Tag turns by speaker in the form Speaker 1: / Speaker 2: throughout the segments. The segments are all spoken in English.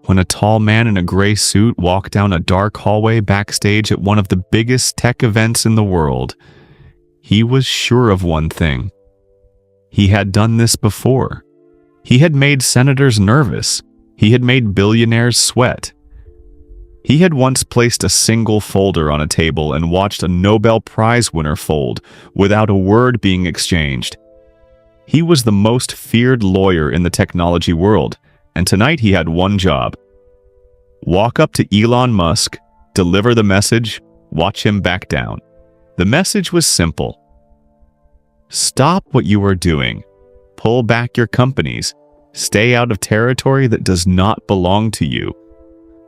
Speaker 1: when a tall man in a gray suit walked down a dark hallway backstage at one of the biggest tech events in the world. He was sure of one thing. He had done this before. He had made senators nervous. He had made billionaires sweat. He had once placed a single folder on a table and watched a Nobel Prize winner fold without a word being exchanged. He was the most feared lawyer in the technology world, and tonight he had one job. Walk up to Elon Musk, deliver the message, watch him back down. The message was simple. Stop what you are doing. Pull back your companies. Stay out of territory that does not belong to you.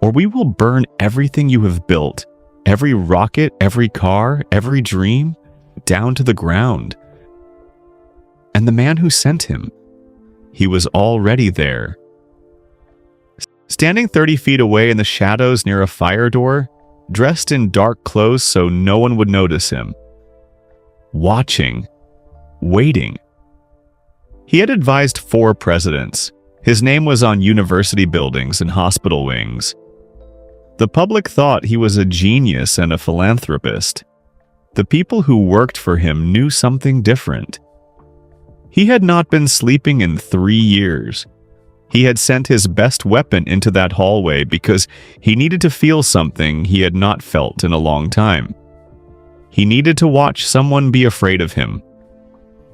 Speaker 1: Or we will burn everything you have built, every rocket, every car, every dream, down to the ground. And the man who sent him, he was already there. Standing 30 feet away in the shadows near a fire door, dressed in dark clothes so no one would notice him. Watching. Waiting. He had advised 4 presidents. His name was on university buildings and hospital wings. The public thought he was a genius and a philanthropist. The people who worked for him knew something different. He had not been sleeping in 3 years. He had sent his best weapon into that hallway because he needed to feel something he had not felt in a long time. He needed to watch someone be afraid of him.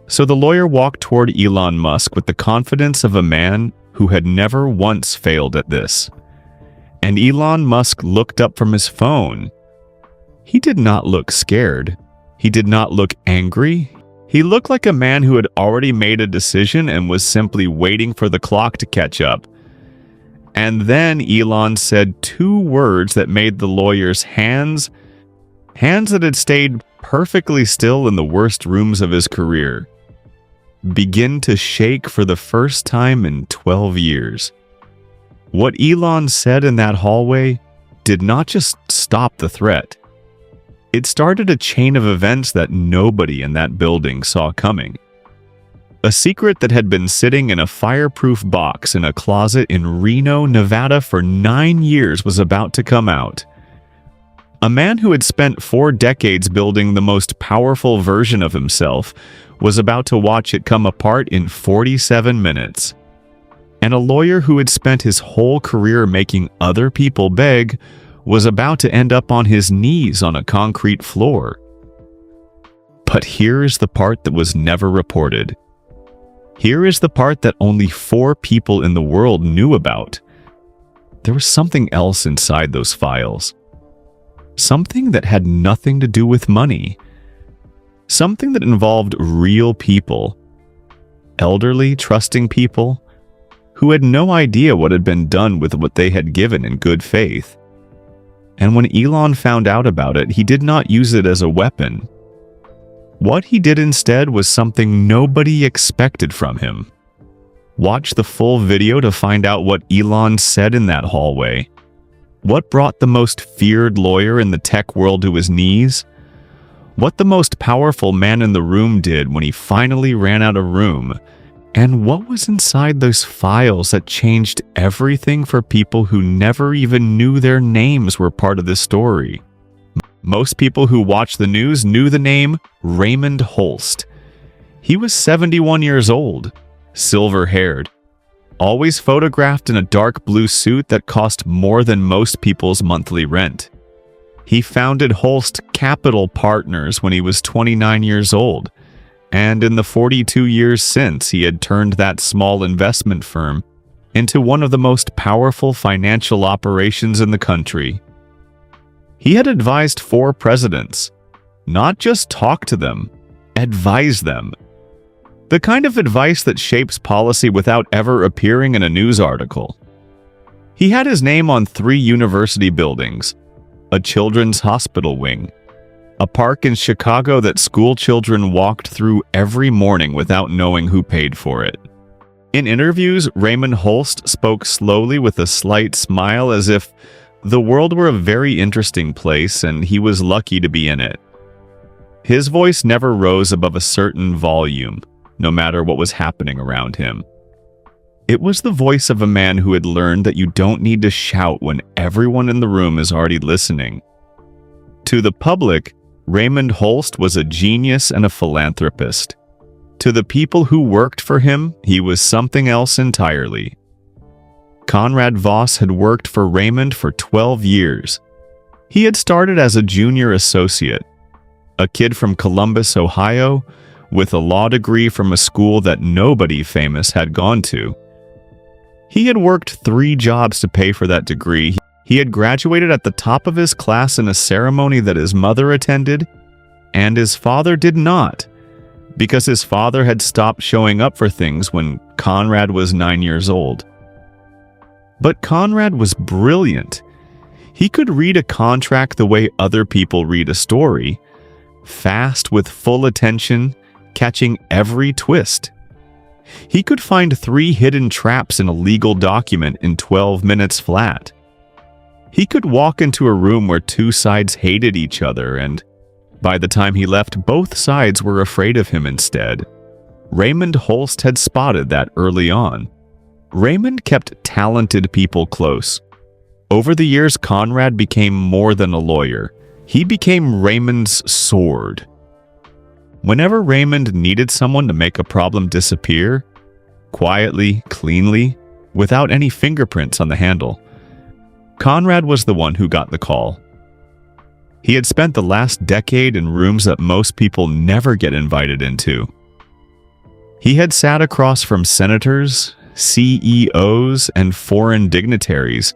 Speaker 1: So the lawyer walked toward Elon Musk with the confidence of a man who had never once failed at this. And Elon Musk looked up from his phone. He did not look scared. He did not look angry. He looked like a man who had already made a decision and was simply waiting for the clock to catch up. And then Elon said 2 words that made the lawyer's hands that had stayed perfectly still in the worst rooms of his career, begin to shake for the first time in 12 years. What Elon said in that hallway did not just stop the threat. It started a chain of events that nobody in that building saw coming. A secret that had been sitting in a fireproof box in a closet in Reno, Nevada for 9 years was about to come out. A man who had spent 4 decades building the most powerful version of himself was about to watch it come apart in 47 minutes. And a lawyer who had spent his whole career making other people beg was about to end up on his knees on a concrete floor. But here is the part that was never reported. Here is the part that only 4 people in the world knew about. There was something else inside those files. Something that had nothing to do with money. Something that involved real people. Elderly, trusting people who had no idea what had been done with what they had given in good faith. And when Elon found out about it, he did not use it as a weapon. What he did instead was something nobody expected from him. Watch the full video to find out what Elon said in that hallway. What brought the most feared lawyer in the tech world to his knees? What the most powerful man in the room did when he finally ran out of room? And what was inside those files that changed everything for people who never even knew their names were part of this story? Most people who watched the news knew the name Raymond Holst. He was 71 years old, silver-haired, always photographed in a dark blue suit that cost more than most people's monthly rent. He founded Holst Capital Partners when he was 29 years old, and in the 42 years since, he had turned that small investment firm into one of the most powerful financial operations in the country. He had advised 4 presidents, not just talk to them, advise them. The kind of advice that shapes policy without ever appearing in a news article. He had his name on 3 university buildings, a children's hospital wing, a park in Chicago that school children walked through every morning without knowing who paid for it. In interviews, Raymond Holst spoke slowly with a slight smile as if the world were a very interesting place and he was lucky to be in it. His voice never rose above a certain volume, no matter what was happening around him. It was the voice of a man who had learned that you don't need to shout when everyone in the room is already listening. To the public, Raymond Holst was a genius and a philanthropist. To the people who worked for him, he was something else entirely. Conrad Voss had worked for Raymond for 12 years. He had started as a junior associate, a kid from Columbus, Ohio, with a law degree from a school that nobody famous had gone to. He had worked 3 jobs to pay for that degree. He had graduated at the top of his class in a ceremony that his mother attended, and his father did not, because his father had stopped showing up for things when Conrad was 9 years old. But Conrad was brilliant. He could read a contract the way other people read a story, fast with full attention, catching every twist. He could find 3 hidden traps in a legal document in 12 minutes flat. He could walk into a room where 2 sides hated each other, and by the time he left, both sides were afraid of him instead. Raymond Holst had spotted that early on. Raymond kept talented people close. Over the years, Conrad became more than a lawyer. He became Raymond's sword. Whenever Raymond needed someone to make a problem disappear, quietly, cleanly, without any fingerprints on the handle, Conrad was the one who got the call. He had spent the last decade in rooms that most people never get invited into. He had sat across from senators, CEOs, and foreign dignitaries,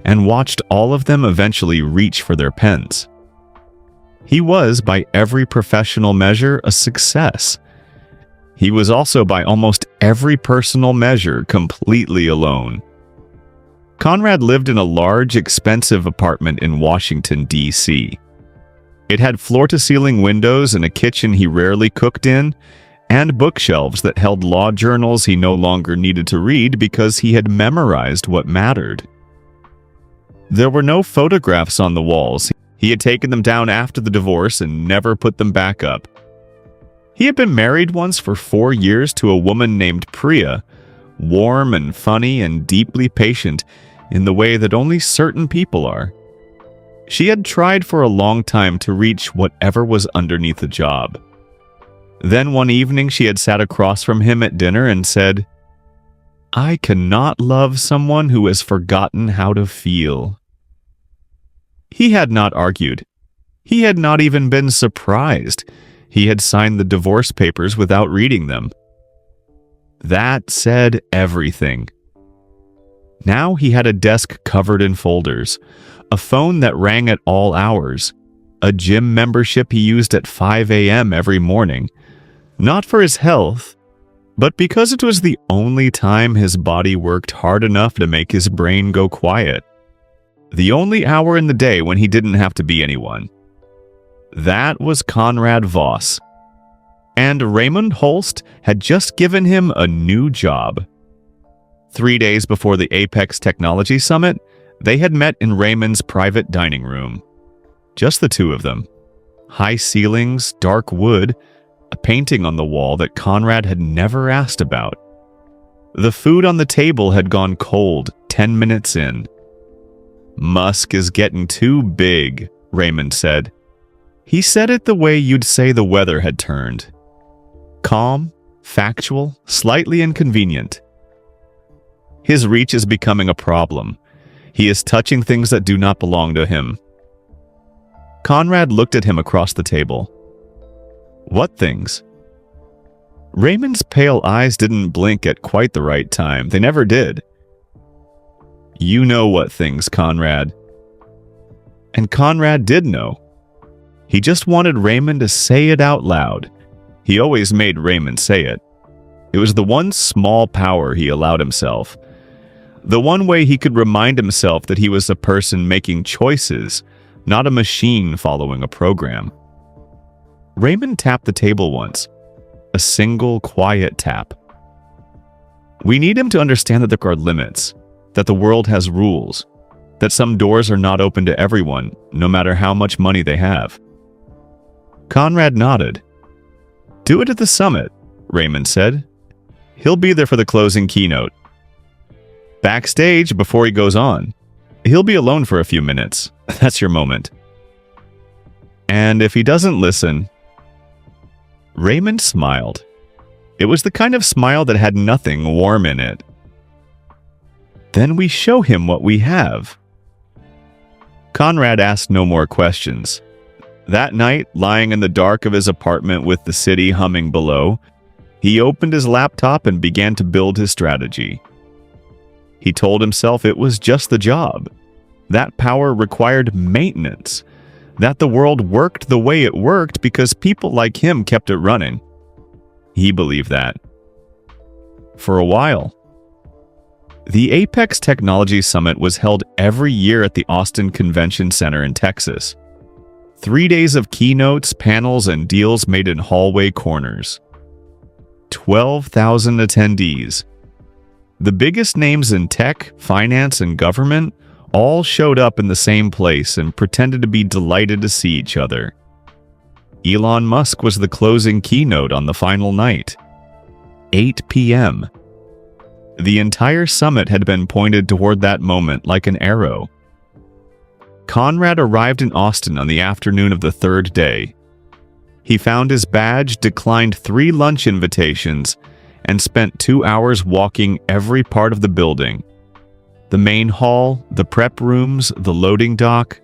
Speaker 1: and watched all of them eventually reach for their pens. He was, by every professional measure, a success. He was also, by almost every personal measure, completely alone. Conrad lived in a large, expensive apartment in Washington, D.C. It had floor-to-ceiling windows and a kitchen he rarely cooked in, and bookshelves that held law journals he no longer needed to read because he had memorized what mattered. There were no photographs on the walls. He had taken them down after the divorce and never put them back up. He had been married once for 4 years to a woman named Priya, warm and funny and deeply patient in the way that only certain people are. She had tried for a long time to reach whatever was underneath the job. Then one evening she had sat across from him at dinner and said, "I cannot love someone who has forgotten how to feel." He had not argued. He had not even been surprised. He had signed the divorce papers without reading them. That said everything. Now he had a desk covered in folders, a phone that rang at all hours, a gym membership he used at 5 a.m. every morning, not for his health, but because it was the only time his body worked hard enough to make his brain go quiet. The only hour in the day when he didn't have to be anyone. That was Conrad Voss. And Raymond Holst had just given him a new job. 3 days before the Apex Technology Summit, they had met in Raymond's private dining room. Just the 2 of them. High ceilings, dark wood, a painting on the wall that Conrad had never asked about. The food on the table had gone cold 10 minutes in. "Musk is getting too big," Raymond said. He said it the way you'd say the weather had turned. Calm, factual, slightly inconvenient. His reach is becoming a problem. He is touching things that do not belong to him. Conrad looked at him across the table. What things? Raymond's pale eyes didn't blink at quite the right time. They never did. You know what things, Conrad. And Conrad did know. He just wanted Raymond to say it out loud. He always made Raymond say it. It was the one small power he allowed himself. The one way he could remind himself that he was a person making choices, not a machine following a program. Raymond tapped the table once. A single, quiet tap. We need him to understand that there are limits, that the world has rules, that some doors are not open to everyone, no matter how much money they have. Conrad nodded. Do it at the summit, Raymond said. He'll be there for the closing keynote. Backstage, before he goes on, he'll be alone for a few minutes. That's your moment. And if he doesn't listen, Raymond smiled. It was the kind of smile that had nothing warm in it. Then we show him what we have. Conrad asked no more questions. That night, lying in the dark of his apartment with the city humming below, he opened his laptop and began to build his strategy. He told himself it was just the job. That power required maintenance. That the world worked the way it worked because people like him kept it running. He believed that. For a while. The Apex Technology Summit was held every year at the Austin Convention Center in Texas. 3 days of keynotes, panels, and deals made in hallway corners. 12,000 attendees. The biggest names in tech, finance, and government all showed up in the same place and pretended to be delighted to see each other. Elon Musk was the closing keynote on the final night. 8 p.m. The entire summit had been pointed toward that moment like an arrow. Conrad arrived in Austin on the afternoon of the third day. He found his badge, declined 3 lunch invitations, and spent 2 hours walking every part of the building. The main hall, the prep rooms, the loading dock,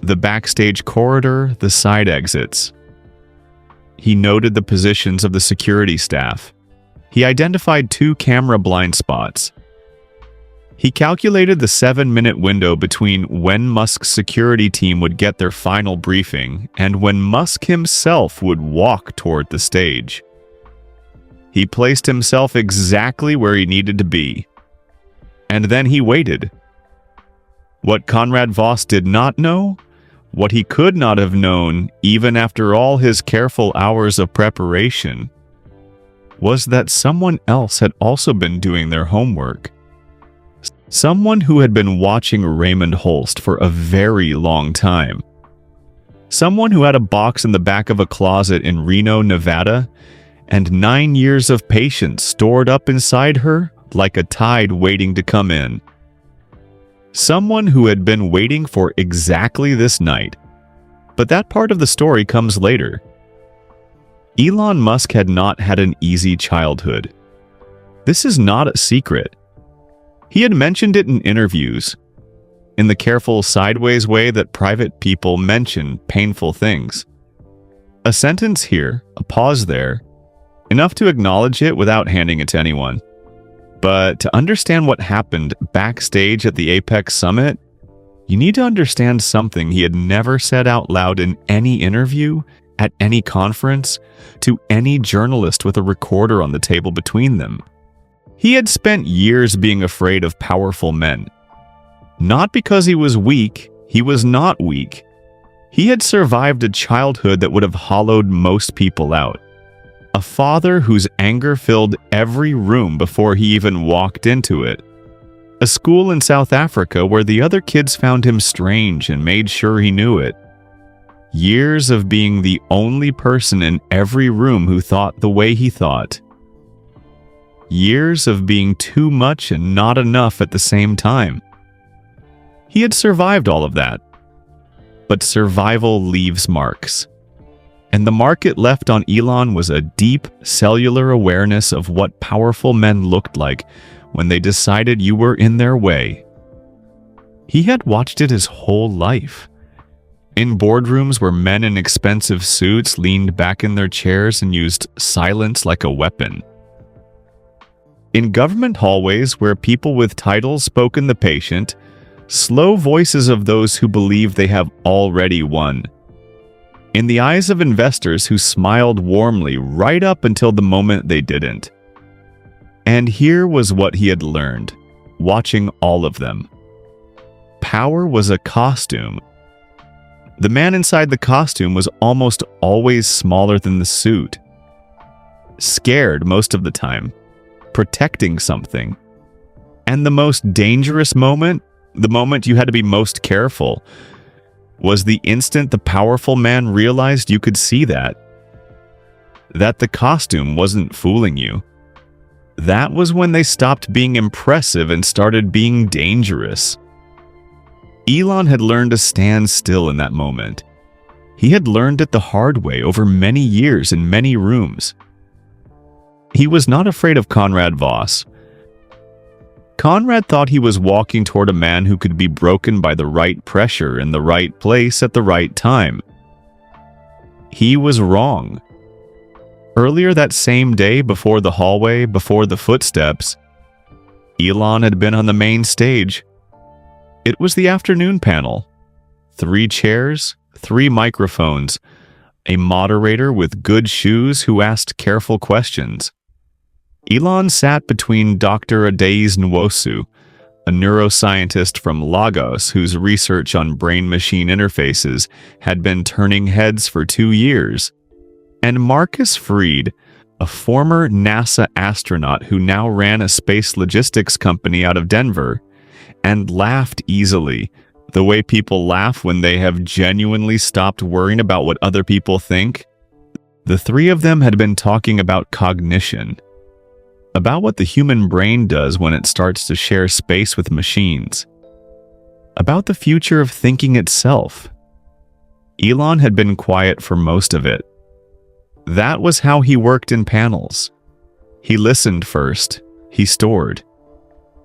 Speaker 1: the backstage corridor, the side exits. He noted the positions of the security staff. He identified 2 camera blind spots. He calculated the 7-minute window between when Musk's security team would get their final briefing and when Musk himself would walk toward the stage. He placed himself exactly where he needed to be. And then he waited. What Conrad Voss did not know, what he could not have known even after all his careful hours of preparation, was that someone else had also been doing their homework. Someone who had been watching Raymond Holst for a very long time. Someone who had a box in the back of a closet in Reno, Nevada, and 9 years of patience stored up inside her like a tide waiting to come in. Someone who had been waiting for exactly this night. But that part of the story comes later. Elon Musk had not had an easy childhood. This is not a secret. He had mentioned it in interviews, in the careful sideways way that private people mention painful things. A sentence here, a pause there, enough to acknowledge it without handing it to anyone. But to understand what happened backstage at the Apex Summit, you need to understand something he had never said out loud in any interview, at any conference, to any journalist with a recorder on the table between them. He had spent years being afraid of powerful men. Not because he was weak, he was not weak. He had survived a childhood that would have hollowed most people out. A father whose anger filled every room before he even walked into it. A school in South Africa where the other kids found him strange and made sure he knew it. Years of being the only person in every room who thought the way he thought. Years of being too much and not enough at the same time. He had survived all of that. But survival leaves marks. And the mark it left on Elon was a deep cellular awareness of what powerful men looked like when they decided you were in their way. He had watched it his whole life. In boardrooms where men in expensive suits leaned back in their chairs and used silence like a weapon. In government hallways where people with titles spoke in the patient, slow voices of those who believe they have already won. In the eyes of investors who smiled warmly right up until the moment they didn't. And here was what he had learned, watching all of them. Power was a costume. The man inside the costume was almost always smaller than the suit. Scared most of the time, protecting something. And the most dangerous moment, the moment you had to be most careful, was the instant the powerful man realized you could see that. That the costume wasn't fooling you. That was when they stopped being impressive and started being dangerous. Elon had learned to stand still in that moment. He had learned it the hard way over many years in many rooms. He was not afraid of Conrad Voss. Conrad thought he was walking toward a man who could be broken by the right pressure in the right place at the right time. He was wrong. Earlier that same day, before the hallway, before the footsteps, Elon had been on the main stage. It was the afternoon panel. 3 chairs, 3 microphones, a moderator with good shoes who asked careful questions. Elon sat between Dr. Adais Nwosu, a neuroscientist from Lagos whose research on brain-machine interfaces had been turning heads for 2 years, and Marcus Freed, a former NASA astronaut who now ran a space logistics company out of Denver, and laughed easily, the way people laugh when they have genuinely stopped worrying about what other people think. The 3 of them had been talking about cognition, about what the human brain does when it starts to share space with machines, about the future of thinking itself. Elon had been quiet for most of it. That was how he worked in panels. He listened first. He stored.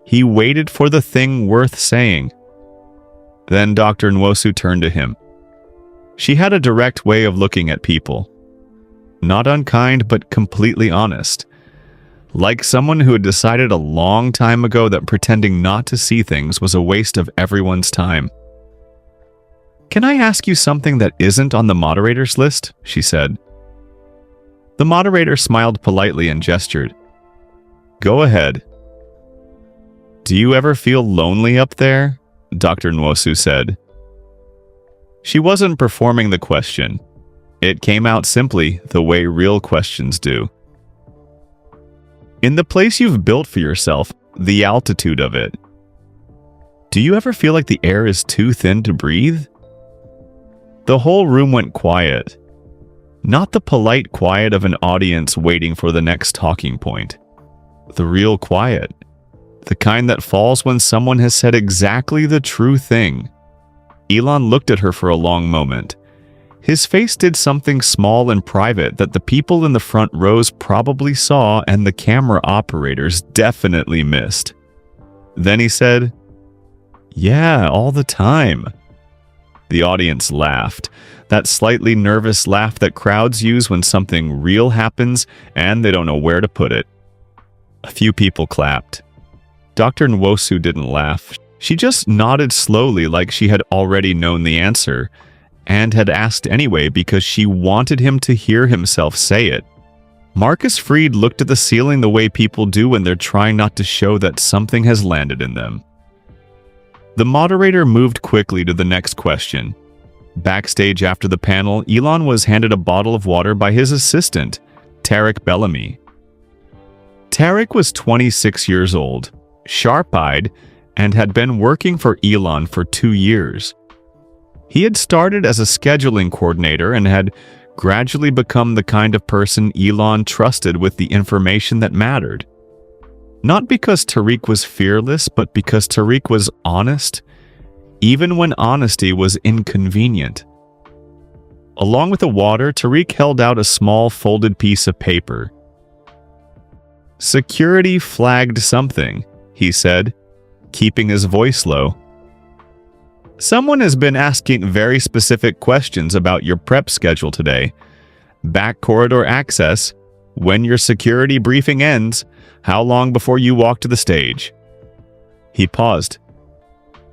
Speaker 1: He waited for the thing worth saying. Then Dr. Nwosu turned to him. She had a direct way of looking at people. Not unkind, but completely honest. Like someone who had decided a long time ago that pretending not to see things was a waste of everyone's time. "Can I ask you something that isn't on the moderator's list?" she said. The moderator smiled politely and gestured. "Go ahead." "Do you ever feel lonely up there?" Dr. Nwosu said. She wasn't performing the question. It came out simply the way real questions do. In the place you've built for yourself, the altitude of it, do you ever feel like the air is too thin to breathe? The whole room went quiet. Not the polite quiet of an audience waiting for the next talking point. The real quiet. The kind that falls when someone has said exactly the true thing. Elon looked at her for a long moment. His face did something small and private that the people in the front rows probably saw and the camera operators definitely missed. Then he said, "Yeah, all the time." The audience laughed, that slightly nervous laugh that crowds use when something real happens and they don't know where to put it. A few people clapped. Dr. Nwosu didn't laugh. She just nodded slowly like she had already known the answer, and had asked anyway because she wanted him to hear himself say it. Marcus Freed looked at the ceiling the way people do when they're trying not to show that something has landed in them. The moderator moved quickly to the next question. Backstage after the panel, Elon was handed a bottle of water by his assistant, Tarek Bellamy. Tarek was 26 years old, sharp-eyed, and had been working for Elon for 2 years. He had started as a scheduling coordinator and had gradually become the kind of person Elon trusted with the information that mattered. Not because Tariq was fearless, but because Tariq was honest, even when honesty was inconvenient. Along with the water, Tariq held out a small folded piece of paper. "Security flagged something," he said, keeping his voice low. "Someone has been asking very specific questions about your prep schedule today. Back corridor access, when your security briefing ends, how long before you walk to the stage." He paused.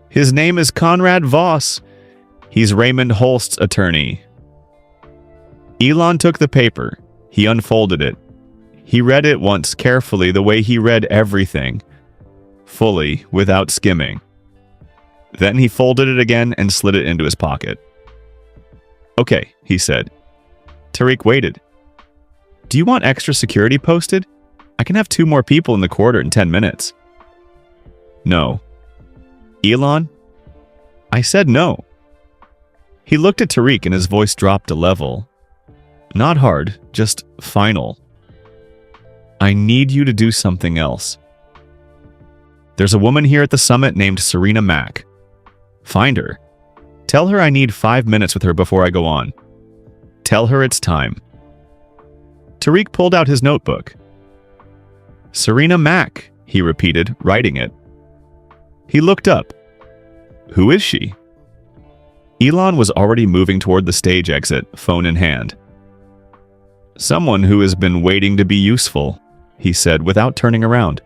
Speaker 1: "His name is Conrad Voss. He's Raymond Holst's attorney." Elon took the paper. He unfolded it. He read it once carefully the way he read everything, fully, without skimming. Then he folded it again and slid it into his pocket. "Okay," he said. Tariq waited. "Do you want extra security posted? I can have 2 more people in the corridor in 10 minutes. "No." "Elon?" "I said no." He looked at Tariq and his voice dropped a level. Not hard, just final. I need you to do something else. There's a woman here at the summit named Serena Mack. Find her. Tell her I need 5 minutes with her before I go on. Tell her it's time." Tariq pulled out his notebook. "Serena Mack," he repeated, writing it. He looked up. Who is she? Elon was already moving toward the stage exit, phone in hand. "Someone who has been waiting to be useful," he said without turning around.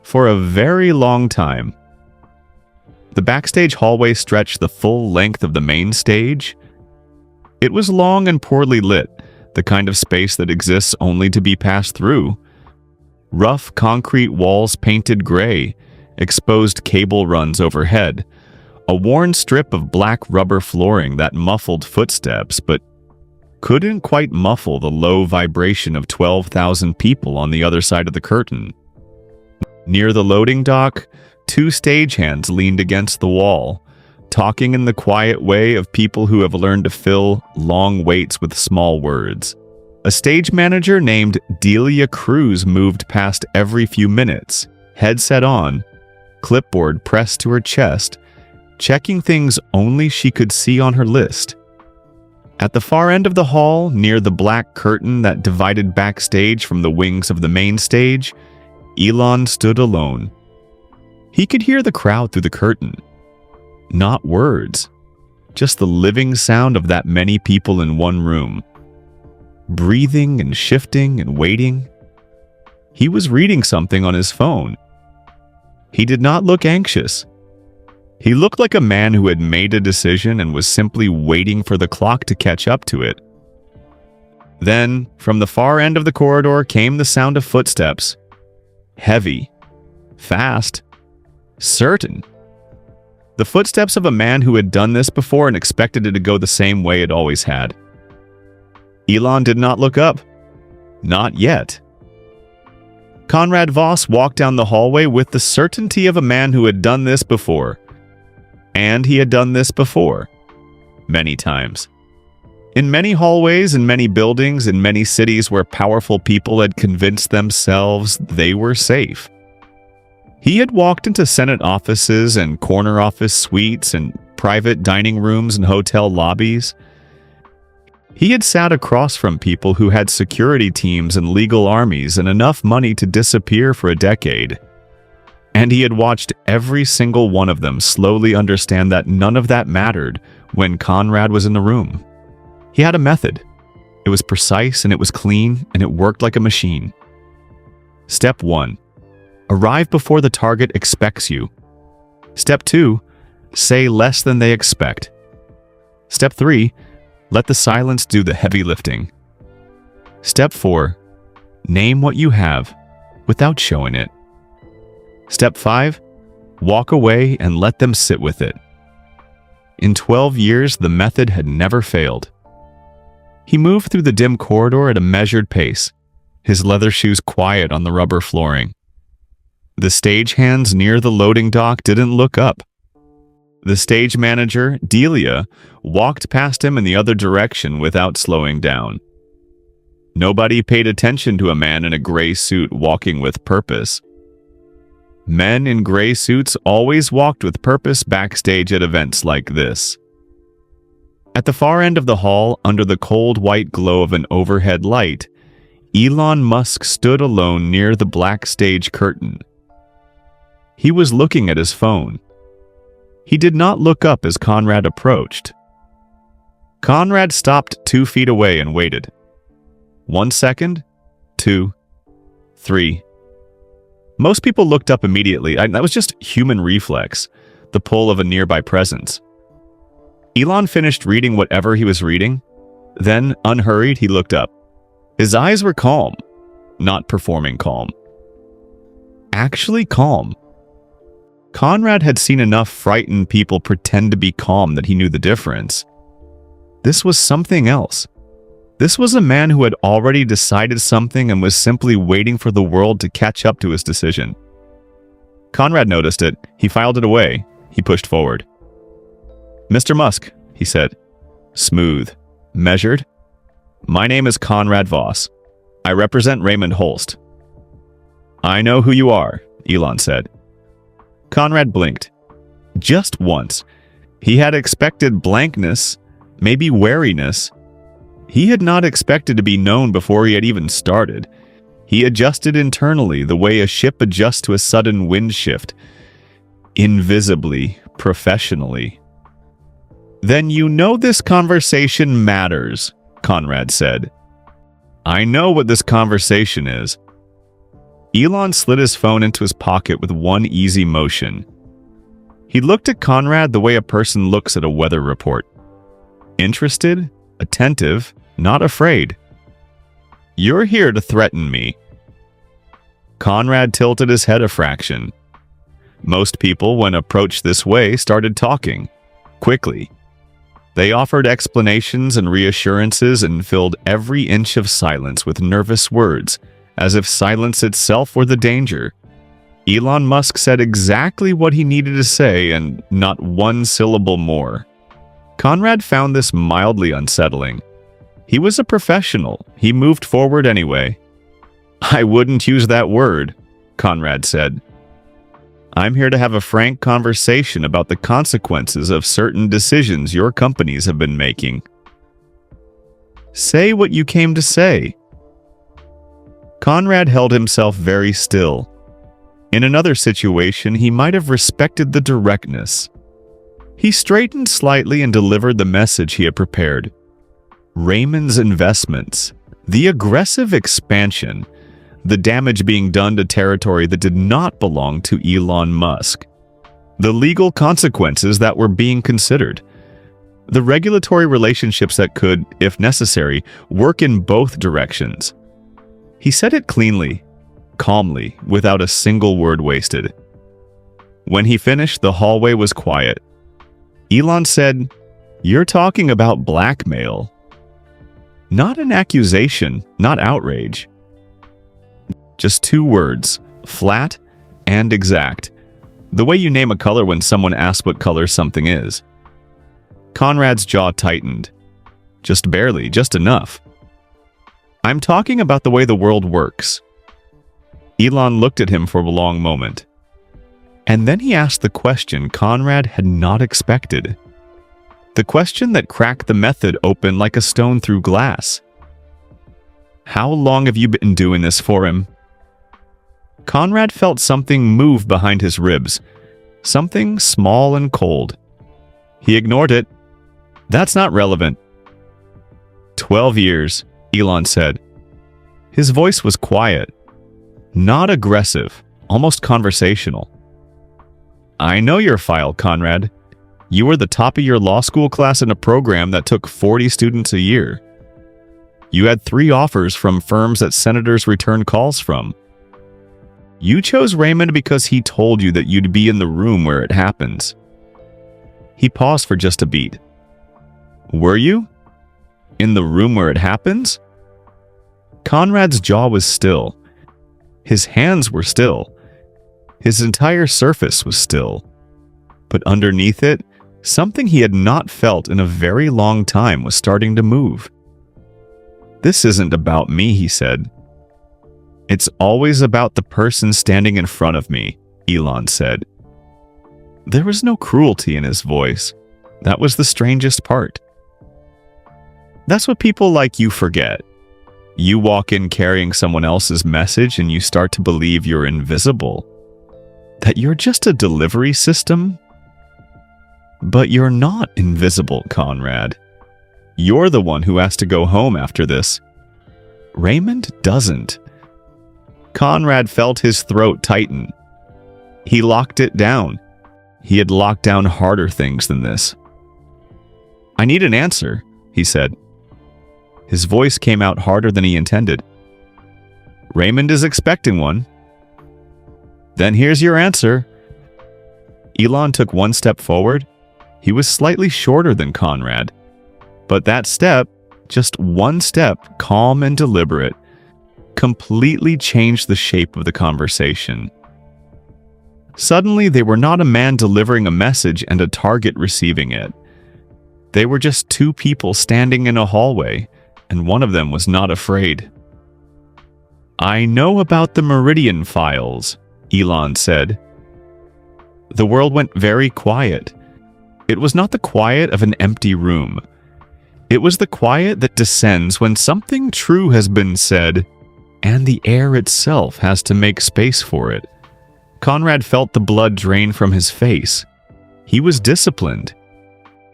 Speaker 1: "For a very long time." The backstage hallway stretched the full length of the main stage. It was long and poorly lit, the kind of space that exists only to be passed through. Rough concrete walls painted gray, exposed cable runs overhead, a worn strip of black rubber flooring that muffled footsteps but couldn't quite muffle the low vibration of 12,000 people on the other side of the curtain. Near the loading dock, 2 stagehands leaned against the wall, talking in the quiet way of people who have learned to fill long waits with small words. A stage manager named Delia Cruz moved past every few minutes, headset on, clipboard pressed to her chest, checking things only she could see on her list. At the far end of the hall, near the black curtain that divided backstage from the wings of the main stage, Elon stood alone. He could hear the crowd through the curtain. Not words, just the living sound of that many people in one room. Breathing and shifting and waiting. He was reading something on his phone. He did not look anxious. He looked like a man who had made a decision and was simply waiting for the clock to catch up to it. Then, from the far end of the corridor came the sound of footsteps. Heavy, fast, certain. The footsteps of a man who had done this before and expected it to go the same way it always had. Elon did not look up. Not yet. Conrad Voss walked down the hallway with the certainty of a man who had done this before. And he had done this before. Many times. In many hallways, in many buildings, in many cities where powerful people had convinced themselves they were safe. He had walked into Senate offices and corner office suites and private dining rooms and hotel lobbies. He had sat across from people who had security teams and legal armies and enough money to disappear for a decade. And he had watched every single one of them slowly understand that none of that mattered when Conrad was in the room. He had a method. It was precise and it was clean and it worked like a machine. Step 1. Arrive before the target expects you. Step 2. Say less than they expect. Step 3. Let the silence do the heavy lifting. Step 4. Name what you have without showing it. Step 5. Walk away and let them sit with it. In 12 years, the method had never failed. He moved through the dim corridor at a measured pace, his leather shoes quiet on the rubber flooring. The stagehands near the loading dock didn't look up. The stage manager, Delia, walked past him in the other direction without slowing down. Nobody paid attention to a man in a gray suit walking with purpose. Men in gray suits always walked with purpose backstage at events like this. At the far end of the hall, under the cold white glow of an overhead light, Elon Musk stood alone near the black stage curtain. He was looking at his phone. He did not look up as Conrad approached. Conrad stopped 2 feet away and waited. 1 second, 2, 3. Most people looked up immediately. That was just human reflex, the pull of a nearby presence. Elon finished reading whatever he was reading. Then, unhurried, he looked up. His eyes were calm, not performing calm. Actually calm. Conrad had seen enough frightened people pretend to be calm that he knew the difference. This was something else. This was a man who had already decided something and was simply waiting for the world to catch up to his decision. Conrad noticed it. He filed it away. He pushed forward. "Mr. Musk," he said. Smooth. Measured. "My name is Conrad Voss. I represent Raymond Holst. I know who you are, Elon said. Conrad blinked. Just once. He had expected blankness, maybe wariness. He had not expected to be known before he had even started. He adjusted internally the way a ship adjusts to a sudden wind shift. Invisibly, professionally. Then you know this conversation matters, Conrad said. I know what this conversation is. Elon slid his phone into his pocket with one easy motion. He looked at Conrad the way a person looks at a weather report. Interested, attentive, not afraid. You're here to threaten me. Conrad tilted his head a fraction. Most people, when approached this way, started talking. Quickly. They offered explanations and reassurances and filled every inch of silence with nervous words, as if silence itself were the danger. Elon Musk said exactly what he needed to say and not one syllable more. Conrad found this mildly unsettling. He was a professional. He moved forward anyway. I wouldn't use that word, Conrad said. I'm here to have a frank conversation about the consequences of certain decisions your companies have been making. Say what you came to say. Conrad held himself very still. In another situation, he might have respected the directness. He straightened slightly and delivered the message he had prepared. Raymond's investments, the aggressive expansion, the damage being done to territory that did not belong to Elon Musk, the legal consequences that were being considered, the regulatory relationships that could, if necessary, work in both directions. He said it cleanly, calmly, without a single word wasted. When he finished, the hallway was quiet. Elon said, "You're talking about blackmail." Not an accusation, not outrage. Just two words, flat and exact. The way you name a color when someone asks what color something is. Conrad's jaw tightened. Just barely, just enough. I'm talking about the way the world works. Elon looked at him for a long moment. And then he asked the question Conrad had not expected. The question that cracked the method open like a stone through glass. How long have you been doing this for him? Conrad felt something move behind his ribs. Something small and cold. He ignored it. That's not relevant. 12 years, Elon said. His voice was quiet. Not aggressive, almost conversational. I know your file, Conrad. You were the top of your law school class in a program that took 40 students a year. You had 3 offers from firms that senators return calls from. You chose Raymond because he told you that you'd be in the room where it happens. He paused for just a beat. Were you? In the room where it happens? Conrad's jaw was still. His hands were still. His entire surface was still. But underneath it, something he had not felt in a very long time was starting to move. This isn't about me, he said. It's always about the person standing in front of me, Elon said. There was no cruelty in his voice. That was the strangest part. That's what people like you forget. You walk in carrying someone else's message and you start to believe you're invisible. That you're just a delivery system. But you're not invisible, Conrad. You're the one who has to go home after this. Raymond doesn't. Conrad felt his throat tighten. He locked it down. He had locked down harder things than this. I need an answer, he said. His voice came out harder than he intended. Raymond is expecting one. Then here's your answer. Elon took one step forward. He was slightly shorter than Conrad. But that step, just one step, calm and deliberate, completely changed the shape of the conversation. Suddenly, they were not a man delivering a message and a target receiving it. They were just 2 people standing in a hallway, and one of them was not afraid. "I know about the Meridian files," Elon said. The world went very quiet. It was not the quiet of an empty room. It was the quiet that descends when something true has been said, and the air itself has to make space for it. Conrad felt the blood drain from his face. He was disciplined.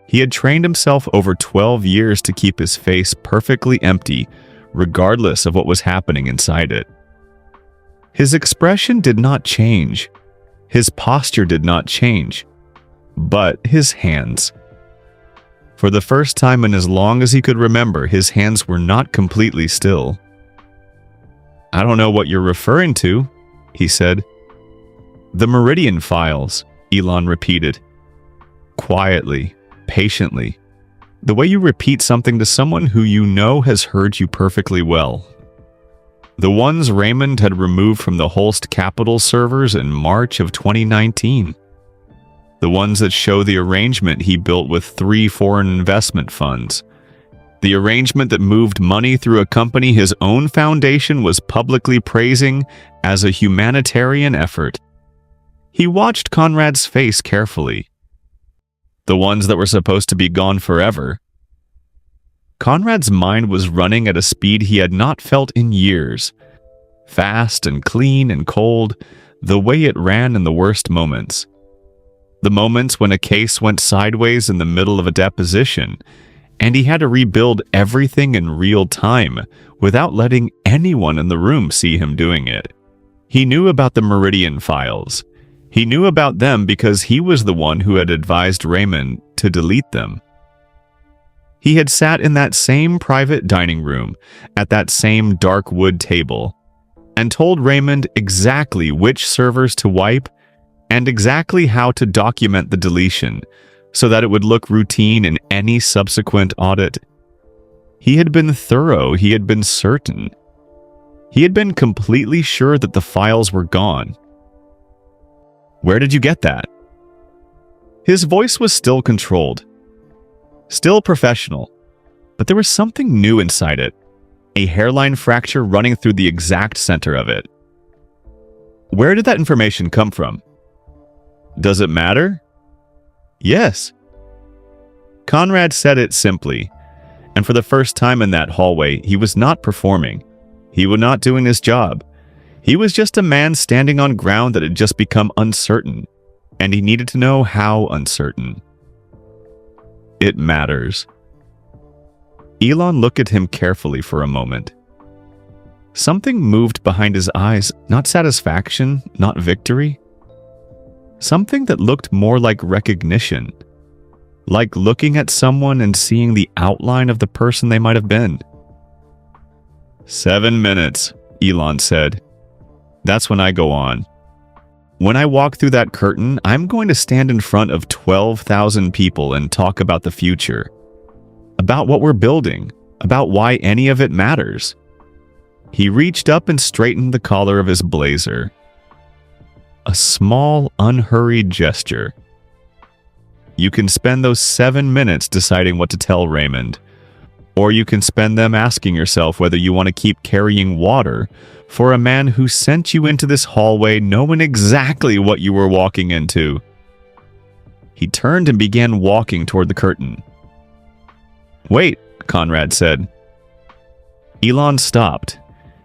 Speaker 1: He had trained himself over 12 years to keep his face perfectly empty, regardless of what was happening inside it. His expression did not change. His posture did not change. But his hands. For the first time in as long as he could remember, his hands were not completely still. "I don't know what you're referring to," he said. "The Meridian files," Elon repeated. Quietly, patiently. The way you repeat something to someone who you know has heard you perfectly well. The ones Raymond had removed from the Holst Capital servers in March of 2019. The ones that show the arrangement he built with 3 foreign investment funds. The arrangement that moved money through a company his own foundation was publicly praising as a humanitarian effort. He watched Conrad's face carefully. The ones that were supposed to be gone forever. Conrad's mind was running at a speed he had not felt in years. Fast and clean and cold, the way it ran in the worst moments. The moments when a case went sideways in the middle of a deposition, and he had to rebuild everything in real time without letting anyone in the room see him doing it. He knew about the Meridian files. He knew about them because he was the one who had advised Raymond to delete them. He had sat in that same private dining room, at that same dark wood table, and told Raymond exactly which servers to wipe and exactly how to document the deletion so that it would look routine in any subsequent audit. He had been thorough, he had been certain. He had been completely sure that the files were gone. "Where did you get that?" His voice was still controlled, still professional, but there was something new inside it, a hairline fracture running through the exact center of it. "Where did that information come from?" "Does it matter?" "Yes." Conrad said it simply, and for the first time in that hallway, he was not performing. He was not doing his job. He was just a man standing on ground that had just become uncertain, and he needed to know how uncertain. "It matters." Elon looked at him carefully for a moment. Something moved behind his eyes, not satisfaction, not victory. Something that looked more like recognition, like looking at someone and seeing the outline of the person they might have been. 7 minutes, Elon said. "That's when I go on. When I walk through that curtain, I'm going to stand in front of 12,000 people and talk about the future, about what we're building, about why any of it matters." He reached up and straightened the collar of his blazer. A small, unhurried gesture. You can spend those 7 minutes deciding what to tell Raymond, or you can spend them asking yourself whether you want to keep carrying water for a man who sent you into this hallway knowing exactly what you were walking into. He turned and began walking toward the curtain. "Wait," Conrad said. Elon stopped.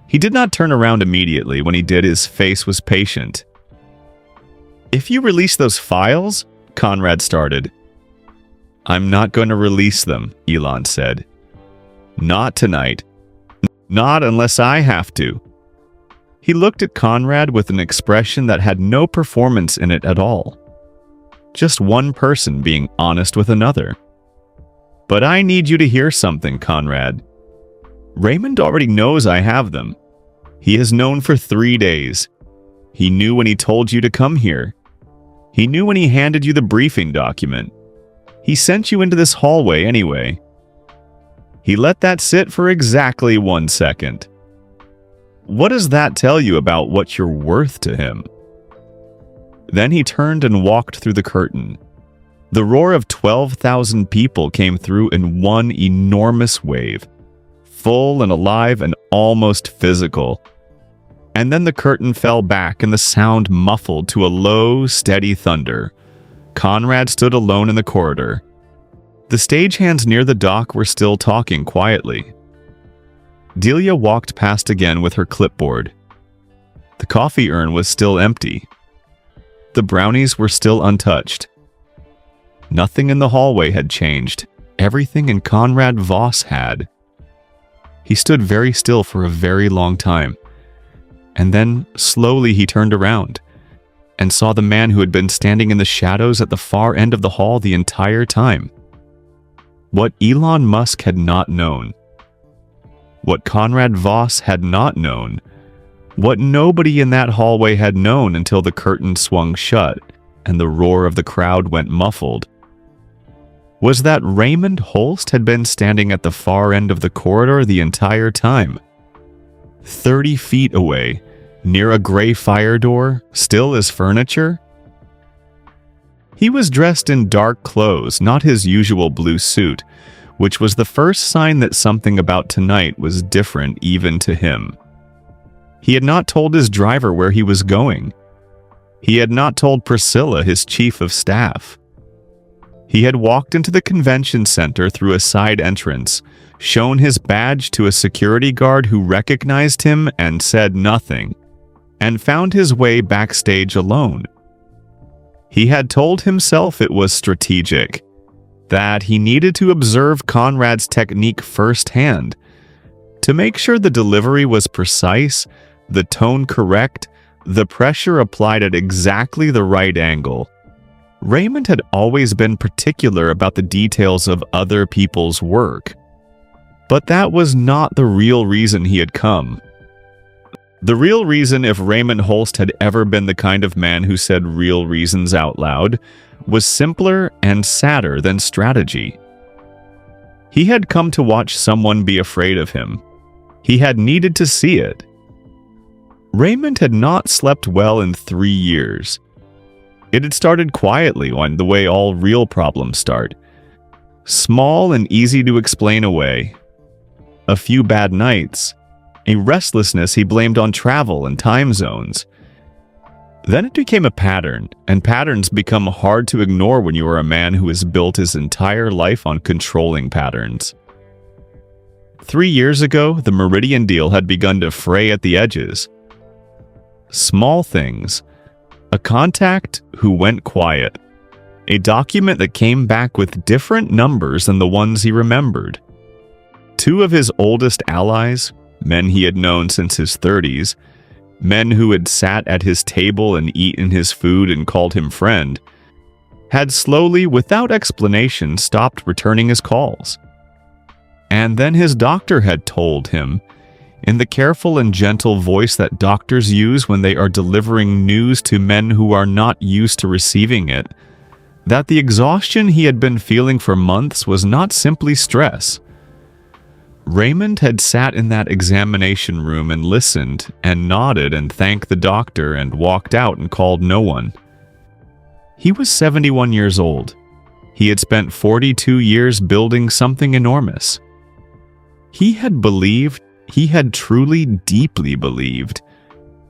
Speaker 1: He did not turn around immediately. When he did, his face was patient. "If you release those files," Conrad started. "I'm not going to release them," Elon said. "Not tonight. Not unless I have to." He looked at Conrad with an expression that had no performance in it at all. Just one person being honest with another. "But I need you to hear something, Conrad. Raymond already knows I have them. He has known for 3 days. He knew when he told you to come here. He knew when he handed you the briefing document. He sent you into this hallway anyway. He let that sit for exactly 1 second. What does that tell you about what you're worth to him?" Then he turned and walked through the curtain. The roar of 12,000 people came through in one enormous wave, full and alive and almost physical. And then the curtain fell back and the sound muffled to a low, steady thunder. Conrad stood alone in the corridor. The stagehands near the dock were still talking quietly. Delia walked past again with her clipboard. The coffee urn was still empty. The brownies were still untouched. Nothing in the hallway had changed. Everything in Conrad Voss had. He stood very still for a very long time. And then, slowly, he turned around and saw the man who had been standing in the shadows at the far end of the hall the entire time. What Elon Musk had not known, what Conrad Voss had not known, what nobody in that hallway had known until the curtain swung shut and the roar of the crowd went muffled, was that Raymond Holst had been standing at the far end of the corridor the entire time. 30 feet away, near a gray fire door, still as furniture. He was dressed in dark clothes, not his usual blue suit, which was the first sign that something about tonight was different even to him. He had not told his driver where he was going. He had not told Priscilla, his chief of staff. He had walked into the convention center through a side entrance, shown his badge to a security guard who recognized him and said nothing, and found his way backstage alone. He had told himself it was strategic, that he needed to observe Conrad's technique firsthand, to make sure the delivery was precise, the tone correct, the pressure applied at exactly the right angle. Raymond had always been particular about the details of other people's work. But that was not the real reason he had come. The real reason, if Raymond Holst had ever been the kind of man who said real reasons out loud, was simpler and sadder than strategy. He had come to watch someone be afraid of him. He had needed to see it. Raymond had not slept well in 3 years. It had started quietly, the way all real problems start. Small and easy to explain away. A few bad nights, a restlessness he blamed on travel and time zones. Then it became a pattern, and patterns become hard to ignore when you are a man who has built his entire life on controlling patterns. 3 years ago, the Meridian deal had begun to fray at the edges. Small things. A contact who went quiet. A document that came back with different numbers than the ones he remembered. 2 of his oldest allies, men he had known since his 30s, men who had sat at his table and eaten his food and called him friend, had slowly, without explanation, stopped returning his calls. And then his doctor had told him, in the careful and gentle voice that doctors use when they are delivering news to men who are not used to receiving it, that the exhaustion he had been feeling for months was not simply stress. Raymond had sat in that examination room and listened and nodded and thanked the doctor and walked out and called no one. He was 71 years old. He had spent 42 years building something enormous. He had believed, he had truly, deeply believed,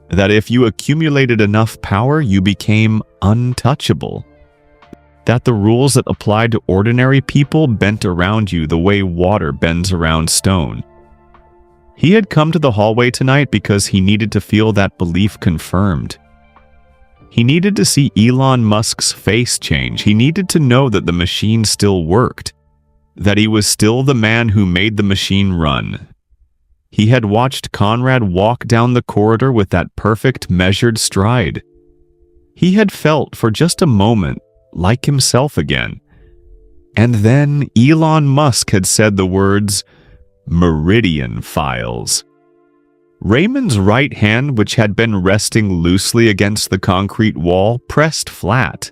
Speaker 1: that if you accumulated enough power, you became untouchable. That the rules that applied to ordinary people bent around you the way water bends around stone. He had come to the hallway tonight because he needed to feel that belief confirmed. He needed to see Elon Musk's face change. He needed to know that the machine still worked, that he was still the man who made the machine run. He had watched Conrad walk down the corridor with that perfect, measured stride. He had felt for just a moment like himself again. And then Elon Musk had said the words, Meridian Files. Raymond's right hand, which had been resting loosely against the concrete wall, pressed flat.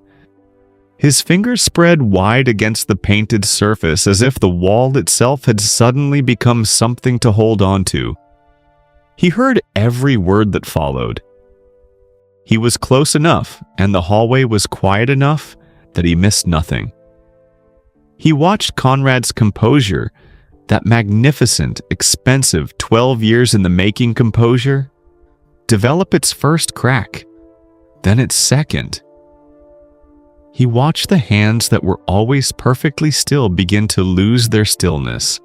Speaker 1: His fingers spread wide against the painted surface as if the wall itself had suddenly become something to hold on to. He heard every word that followed. He was close enough, and the hallway was quiet enough that he missed nothing. He watched Conrad's composure, that magnificent, expensive 12 years in the making composure. develop its first crack, then its second. He watched the hands that were always perfectly still begin to lose their stillness.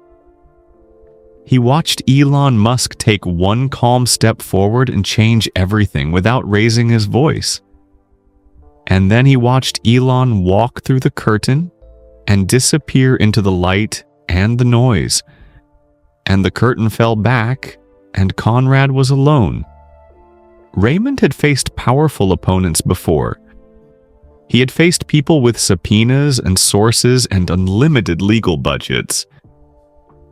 Speaker 1: He watched Elon Musk take one calm step forward and change everything without raising his voice. And then he watched Elon walk through the curtain and disappear into the light and the noise. And the curtain fell back, and Conrad was alone. Raymond had faced powerful opponents before. He had faced people with subpoenas and sources and unlimited legal budgets.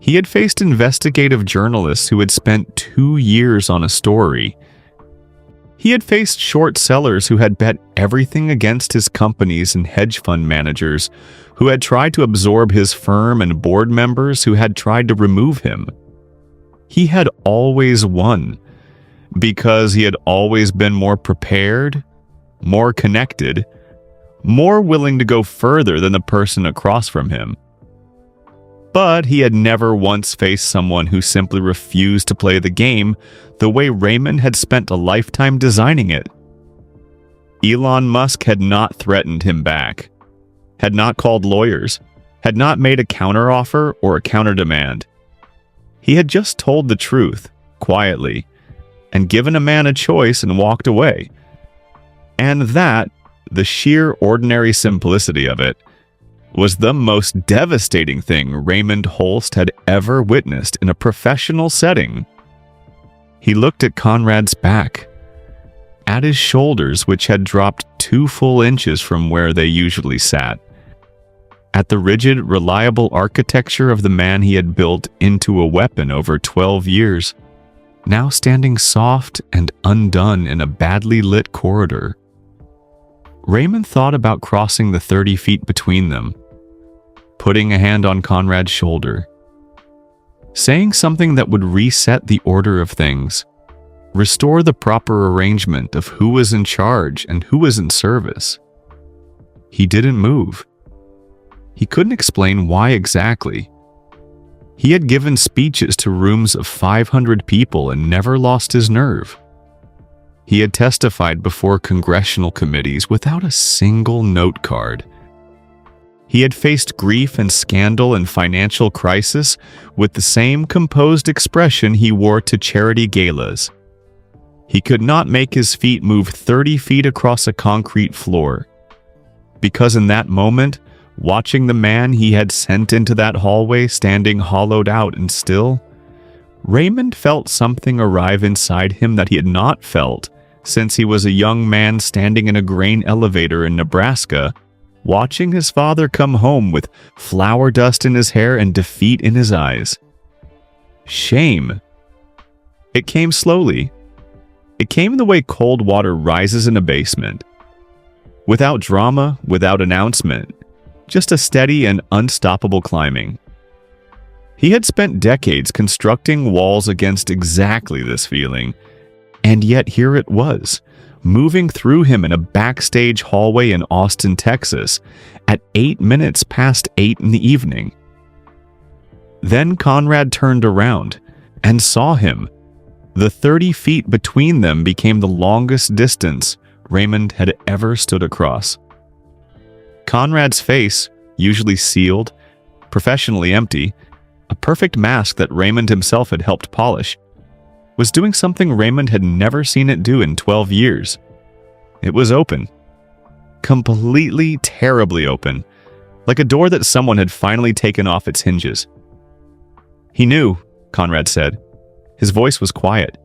Speaker 1: He had faced investigative journalists who had spent 2 years on a story. He had faced short sellers who had bet everything against his companies and hedge fund managers who had tried to absorb his firm and board members who had tried to remove him. He had always won because he had always been more prepared, more connected, more willing to go further than the person across from him. But he had never once faced someone who simply refused to play the game the way Raymond had spent a lifetime designing it. Elon Musk had not threatened him back, had not called lawyers, had not made a counteroffer or a counter-demand. He had just told the truth, quietly, and given a man a choice and walked away. And that, the sheer ordinary simplicity of it, was the most devastating thing Raymond Holst had ever witnessed in a professional setting. He looked at Conrad's back, at his shoulders, which had dropped 2 full inches from where they usually sat, at the rigid, reliable architecture of the man he had built into a weapon over 12 years, now standing soft and undone in a badly lit corridor. Raymond thought about crossing the 30 feet between them, putting a hand on Conrad's shoulder, saying something that would reset the order of things, restore the proper arrangement of who was in charge and who was in service. He didn't move. He couldn't explain why exactly. He had given speeches to rooms of 500 people and never lost his nerve. He had testified before congressional committees without a single note card. He had faced grief and scandal and financial crisis with the same composed expression he wore to charity galas. He could not make his feet move 30 feet across a concrete floor, because in that moment, watching the man he had sent into that hallway standing hollowed out and still, Raymond felt something arrive inside him that he had not felt since he was a young man standing in a grain elevator in Nebraska, watching his father come home with flour dust in his hair and defeat in his eyes. Shame. It came slowly. It came the way cold water rises in a basement. Without drama, without announcement, just a steady and unstoppable climbing. He had spent decades constructing walls against exactly this feeling, and yet here it was, moving through him in a backstage hallway in Austin, Texas, at 8 minutes past 8 in the evening. Then Conrad turned around and saw him. The 30 feet between them became the longest distance Raymond had ever stood across. Conrad's face, usually sealed, professionally empty, a perfect mask that Raymond himself had helped polish, was doing something Raymond had never seen it do in 12 years. It was open. Completely, terribly open, like a door that someone had finally taken off its hinges. He knew, Conrad said. His voice was quiet,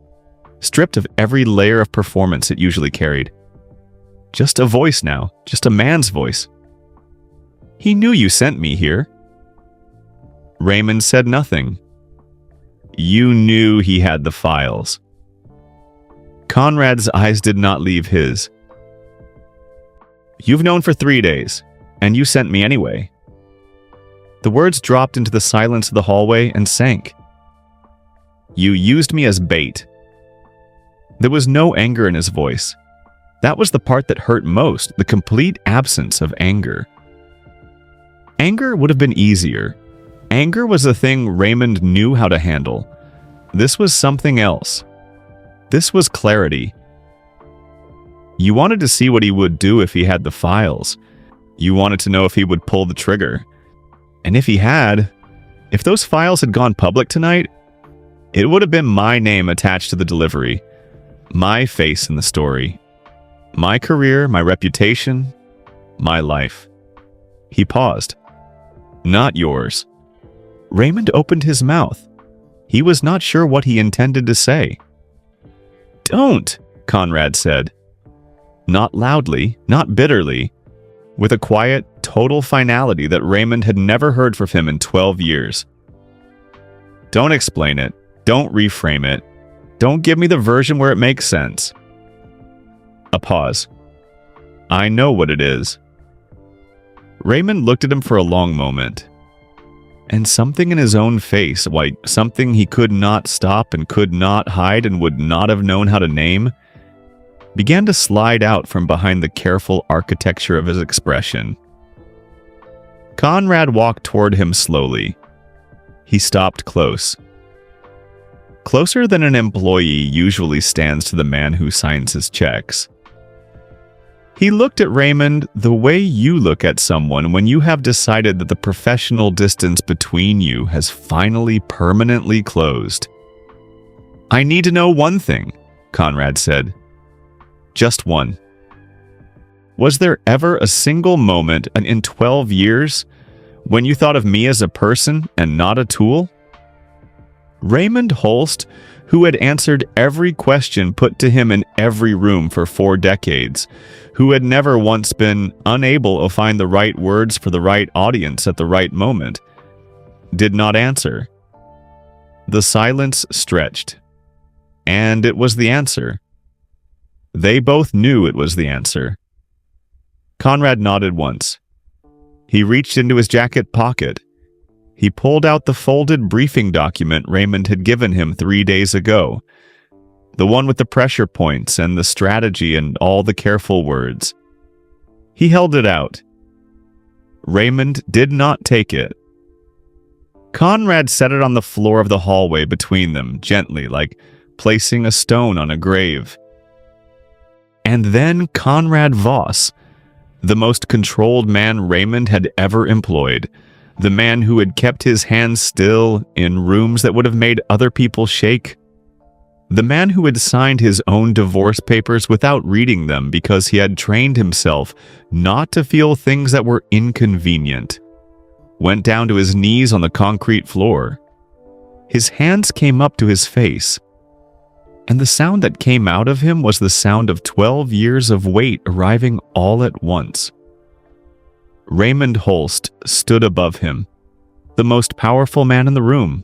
Speaker 1: stripped of every layer of performance it usually carried. Just a voice now, just a man's voice. He knew you sent me here. Raymond said nothing. You knew he had the files. Conrad's eyes did not leave his. You've known for 3 days, and you sent me anyway. The words dropped into the silence of the hallway and sank. You used me as bait. There was no anger in his voice. That was the part that hurt most, the complete absence of anger. Anger would have been easier. Anger was a thing Raymond knew how to handle. This was something else. This was clarity. You wanted to see what he would do if he had the files. You wanted to know if he would pull the trigger. And if he had, if those files had gone public tonight, it would have been my name attached to the delivery, my face in the story, my career, my reputation, my life. He paused. Not yours. Raymond opened his mouth. He was not sure what he intended to say. Don't, Conrad said. Not loudly, not bitterly, with a quiet, total finality that Raymond had never heard from him in 12 years. Don't explain it. Don't reframe it. Don't give me the version where it makes sense. A pause. I know what it is. Raymond looked at him for a long moment. And something in his own face, something he could not stop and could not hide and would not have known how to name, began to slide out from behind the careful architecture of his expression. Conrad walked toward him slowly. He stopped close. Closer than an employee usually stands to the man who signs his checks. He looked at Raymond the way you look at someone when you have decided that the professional distance between you has finally permanently closed. I need to know one thing, Conrad said. Just one. Was there ever a single moment in 12 years when you thought of me as a person and not a tool? Raymond Holst, who had answered every question put to him in every room for 4 decades, who had never once been unable to find the right words for the right audience at the right moment, did not answer. The silence stretched. And it was the answer. They both knew it was the answer. Conrad nodded once. He reached into his jacket pocket. He pulled out the folded briefing document Raymond had given him 3 days ago, the one with the pressure points and the strategy and all the careful words. He held it out. Raymond did not take it. Conrad set it on the floor of the hallway between them, gently, like placing a stone on a grave. And then Conrad Voss, the most controlled man Raymond had ever employed, the man who had kept his hands still in rooms that would have made other people shake, the man who had signed his own divorce papers without reading them because he had trained himself not to feel things that were inconvenient, went down to his knees on the concrete floor. His hands came up to his face, and the sound that came out of him was the sound of 12 years of weight arriving all at once. Raymond Holst stood above him, the most powerful man in the room,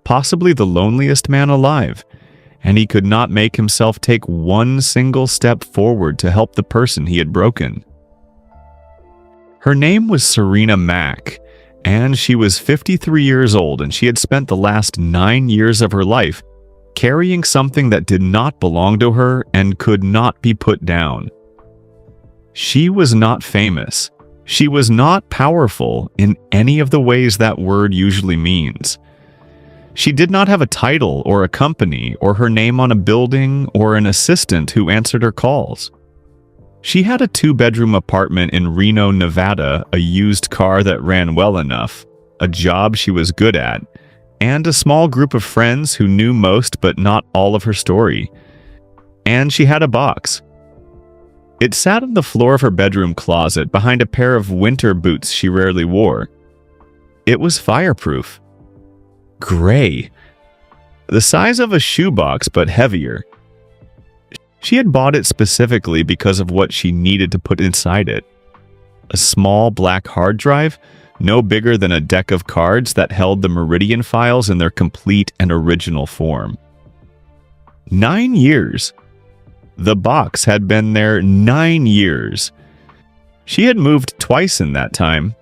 Speaker 1: possibly the loneliest man alive, and he could not make himself take one single step forward to help the person he had broken. Her name was Serena Mack, and she was 53 years old, and she had spent the last 9 years of her life carrying something that did not belong to her and could not be put down. She was not famous. She was not powerful in any of the ways that word usually means. She did not have a title or a company or her name on a building or an assistant who answered her calls. She had a 2-bedroom apartment in Reno, Nevada, a used car that ran well enough, a job she was good at, and a small group of friends who knew most but not all of her story. And she had a box. It sat on the floor of her bedroom closet behind a pair of winter boots she rarely wore. It was fireproof. Gray. The size of a shoebox, but heavier. She had bought it specifically because of what she needed to put inside it. A small black hard drive, no bigger than a deck of cards that held the Meridian files in their complete and original form. 9 years. The box had been there 9 years. She had moved twice in that time.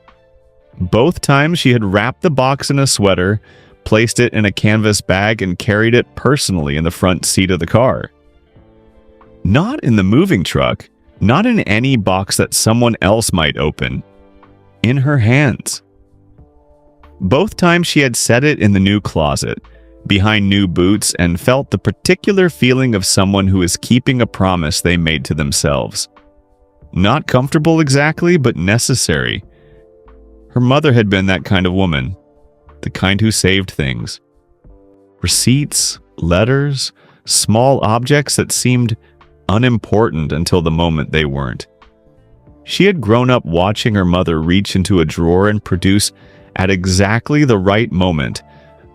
Speaker 1: Both times she had wrapped the box in a sweater, placed it in a canvas bag, and carried it personally in the front seat of the car. Not in the moving truck, not in any box that someone else might open. In her hands. Both times she had set it in the new closet, behind new boots and felt the particular feeling of someone who is keeping a promise they made to themselves. Not comfortable exactly, but necessary. Her mother had been that kind of woman, the kind who saved things. Receipts, letters, small objects that seemed unimportant until the moment they weren't. She had grown up watching her mother reach into a drawer and produce, at exactly the right moment,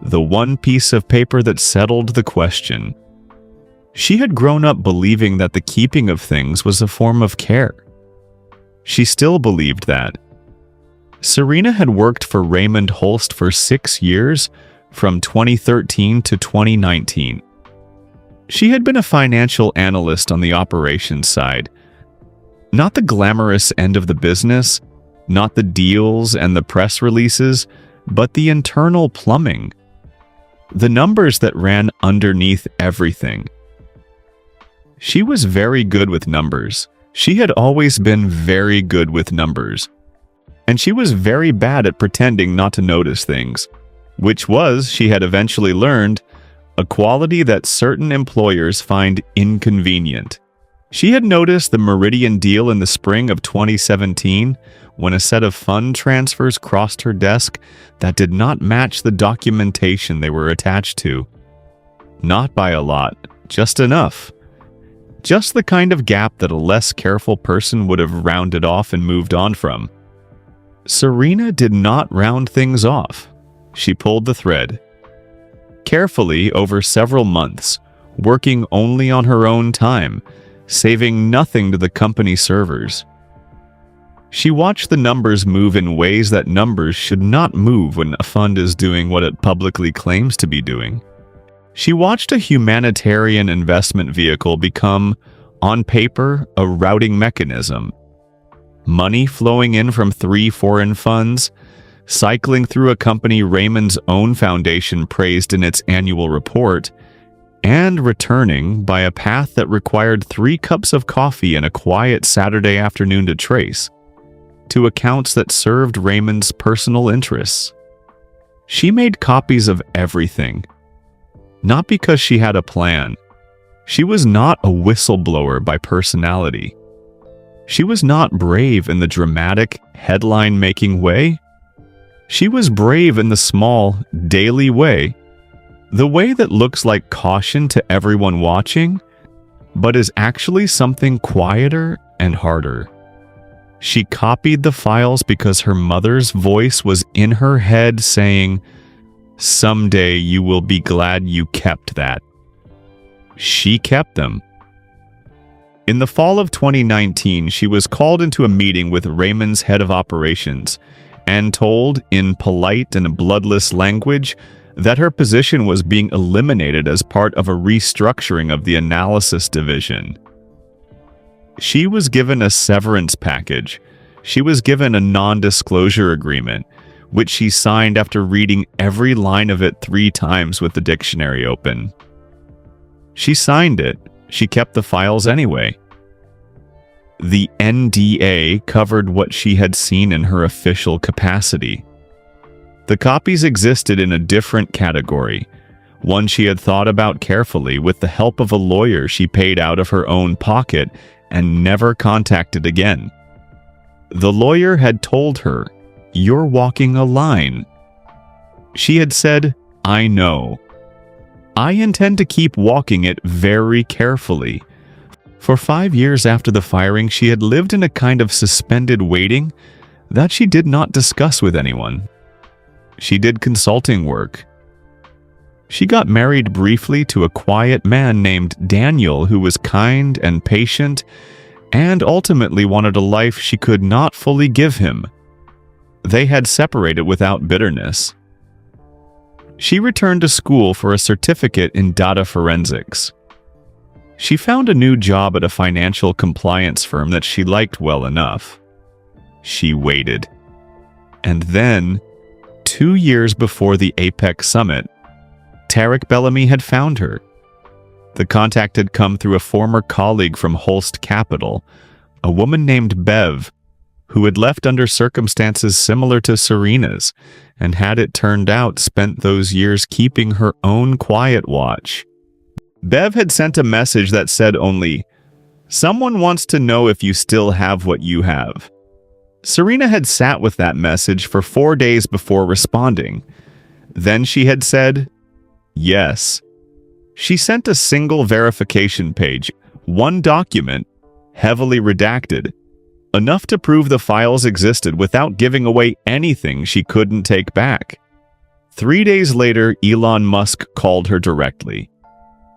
Speaker 1: the one piece of paper that settled the question. She had grown up believing that the keeping of things was a form of care. She still believed that. Serena had worked for Raymond Holst for 6 years, from 2013 to 2019. She had been a financial analyst on the operations side. Not the glamorous end of the business, not the deals and the press releases, but the internal plumbing. The numbers that ran underneath everything. She was very good with numbers. She had always been very good with numbers. And she was very bad at pretending not to notice things, which was, she had eventually learned, a quality that certain employers find inconvenient. She had noticed the Meridian deal in the spring of 2017 when a set of fund transfers crossed her desk that did not match the documentation they were attached to. Not by a lot, just enough. Just the kind of gap that a less careful person would have rounded off and moved on from. Serena did not round things off. She pulled the thread. Carefully over several months, working only on her own time, saving nothing to the company servers. She watched the numbers move in ways that numbers should not move when a fund is doing what it publicly claims to be doing. She watched a humanitarian investment vehicle become, on paper, a routing mechanism. Money flowing in from 3 foreign funds, cycling through a company Raymond's own foundation praised in its annual report, and returning by a path that required 3 cups of coffee and a quiet Saturday afternoon to trace, to accounts that served Raymond's personal interests. She made copies of everything. Not because she had a plan. She was not a whistleblower by personality. She was not brave in the dramatic, headline-making way. She was brave in the small, daily way. The way that looks like caution to everyone watching, but is actually something quieter and harder. She copied the files because her mother's voice was in her head saying, "Someday you will be glad you kept that." She kept them. In the fall of 2019, she was called into a meeting with Raymond's head of operations and told, in polite and bloodless language, that her position was being eliminated as part of a restructuring of the analysis division. She was given a severance package. She was given a non-disclosure agreement, which she signed after reading every line of it 3 times with the dictionary open. She signed it. She kept the files anyway. The NDA covered what she had seen in her official capacity. The copies existed in a different category, one she had thought about carefully with the help of a lawyer she paid out of her own pocket and never contacted again. The lawyer had told her, "You're walking a line." She had said, "I know. I intend to keep walking it very carefully." For 5 years after the firing, she had lived in a kind of suspended waiting that she did not discuss with anyone. She did consulting work. She got married briefly to a quiet man named Daniel who was kind and patient and ultimately wanted a life she could not fully give him. They had separated without bitterness. She returned to school for a certificate in data forensics. She found a new job at a financial compliance firm that she liked well enough. She waited. And then, 2 years before the APEC summit, Tarek Bellamy had found her. The contact had come through a former colleague from Holst Capital, a woman named Bev, who had left under circumstances similar to Serena's, and had it turned out spent those years keeping her own quiet watch. Bev had sent a message that said only, "Someone wants to know if you still have what you have." Serena had sat with that message for 4 days before responding. Then she had said, "Yes." She sent a single verification page, one document, heavily redacted, enough to prove the files existed without giving away anything she couldn't take back. 3 days later, Elon Musk called her directly.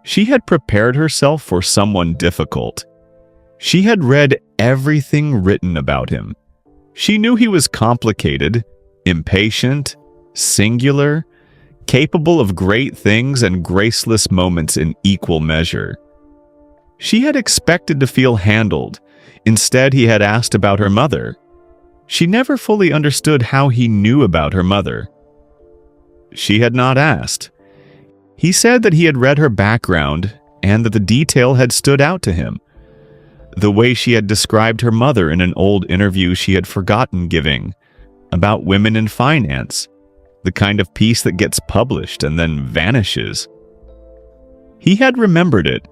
Speaker 1: She had prepared herself for someone difficult. She had read everything written about him. She knew he was complicated, impatient, singular, capable of great things and graceless moments in equal measure. She had expected to feel handled. Instead, he had asked about her mother. She never fully understood how he knew about her mother. She had not asked. He said that he had read her background and that the detail had stood out to him. The way she had described her mother in an old interview she had forgotten giving, about women in finance, the kind of piece that gets published and then vanishes. He had remembered it.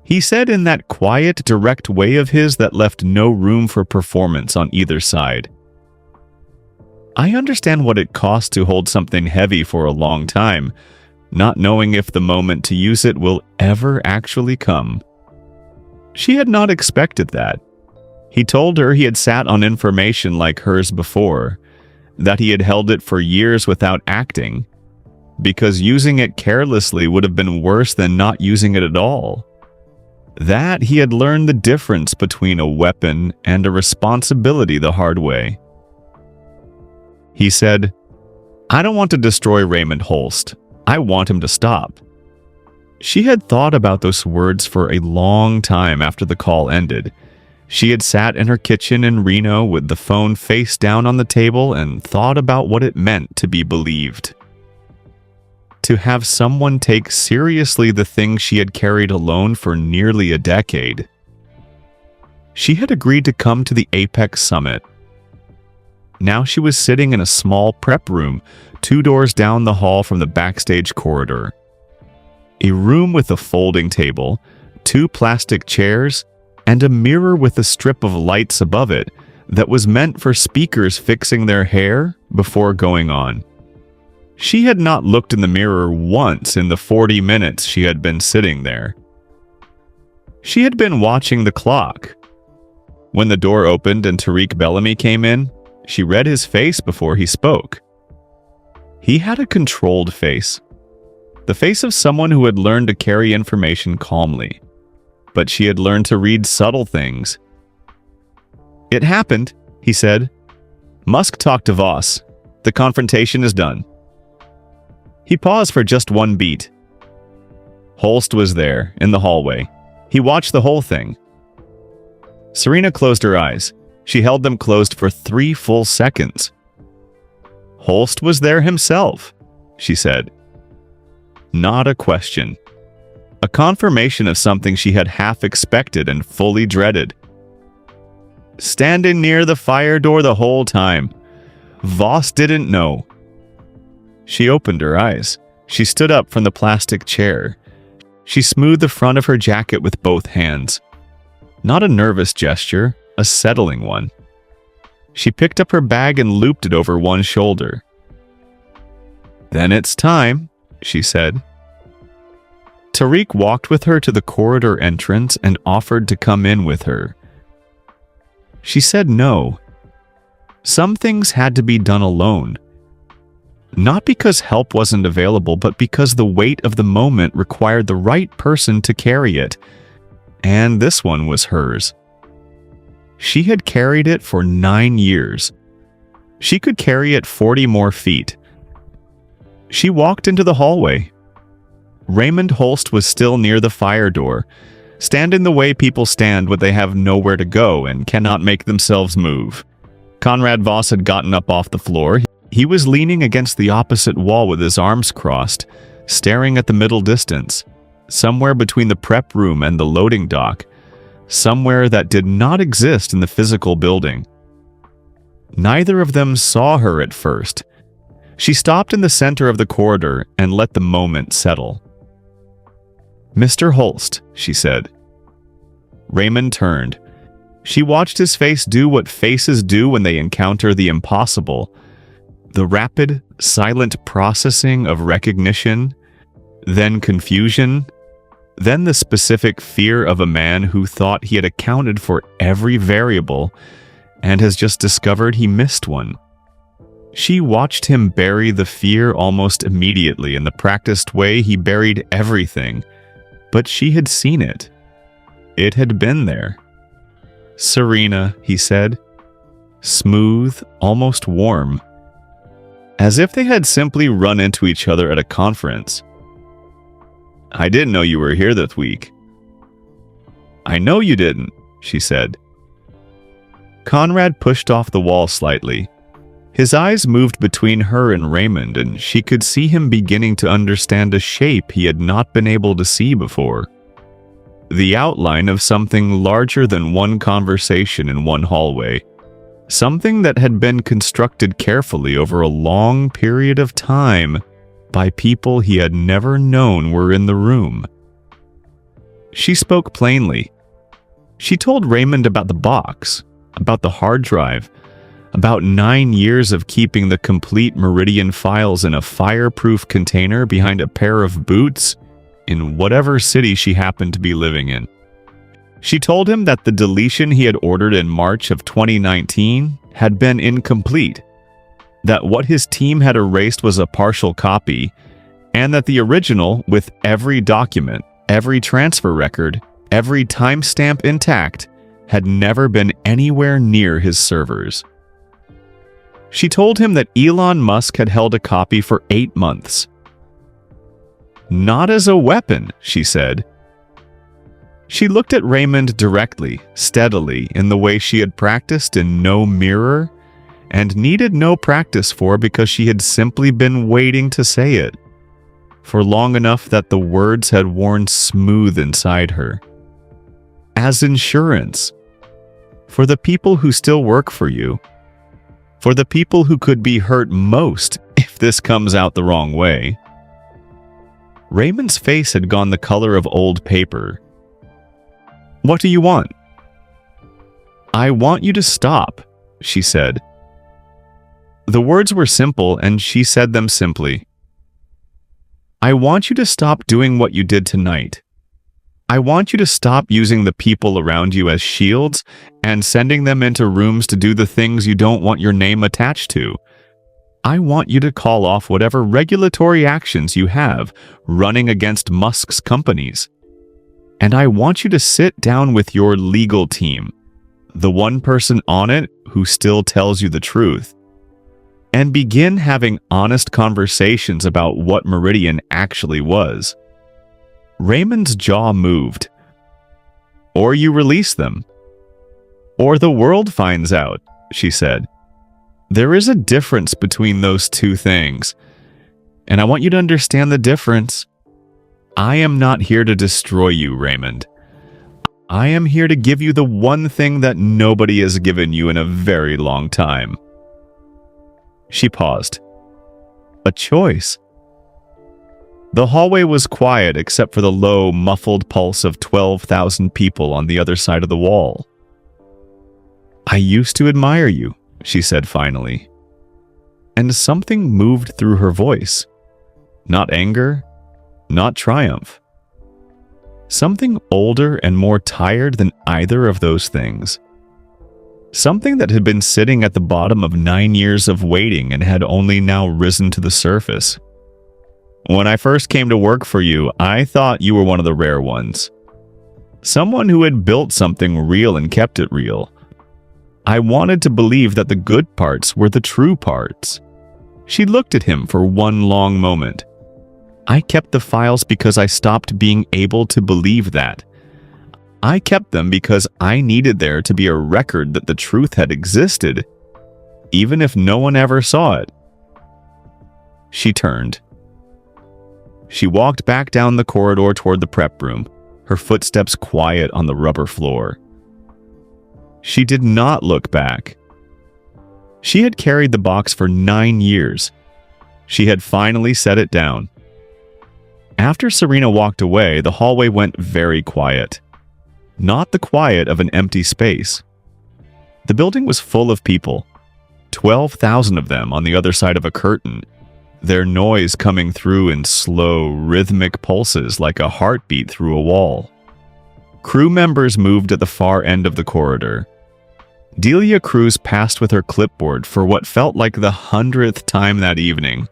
Speaker 1: He said in that quiet, direct way of his that left no room for performance on either side, "I understand what it costs to hold something heavy for a long time, not knowing if the moment to use it will ever actually come." She had not expected that. He told her he had sat on information like hers before, that he had held it for years without acting, because using it carelessly would have been worse than not using it at all. That he had learned the difference between a weapon and a responsibility the hard way. He said, "I don't want to destroy Raymond Holst. I want him to stop." She had thought about those words for a long time after the call ended. She had sat in her kitchen in Reno with the phone face down on the table and thought about what it meant to be believed. To have someone take seriously the things she had carried alone for nearly a decade. She had agreed to come to the Apex Summit. Now she was sitting in a small prep room 2 doors down the hall from the backstage corridor. A room with a folding table, 2 plastic chairs, and a mirror with a strip of lights above it that was meant for speakers fixing their hair before going on. She had not looked in the mirror once in the 40 minutes she had been sitting there. She had been watching the clock. When the door opened and Tariq Bellamy came in, she read his face before he spoke. He had a controlled face. The face of someone who had learned to carry information calmly. But she had learned to read subtle things. "It happened," he said. "Musk talked to Voss. The confrontation is done." He paused for just one beat. Holst was there, in the hallway. He watched the whole thing. Serena closed her eyes. She held them closed for 3 full seconds. "Holst was there himself," she said. Not a question. A confirmation of something she had half expected and fully dreaded. Standing near the fire door the whole time. Voss didn't know. She opened her eyes. She stood up from the plastic chair. She smoothed the front of her jacket with both hands. Not a nervous gesture, a settling one. She picked up her bag and looped it over one shoulder. "Then it's time," she said. Tariq walked with her to the corridor entrance and offered to come in with her. She said no. Some things had to be done alone. Not because help wasn't available, but because the weight of the moment required the right person to carry it. And this one was hers. She had carried it for 9 years. She could carry it 40 more feet. She walked into the hallway. Raymond Holst was still near the fire door, standing the way people stand when they have nowhere to go and cannot make themselves move. Conrad Voss had gotten up off the floor. He was leaning against the opposite wall with his arms crossed, staring at the middle distance, somewhere between the prep room and the loading dock, somewhere that did not exist in the physical building. Neither of them saw her at first. She stopped in the center of the corridor and let the moment settle. "Mr. Holst," she said. Raymond turned. She watched his face do what faces do when they encounter the impossible. The rapid, silent processing of recognition, then confusion, then the specific fear of a man who thought he had accounted for every variable and has just discovered he missed one. She watched him bury the fear almost immediately in the practiced way he buried everything, but she had seen it. It had been there. "Serena," he said. Smooth, almost warm. As if they had simply run into each other at a conference. "I didn't know you were here this week." "I know you didn't," she said. Conrad pushed off the wall slightly. His eyes moved between her and Raymond, and she could see him beginning to understand a shape he had not been able to see before. The outline of something larger than one conversation in one hallway. Something that had been constructed carefully over a long period of time by people he had never known were in the room. She spoke plainly. She told Raymond about the box, about the hard drive, about 9 years of keeping the complete Meridian files in a fireproof container behind a pair of boots in whatever city she happened to be living in. She told him that the deletion he had ordered in March of 2019 had been incomplete, that what his team had erased was a partial copy, and that the original, with every document, every transfer record, every timestamp intact, had never been anywhere near his servers. She told him that Elon Musk had held a copy for 8 months. "Not as a weapon," she said. She looked at Raymond directly, steadily, in the way she had practiced in no mirror, and needed no practice for because she had simply been waiting to say it, for long enough that the words had worn smooth inside her. As insurance. For the people who still work for you. For the people who could be hurt most if this comes out the wrong way. Raymond's face had gone the color of old paper. "What do you want?" "I want you to stop," she said. The words were simple, and she said them simply. "I want you to stop doing what you did tonight. I want you to stop using the people around you as shields and sending them into rooms to do the things you don't want your name attached to. I want you to call off whatever regulatory actions you have running against Musk's companies. And I want you to sit down with your legal team, the one person on it who still tells you the truth, and begin having honest conversations about what Meridian actually was." Raymond's jaw moved. "Or you release them. Or the world finds out," she said. "There is a difference between those two things, and I want you to understand the difference. I am not here to destroy you, Raymond. I am here to give you the one thing that nobody has given you in a very long time." She paused. "A choice." The hallway was quiet except for the low, muffled pulse of 12,000 people on the other side of the wall. "I used to admire you," she said finally. And something moved through her voice. Not anger, not triumph. Something older and more tired than either of those things. Something that had been sitting at the bottom of 9 years of waiting and had only now risen to the surface. "When I first came to work for you, I thought you were one of the rare ones. Someone who had built something real and kept it real. I wanted to believe that the good parts were the true parts." She looked at him for one long moment. "I kept the files because I stopped being able to believe that. I kept them because I needed there to be a record that the truth had existed, even if no one ever saw it." She turned. She walked back down the corridor toward the prep room, her footsteps quiet on the rubber floor. She did not look back. She had carried the box for 9 years. She had finally set it down. After Serena walked away, the hallway went very quiet. Not the quiet of an empty space. The building was full of people, 12,000 of them on the other side of a curtain, their noise coming through in slow, rhythmic pulses like a heartbeat through a wall. Crew members moved at the far end of the corridor. Delia Cruz passed with her clipboard for what felt like the 100th time that evening.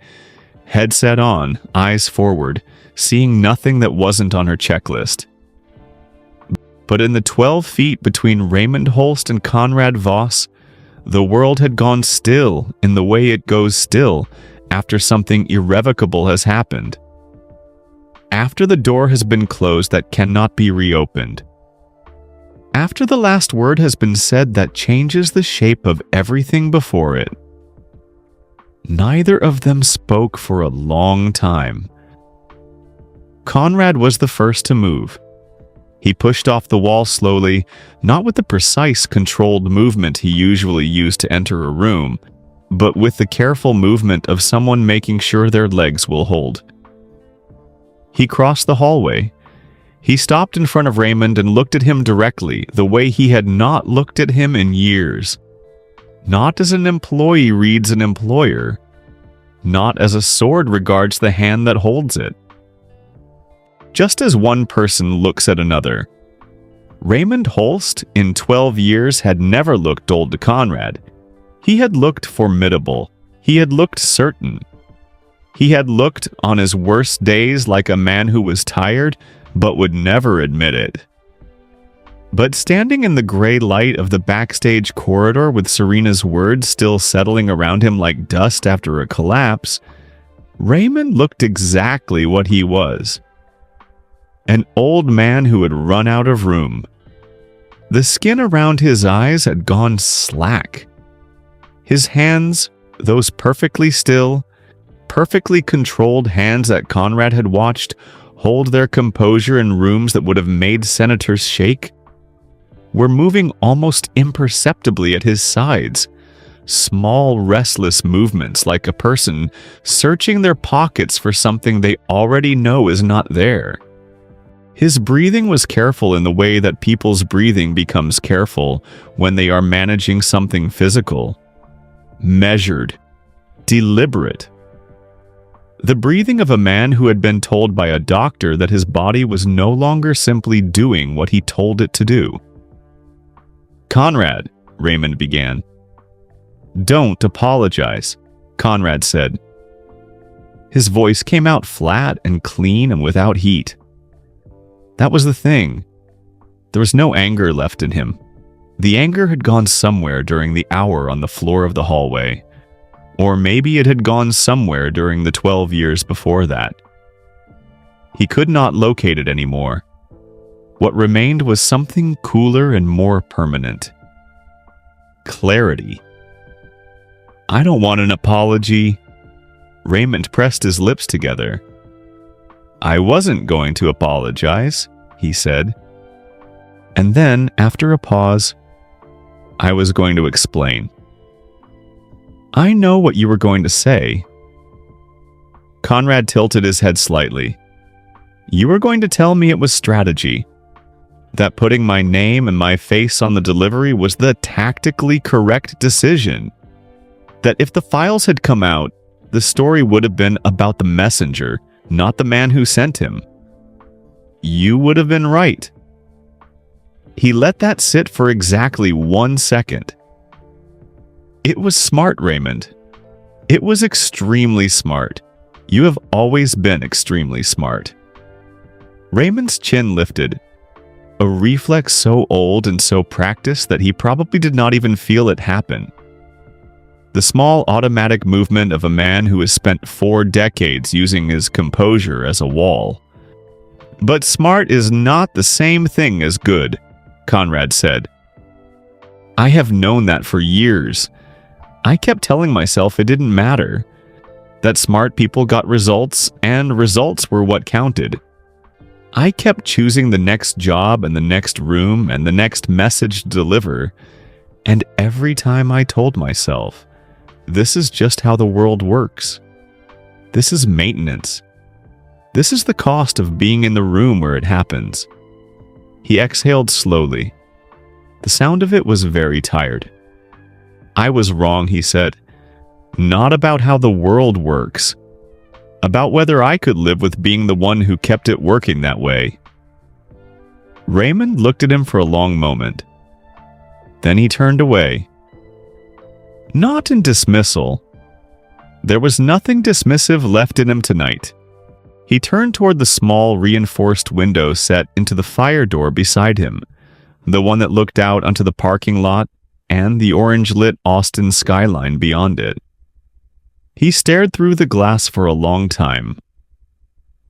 Speaker 1: Headset on, eyes forward, seeing nothing that wasn't on her checklist. But in the 12 feet between Raymond Holst and Conrad Voss, the world had gone still in the way it goes still after something irrevocable has happened. After the door has been closed that cannot be reopened. After the last word has been said that changes the shape of everything before it. Neither of them spoke for a long time. Conrad was the first to move. He pushed off the wall slowly, not with the precise, controlled movement he usually used to enter a room, but with the careful movement of someone making sure their legs will hold. He crossed the hallway. He stopped in front of Raymond and looked at him directly, the way he had not looked at him in years. Not as an employee reads an employer. Not as a sword regards the hand that holds it. Just as one person looks at another. Raymond Holst, in 12 years, had never looked old to Conrad. He had looked formidable. He had looked certain. He had looked, on his worst days, like a man who was tired, but would never admit it. But standing in the gray light of the backstage corridor with Serena's words still settling around him like dust after a collapse, Raymond looked exactly what he was. An old man who had run out of room. The skin around his eyes had gone slack. His hands, those perfectly still, perfectly controlled hands that Conrad had watched hold their composure in rooms that would have made senators shake, were moving almost imperceptibly at his sides. Small, restless movements like a person searching their pockets for something they already know is not there. His breathing was careful in the way that people's breathing becomes careful when they are managing something physical. Measured. Deliberate. The breathing of a man who had been told by a doctor that his body was no longer simply doing what he told it to do. "Conrad," Raymond began. "Don't apologize," Conrad said. His voice came out flat and clean and without heat. That was the thing. There was no anger left in him. The anger had gone somewhere during the hour on the floor of the hallway. Or maybe it had gone somewhere during the 12 years before that. He could not locate it anymore. What remained was something cooler and more permanent. Clarity. "I don't want an apology." Raymond pressed his lips together. "I wasn't going to apologize," he said. And then, after a pause, "I was going to explain." "I know what you were going to say." Conrad tilted his head slightly. "You were going to tell me it was strategy. That putting my name and my face on the delivery was the tactically correct decision. That if the files had come out, the story would have been about the messenger, not the man who sent him. You would have been right." He let that sit for exactly 1 second. "It was smart, Raymond. It was extremely smart. You have always been extremely smart." Raymond's chin lifted, a reflex so old and so practiced that he probably did not even feel it happen. The small automatic movement of a man who has spent 4 decades using his composure as a wall. "But smart is not the same thing as good," Conrad said. "I have known that for years. I kept telling myself it didn't matter. That smart people got results, and results were what counted. I kept choosing the next job and the next room and the next message to deliver, and every time I told myself, This is just how the world works. This is maintenance. This is the cost of being in the room where it happens. He exhaled slowly. The sound of it was very tired. I was wrong, he said. Not about how the world works. About whether I could live with being the one who kept it working that way. Raymond looked at him for a long moment. Then he turned away. Not in dismissal. There was nothing dismissive left in him tonight. He turned toward the small, reinforced window set into the fire door beside him, the one that looked out onto the parking lot and the orange-lit Austin skyline beyond it. He stared through the glass for a long time.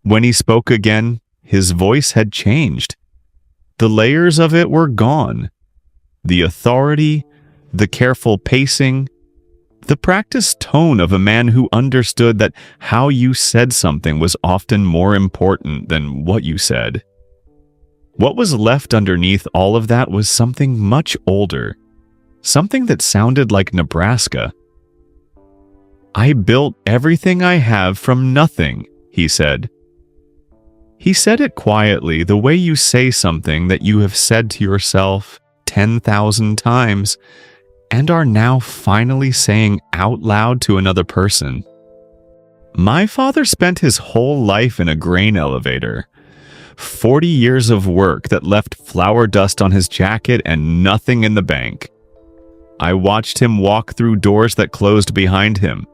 Speaker 1: When he spoke again, his voice had changed. The layers of it were gone. The authority, the careful pacing, the practiced tone of a man who understood that how you said something was often more important than what you said. What was left underneath all of that was something much older, something that sounded like Nebraska. I built everything I have from nothing, he said. He said it quietly, the way you say something that you have said to yourself 10,000 times and are now finally saying out loud to another person. My father spent his whole life in a grain elevator. 40 years of work that left flour dust on his jacket and nothing in the bank. I watched him walk through doors that closed behind him.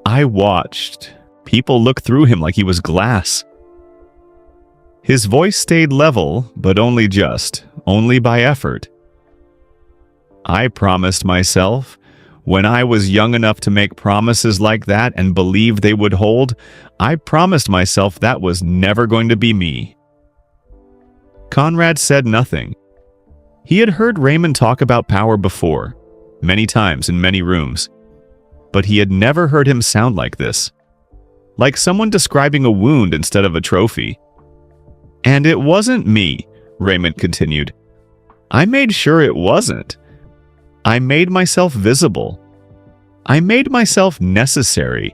Speaker 1: I watched people look through him like he was glass. His voice stayed level, but only by effort. I promised myself, when I was young enough to make promises like that and believe they would hold, I promised myself that was never going to be me. Conrad said nothing. He had heard Raymond talk about power before, many times in many rooms, but he had never heard him sound like this, like someone describing a wound instead of a trophy. And it wasn't me, Raymond continued. I made sure it wasn't. I made myself visible. I made myself necessary.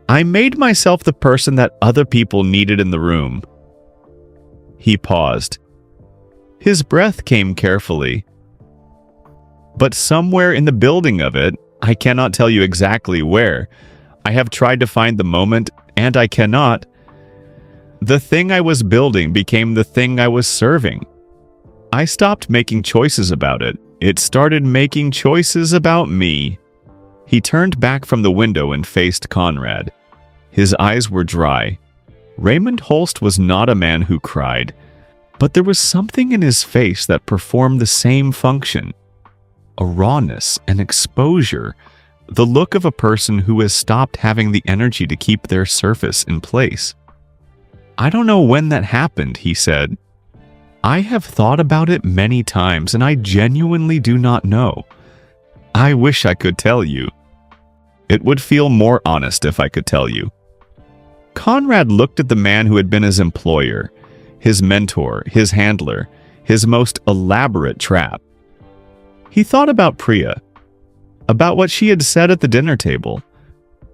Speaker 1: I made myself the person that other people needed in the room. He paused. His breath came carefully. But somewhere in the building of it, I cannot tell you exactly where. I have tried to find the moment, and I cannot. The thing I was building became the thing I was serving. I stopped making choices about it. It started making choices about me. He turned back from the window and faced Conrad. His eyes were dry. Raymond Holst was not a man who cried, but there was something in his face that performed the same function. A rawness, an exposure, the look of a person who has stopped having the energy to keep their surface in place. I don't know when that happened, he said. I have thought about it many times, and I genuinely do not know. I wish I could tell you. It would feel more honest if I could tell you. Conrad looked at the man who had been his employer, his mentor, his handler, his most elaborate trap. He thought about Priya, about what she had said at the dinner table,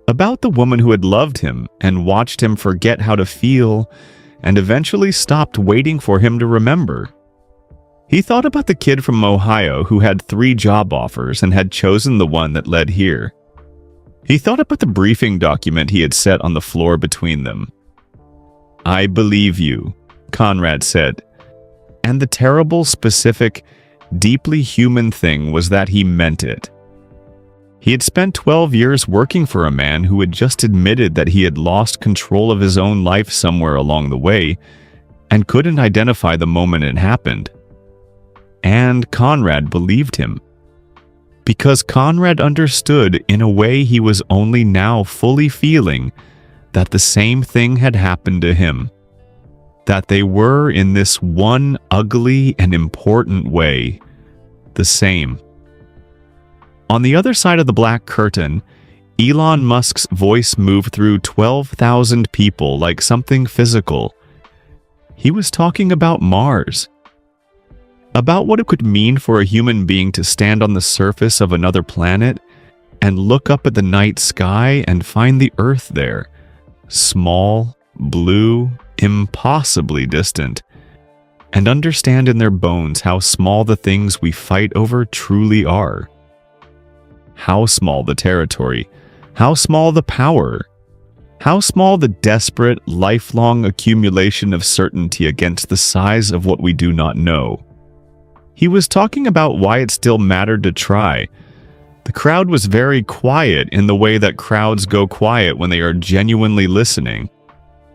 Speaker 1: about the woman who had loved him and watched him forget how to feel and eventually stopped waiting for him to remember. He thought about the kid from Ohio who had 3 job offers and had chosen the one that led here. He thought about the briefing document he had set on the floor between them. I believe you, Conrad said. And the terrible, specific, deeply human thing was that he meant it. He had spent 12 years working for a man who had just admitted that he had lost control of his own life somewhere along the way and couldn't identify the moment it happened. And Conrad believed him. Because Conrad understood in a way he was only now fully feeling that the same thing had happened to him. That they were, in this one ugly and important way, the same. On the other side of the black curtain, Elon Musk's voice moved through 12,000 people like something physical. He was talking about Mars. About what it could mean for a human being to stand on the surface of another planet and look up at the night sky and find the Earth there, small, blue, impossibly distant, and understand in their bones how small the things we fight over truly are. How small the territory, how small the power, how small the desperate, lifelong accumulation of certainty against the size of what we do not know. He was talking about why it still mattered to try. The crowd was very quiet in the way that crowds go quiet when they are genuinely listening.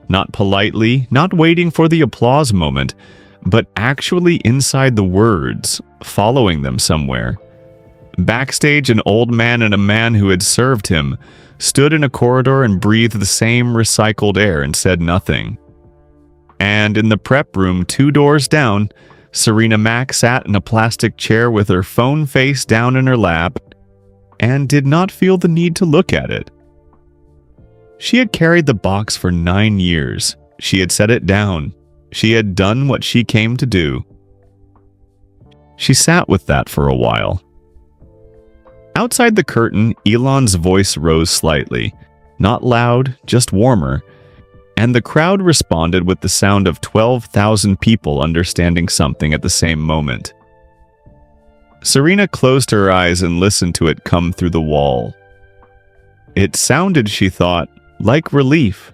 Speaker 1: Not politely, not waiting for the applause moment, but actually inside the words, following them somewhere. Backstage, an old man and a man who had served him stood in a corridor and breathed the same recycled air and said nothing. And in the prep room 2 doors down, Serena Mack sat in a plastic chair with her phone face down in her lap and did not feel the need to look at it. She had carried the box for 9 years. She had set it down. She had done what she came to do. She sat with that for a while. Outside the curtain, Elon's voice rose slightly, not loud, just warmer, and the crowd responded with the sound of 12,000 people understanding something at the same moment. Serena closed her eyes and listened to it come through the wall. It sounded, she thought, like relief.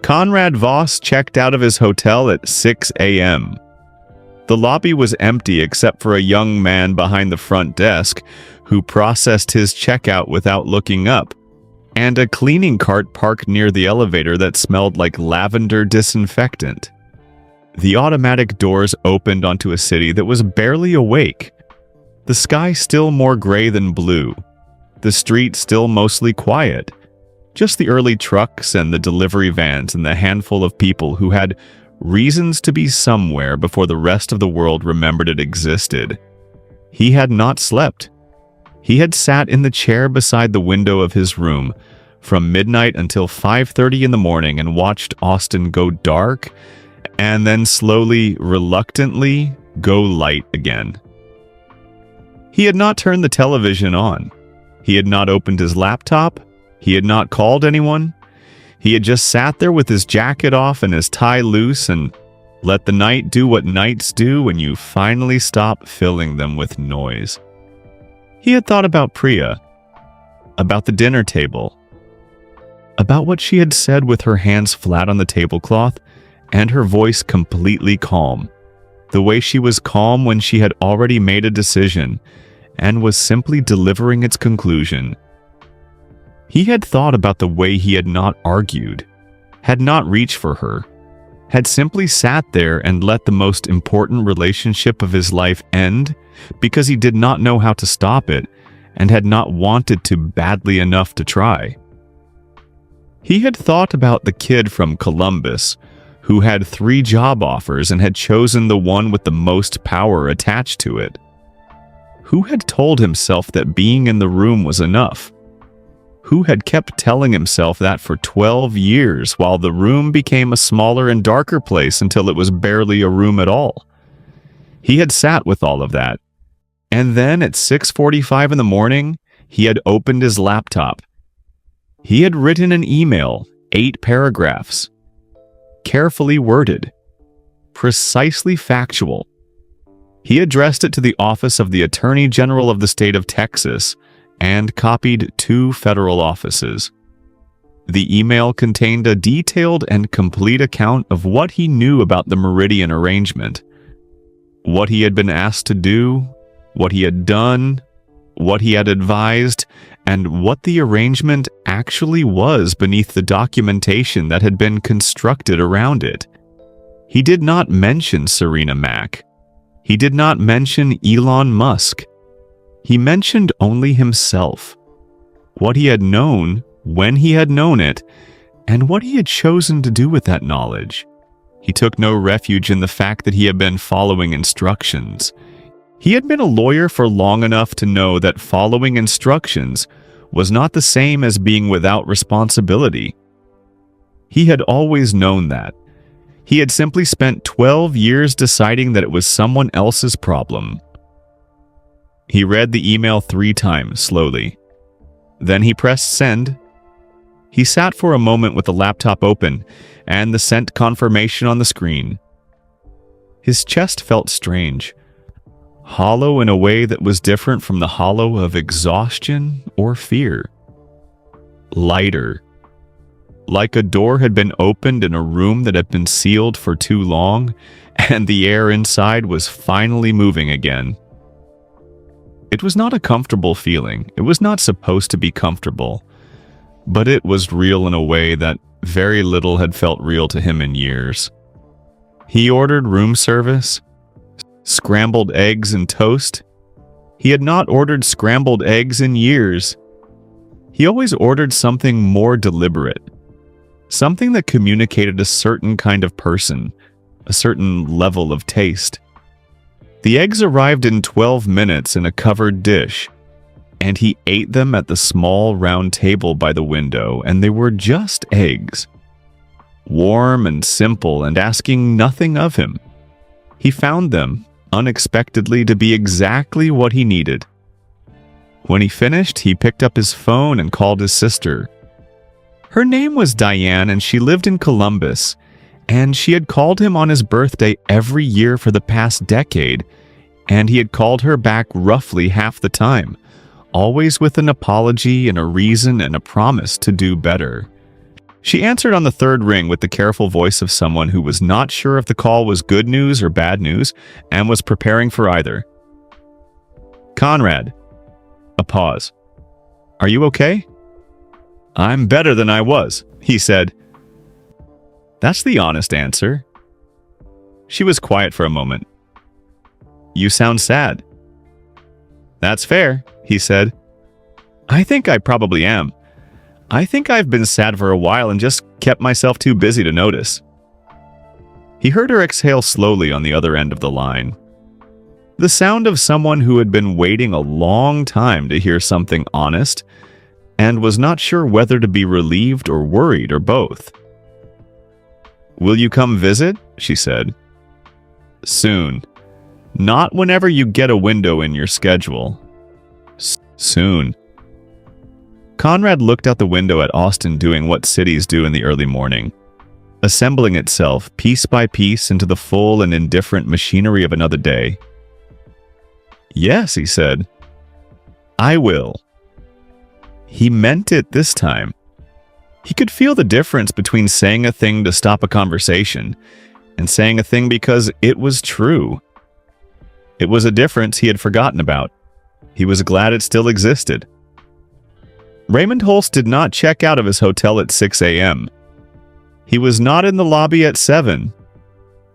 Speaker 1: Conrad Voss checked out of his hotel at 6 a.m. The lobby was empty except for a young man behind the front desk who processed his checkout without looking up, and a cleaning cart parked near the elevator that smelled like lavender disinfectant. The automatic doors opened onto a city that was barely awake. The sky still more gray than blue. The street still mostly quiet. Just the early trucks and the delivery vans and the handful of people who had reasons to be somewhere before the rest of the world remembered it existed. He had not slept. He had sat in the chair beside the window of his room from midnight until 5:30 in the morning and watched Austin go dark and then slowly, reluctantly, go light again. He had not turned the television on. He had not opened his laptop. He had not called anyone. He had just sat there with his jacket off and his tie loose and let the night do what nights do when you finally stop filling them with noise. He had thought about Priya, about the dinner table, about what she had said with her hands flat on the tablecloth and her voice completely calm, the way she was calm when she had already made a decision and was simply delivering its conclusion. He had thought about the way he had not argued, had not reached for her, had simply sat there and let the most important relationship of his life end because he did not know how to stop it and had not wanted to badly enough to try. He had thought about the kid from Columbus who had 3 job offers and had chosen the one with the most power attached to it. Who had told himself that being in the room was enough? Who had kept telling himself that for 12 years while the room became a smaller and darker place until it was barely a room at all? He had sat with all of that. And then at 6:45 in the morning, he had opened his laptop. He had written an email, 8 paragraphs, carefully worded, precisely factual. He addressed it to the office of the Attorney General of the state of Texas and copied 2 federal offices. The email contained a detailed and complete account of what he knew about the Meridian arrangement, what he had been asked to do, what he had done, what he had advised, and what the arrangement actually was beneath the documentation that had been constructed around it. He did not mention Serena Mack. He did not mention Elon Musk. He mentioned only himself, what he had known, when he had known it, and what he had chosen to do with that knowledge. He took no refuge in the fact that he had been following instructions. He had been a lawyer for long enough to know that following instructions was not the same as being without responsibility. He had always known that. He had simply spent 12 years deciding that it was someone else's problem. He read the email 3 times, slowly. Then he pressed send. He sat for a moment with the laptop open and the sent confirmation on the screen. His chest felt strange, hollow in a way that was different from the hollow of exhaustion or fear. Lighter, like a door had been opened in a room that had been sealed for too long, and the air inside was finally moving again. It was not a comfortable feeling. It was not supposed to be comfortable, but it was real in a way that very little had felt real to him in years. He ordered room service, scrambled eggs and toast. He had not ordered scrambled eggs in years. He always ordered something more deliberate, something that communicated a certain kind of person, a certain level of taste. The eggs arrived in 12 minutes in a covered dish, and he ate them at the small round table by the window, and they were just eggs. Warm and simple and asking nothing of him. He found them, unexpectedly, to be exactly what he needed. When he finished, he picked up his phone and called his sister. Her name was Diane, and she lived in Columbus, and she had called him on his birthday every year for the past decade, and he had called her back roughly half the time, always with an apology and a reason and a promise to do better. She answered on the third ring with the careful voice of someone who was not sure if the call was good news or bad news and was preparing for either. Conrad. A pause. Are you okay? I'm better than I was, he said. That's the honest answer. She was quiet for a moment. You sound sad. That's fair, he said. I think I probably am. I think I've been sad for a while and just kept myself too busy to notice. He heard her exhale slowly on the other end of the line. The sound of someone who had been waiting a long time to hear something honest and was not sure whether to be relieved or worried or both. Will you come visit? She said. Soon. Not whenever you get a window in your schedule. Soon. Conrad looked out the window at Austin doing what cities do in the early morning, assembling itself piece by piece into the full and indifferent machinery of another day. Yes, he said. I will. He meant it this time. He could feel the difference between saying a thing to stop a conversation and saying a thing because it was true. It was a difference he had forgotten about. He was glad it still existed. Raymond Holst did not check out of his hotel at 6 a.m. He was not in the lobby at 7.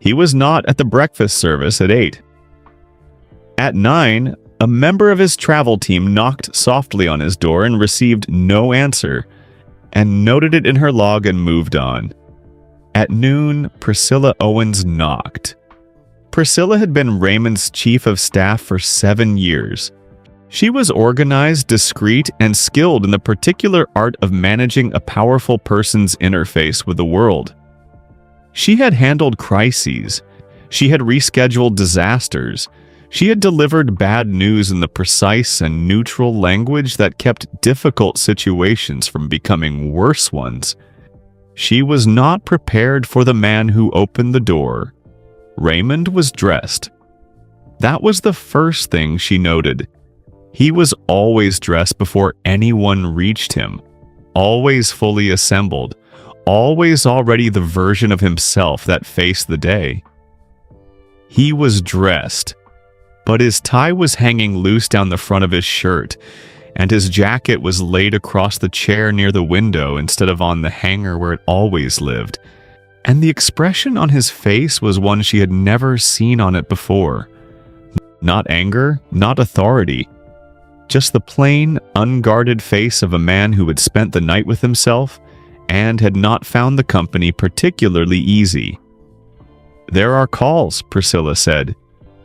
Speaker 1: He was not at the breakfast service at 8. At 9, a member of his travel team knocked softly on his door and received no answer, and noted it in her log and moved on. At noon, Priscilla Owens knocked. Priscilla had been Raymond's chief of staff for 7 years. She was organized, discreet, and skilled in the particular art of managing a powerful person's interface with the world. She had handled crises. She had rescheduled disasters. She had delivered bad news in the precise and neutral language that kept difficult situations from becoming worse ones. She was not prepared for the man who opened the door. Raymond was dressed. That was the first thing she noted. He was always dressed before anyone reached him, always fully assembled, always already the version of himself that faced the day. He was dressed, but his tie was hanging loose down the front of his shirt, and his jacket was laid across the chair near the window instead of on the hanger where it always lived, and the expression on his face was one she had never seen on it before. Not anger, not authority, just the plain, unguarded face of a man who had spent the night with himself and had not found the company particularly easy. "There are calls," Priscilla said.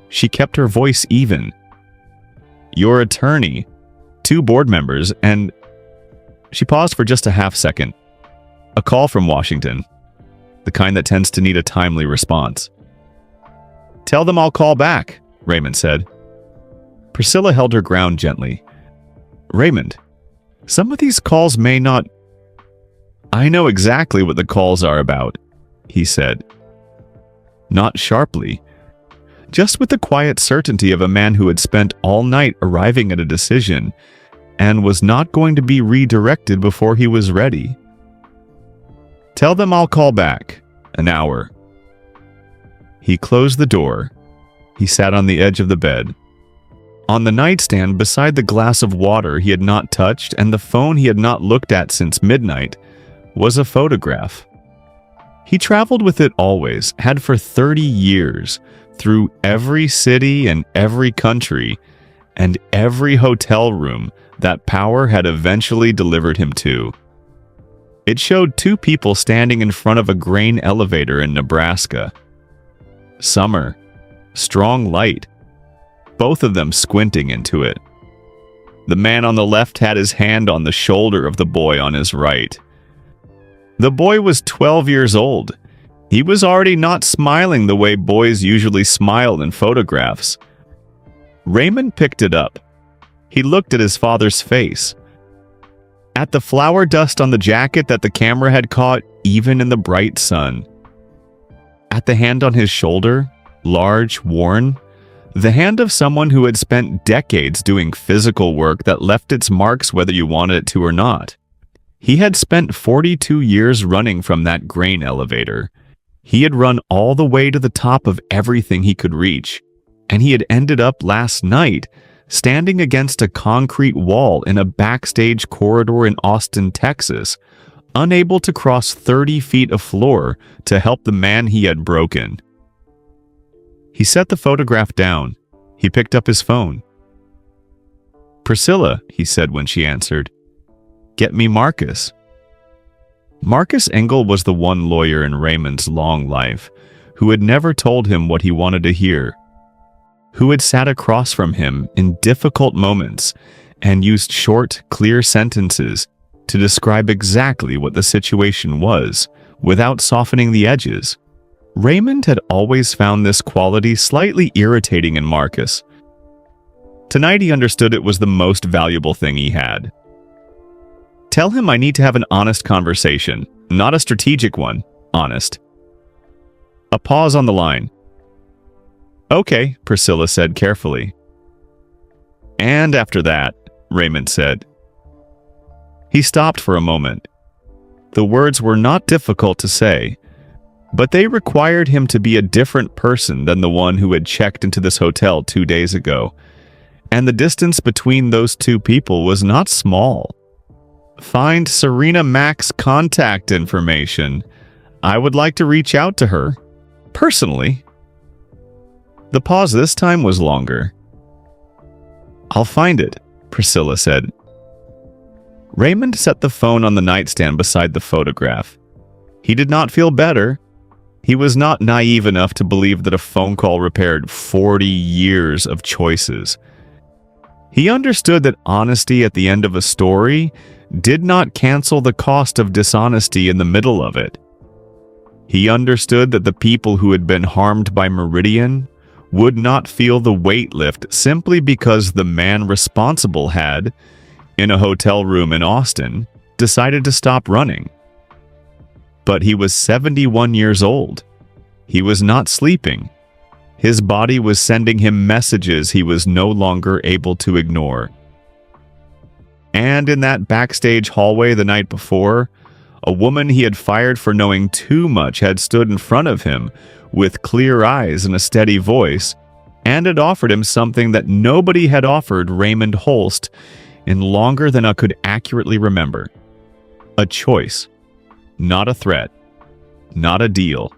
Speaker 1: She kept her voice even. "Your attorney, 2 board members, and..." She paused for just a half second. "A call from Washington, the kind that tends to need a timely response." "Tell them I'll call back," Raymond said. Priscilla held her ground gently. "Raymond, Some of these calls may not... I know exactly what the calls are about, he said. Not sharply, just with the quiet certainty of a man who had spent all night arriving at a decision and was not going to be redirected before he was ready. Tell them I'll call back. An hour. He closed the door. He sat on the edge of the bed. On the nightstand beside the glass of water he had not touched and the phone he had not looked at since midnight was a photograph. He traveled with it always, had for 30 years, through every city and every country, and every hotel room that power had eventually delivered him to. It showed two people standing in front of a grain elevator in Nebraska. Summer, strong light, both of them squinting into it. The man on the left had his hand on the shoulder of the boy on his right. The boy was 12 years old. He was already not smiling the way boys usually smile in photographs. Raymond picked it up. He looked at his father's face. At the flour dust on the jacket that the camera had caught, even in the bright sun. At the hand on his shoulder, large, worn, the hand of someone who had spent decades doing physical work that left its marks whether you wanted it to or not. He had spent 42 years running from that grain elevator. He had run all the way to the top of everything he could reach, and he had ended up last night standing against a concrete wall in a backstage corridor in Austin, Texas, unable to cross 30 feet of floor to help the man he had broken. He set the photograph down. He picked up his phone. "Priscilla," he said when she answered. "Get me Marcus." Marcus Engel was the one lawyer in Raymond's long life who had never told him what he wanted to hear, who had sat across from him in difficult moments and used short, clear sentences to describe exactly what the situation was without softening the edges. Raymond had always found this quality slightly irritating in Marcus. Tonight he understood it was the most valuable thing he had. "Tell him I need to have an honest conversation, not a strategic one, honest." A pause on the line. "Okay," Priscilla said carefully. "And after that," Raymond said. He stopped for a moment. The words were not difficult to say, but they required him to be a different person than the one who had checked into this hotel 2 days ago, and the distance between those two people was not small. "Find Serena Mack's contact information. I would like to reach out to her, personally." The pause this time was longer. "I'll find it," Priscilla said. Raymond set the phone on the nightstand beside the photograph. He did not feel better. He was not naive enough to believe that a phone call repaired 40 years of choices. He understood that honesty at the end of a story did not cancel the cost of dishonesty in the middle of it. He understood that the people who had been harmed by Meridian would not feel the weight lift simply because the man responsible had, in a hotel room in Austin, decided to stop running. But he was 71 years old. He was not sleeping. His body was sending him messages he was no longer able to ignore. And in that backstage hallway the night before, a woman he had fired for knowing too much had stood in front of him with clear eyes and a steady voice, and had offered him something that nobody had offered Raymond Holst in longer than I could accurately remember. A choice, not a threat, not a deal,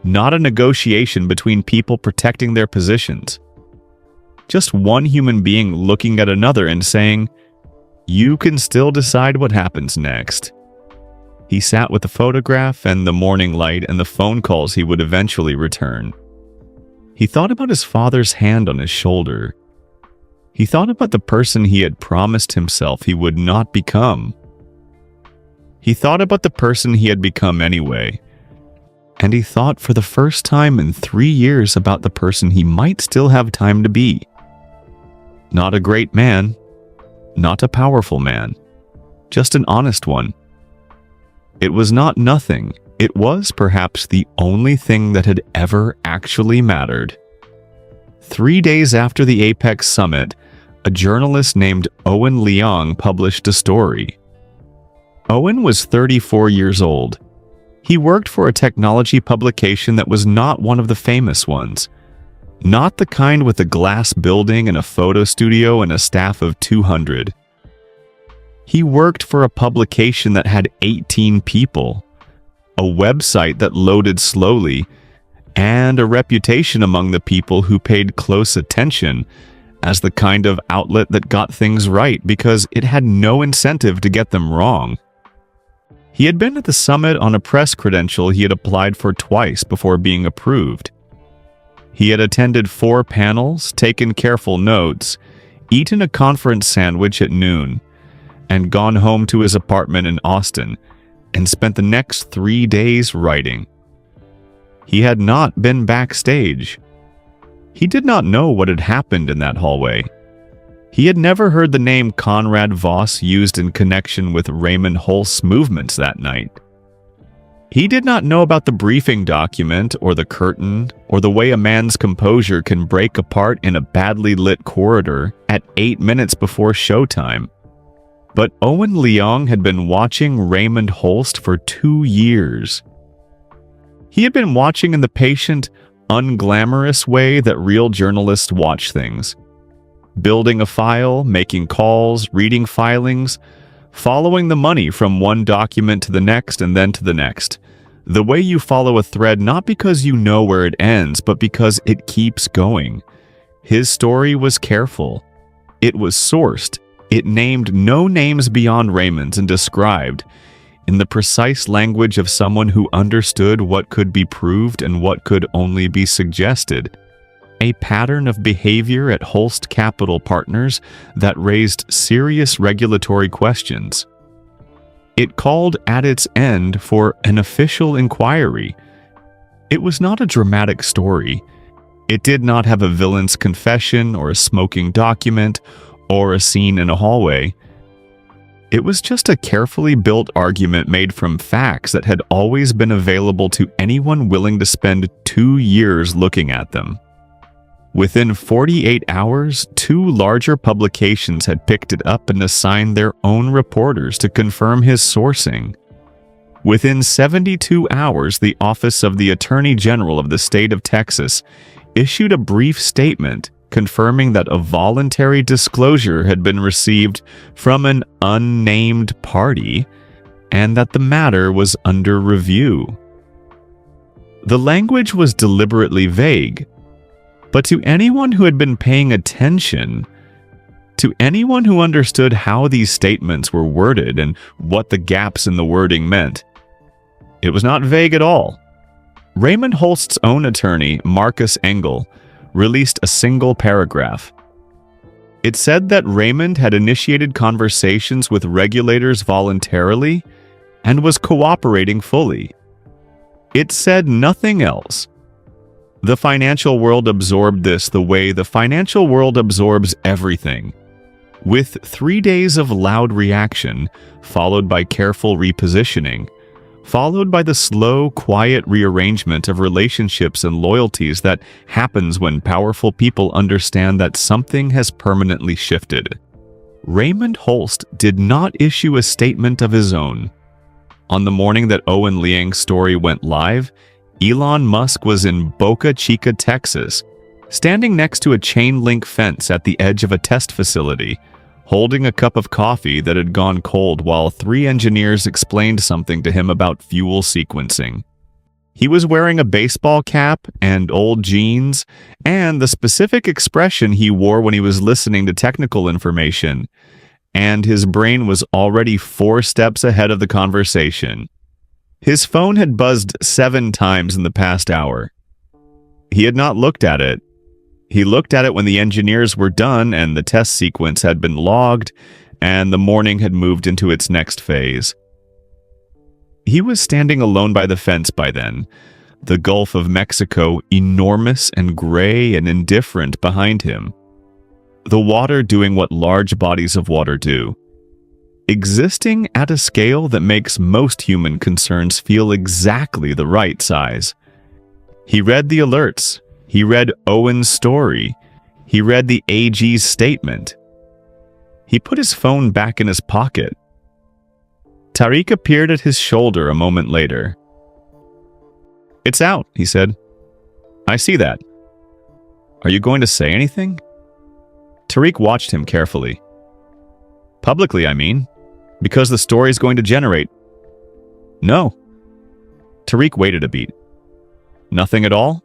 Speaker 1: not a negotiation between people protecting their positions. Just one human being looking at another and saying, "You can still decide what happens next." He sat with the photograph and the morning light and the phone calls he would eventually return. He thought about his father's hand on his shoulder. He thought about the person he had promised himself he would not become. He thought about the person he had become anyway. And he thought for the first time in 3 years about the person he might still have time to be. Not a great man, not a powerful man, just an honest one. It was not nothing. It was perhaps the only thing that had ever actually mattered. 3 days after the Apex Summit, a journalist named Owen Leong published a story. Owen was 34 years old. He worked for a technology publication that was not one of the famous ones. Not the kind with a glass building and a photo studio and a staff of 200. He worked for a publication that had 18 people, a website that loaded slowly, and a reputation among the people who paid close attention as the kind of outlet that got things right because it had no incentive to get them wrong. He had been at the summit on a press credential he had applied for twice before being approved. He had attended 4 panels, taken careful notes, eaten a conference sandwich at noon, and gone home to his apartment in Austin and spent the next 3 days writing. He had not been backstage. He did not know what had happened in that hallway. He had never heard the name Conrad Voss used in connection with Raymond Holst's movements that night. He did not know about the briefing document or the curtain or the way a man's composure can break apart in a badly lit corridor at 8 minutes before showtime. But Owen Leong had been watching Raymond Holst for 2 years. He had been watching in the patient, unglamorous way that real journalists watch things. Building a file, making calls, reading filings, following the money from one document to the next and then to the next. The way you follow a thread not because you know where it ends, but because it keeps going. His story was careful. It was sourced. It named no names beyond Raymond's and described, in the precise language of someone who understood what could be proved and what could only be suggested, a pattern of behavior at Holst Capital Partners that raised serious regulatory questions. It called at its end for an official inquiry. It was not a dramatic story. It did not have a villain's confession or a smoking document or a scene in a hallway. It was just a carefully built argument made from facts that had always been available to anyone willing to spend 2 years looking at them. Within 48 hours, 2 larger publications had picked it up and assigned their own reporters to confirm his sourcing. Within 72 hours, the Office of the Attorney General of the state of Texas issued a brief statement confirming that a voluntary disclosure had been received from an unnamed party and that the matter was under review. The language was deliberately vague, but to anyone who had been paying attention, to anyone who understood how these statements were worded and what the gaps in the wording meant, it was not vague at all. Raymond Holst's own attorney, Marcus Engel, released a single paragraph. It said that Raymond had initiated conversations with regulators voluntarily and was cooperating fully. It said nothing else. The financial world absorbed this the way the financial world absorbs everything, with 3 days of loud reaction, followed by careful repositioning, followed by the slow, quiet rearrangement of relationships and loyalties that happens when powerful people understand that something has permanently shifted. Raymond Holst did not issue a statement of his own. On the morning that Owen Leong's story went live, Elon Musk was in Boca Chica, Texas, standing next to a chain-link fence at the edge of a test facility, holding a cup of coffee that had gone cold while 3 engineers explained something to him about fuel sequencing. He was wearing a baseball cap and old jeans, and the specific expression he wore when he was listening to technical information, and his brain was already 4 steps ahead of the conversation. His phone had buzzed 7 times in the past hour. He had not looked at it. He looked at it when the engineers were done and the test sequence had been logged and the morning had moved into its next phase. He was standing alone by the fence by then, the Gulf of Mexico enormous and gray and indifferent behind him. The water doing what large bodies of water do. existing at a scale that makes most human concerns feel exactly the right size. He read the alerts. He read Owen's story. He read the AG's statement. He put his phone back in his pocket. Tariq appeared at his shoulder a moment later. "It's out," he said. "I see that. Are you going to say anything?" Tariq watched him carefully. "Publicly, I mean, because the story's going to generate." "No." Tariq waited a beat. "Nothing at all?"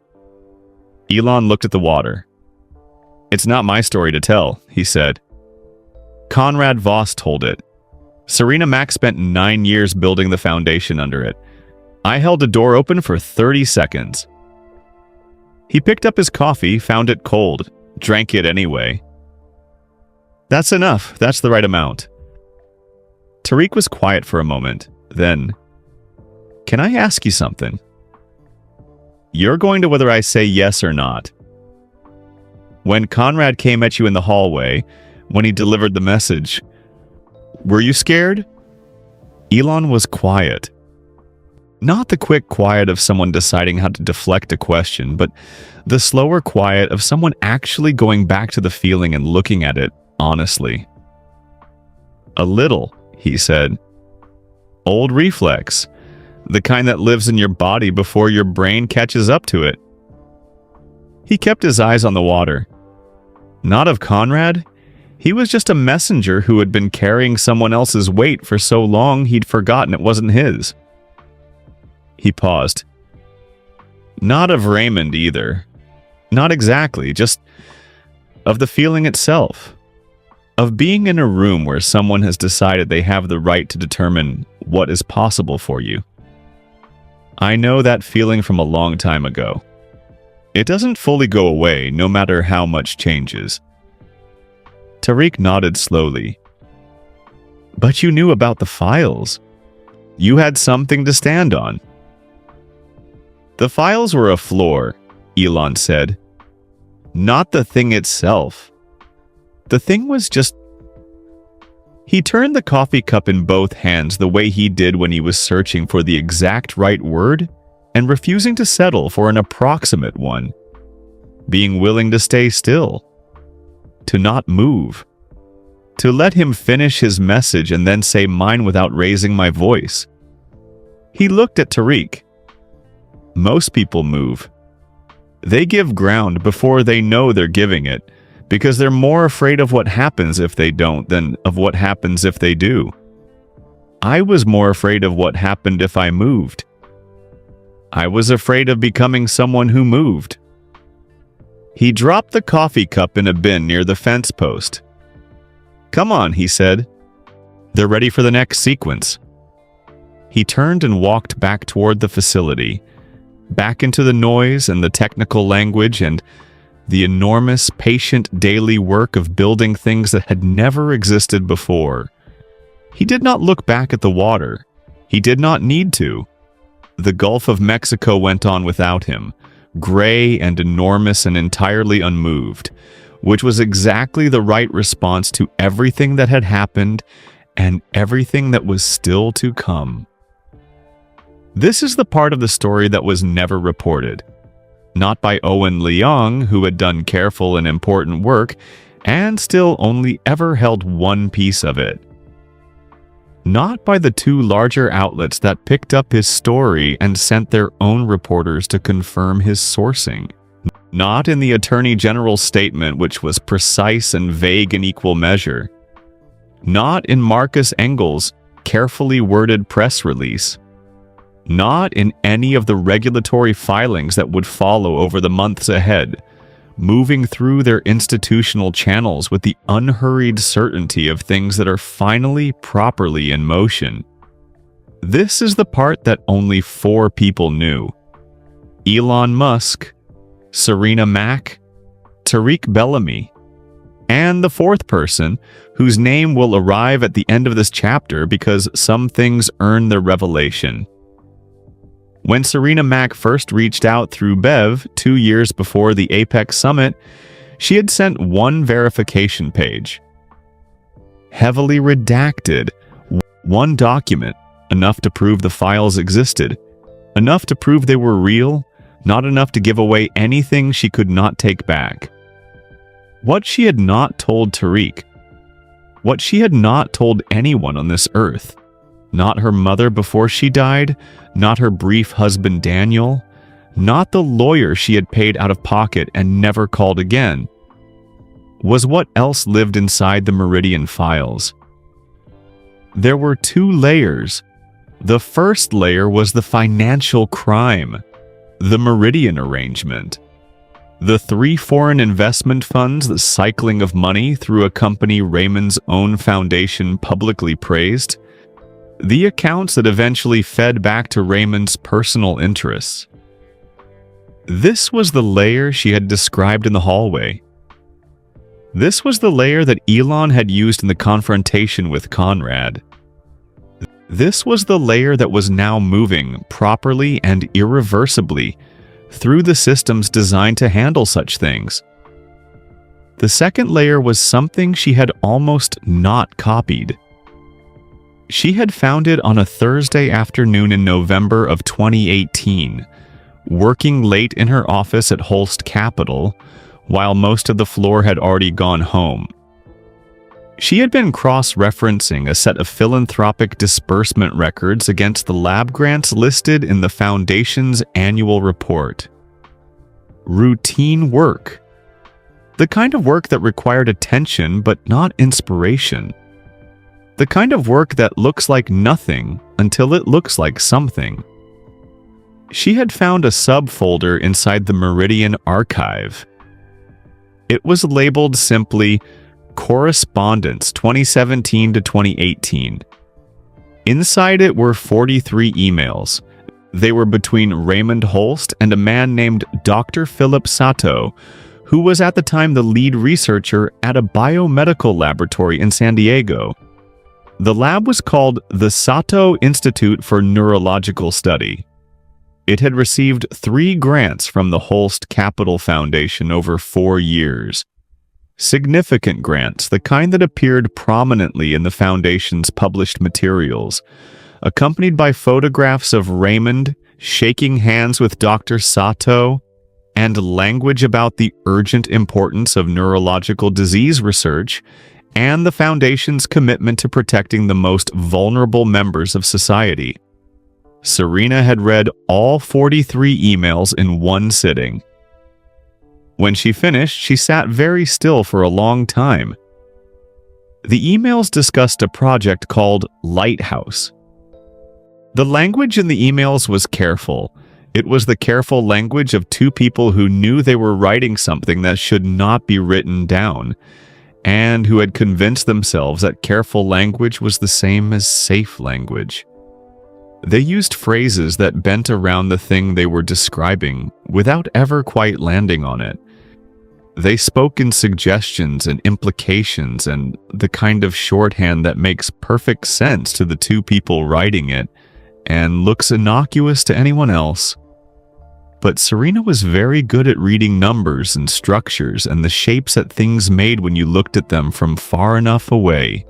Speaker 1: Elon looked at the water. "It's not my story to tell," he said. Conrad Voss told it. Serena Mack spent 9 years building the foundation under it. I held the door open for 30 seconds. He picked up his coffee, found it cold, drank it anyway. "That's enough. That's the right amount." Tariq was quiet for a moment. Then, "Can I ask you something?" "You're going to whether I say yes or not." "When Conrad came at you in the hallway, when he delivered the message, were you scared?" Elon was quiet. Not the quick quiet of someone deciding how to deflect a question, but the slower quiet of someone actually going back to the feeling and looking at it honestly. "A little," he said. "Old reflex. The kind that lives in your body before your brain catches up to it." He kept his eyes on the water. Not of Conrad. He was just a messenger who had been carrying someone else's weight for so long he'd forgotten it wasn't his. He paused. "Not of Raymond either. Not exactly, just of the feeling itself. Of being in a room where someone has decided they have the right to determine what is possible for you. I know that feeling from a long time ago. It doesn't fully go away, no matter how much changes." Tariq nodded slowly. "But you knew about the files. You had something to stand on." "The files were a floor," Elon said. "Not the thing itself. The thing was just..." He turned the coffee cup in both hands the way he did when he was searching for the exact right word and refusing to settle for an approximate one. Being willing to stay still. To not move. To let him finish his message and then say mine without raising my voice. He looked at Tariq. Most people move. They give ground before they know they're giving it, because they're more afraid of what happens if they don't than of what happens if they do. I was more afraid of what happened if I moved. I was afraid of becoming someone who moved. He dropped the coffee cup in a bin near the fence post. "Come on," he said. "They're ready for the next sequence." He turned and walked back toward the facility, back into the noise and the technical language and the enormous, patient daily work of building things that had never existed before. He did not look back at the water. He did not need to. The Gulf of Mexico went on without him, gray and enormous and entirely unmoved, which was exactly the right response to everything that had happened and everything that was still to come. This is the part of the story that was never reported. Not by Owen Leong, who had done careful and important work, and still only ever held one piece of it. Not by the two larger outlets that picked up his story and sent their own reporters to confirm his sourcing. Not in the Attorney General's statement, which was precise and vague in equal measure. Not in Marcus Engel's carefully worded press release. Not in any of the regulatory filings that would follow over the months ahead, moving through their institutional channels with the unhurried certainty of things that are finally properly in motion. This is the part that only 4 people knew. Elon Musk, Serena Mack, Tariq Bellamy, and the 4th person, whose name will arrive at the end of this chapter because some things earn their revelation. When Serena Mack first reached out through Bev 2 years before the Apex Summit, she had sent one verification page. Heavily redacted, One document, enough to prove the files existed, enough to prove they were real, not enough to give away anything she could not take back. What she had not told Tariq, what she had not told anyone on this earth, not her mother before she died, not her brief husband Daniel, not the lawyer she had paid out of pocket and never called again, was what else lived inside the Meridian files. There were two layers. The first layer was the financial crime, the Meridian arrangement. The 3 foreign investment funds, the cycling of money through a company Raymond's own foundation publicly praised, the accounts that eventually fed back to Raymond's personal interests. This was the layer she had described in the hallway. This was the layer that Elon had used in the confrontation with Conrad. This was the layer that was now moving properly and irreversibly through the systems designed to handle such things. The second layer was something she had almost not copied. She had found it on a Thursday afternoon in November of 2018, working late in her office at Holst Capital, while most of the floor had already gone home. She had been cross-referencing a set of philanthropic disbursement records against the lab grants listed in the Foundation's annual report. Routine work. The kind of work that required attention but not inspiration. The kind of work that looks like nothing until it looks like something. She had found a subfolder inside the Meridian archive. It was labeled simply Correspondence 2017 to 2018. Inside it were 43 emails. They were between Raymond Holst and a man named Dr. Philip Sato, who was at the time the lead researcher at a biomedical laboratory in San Diego. The lab was called the Sato Institute for Neurological Study. It had received 3 grants from the Holst Capital Foundation over 4 years. Significant grants, the kind that appeared prominently in the Foundation's published materials, accompanied by photographs of Raymond shaking hands with Dr. Sato and language about the urgent importance of neurological disease research and the Foundation's commitment to protecting the most vulnerable members of society. Serena had read all 43 emails in one sitting. When she finished, she sat very still for a long time. The emails discussed a project called Lighthouse. The language in the emails was careful. It was the careful language of 2 people who knew they were writing something that should not be written down, and who had convinced themselves that careful language was the same as safe language. They used phrases that bent around the thing they were describing without ever quite landing on it. They spoke in suggestions and implications and the kind of shorthand that makes perfect sense to the 2 people writing it and looks innocuous to anyone else. But Serena was very good at reading numbers and structures and the shapes that things made when you looked at them from far enough away.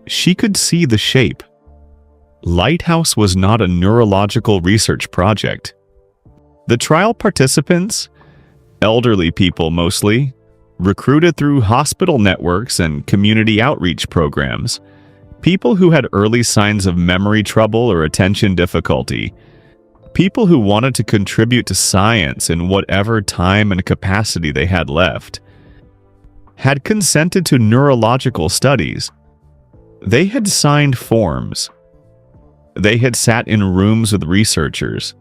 Speaker 1: She could see the shape. Lighthouse was not a neurological research project. The trial participants, elderly people mostly, recruited through hospital networks and community outreach programs, people who had early signs of memory trouble or attention difficulty, people who wanted to contribute to science in whatever time and capacity they had left, had consented to neurological studies. They had signed forms. They had sat in rooms with researchers.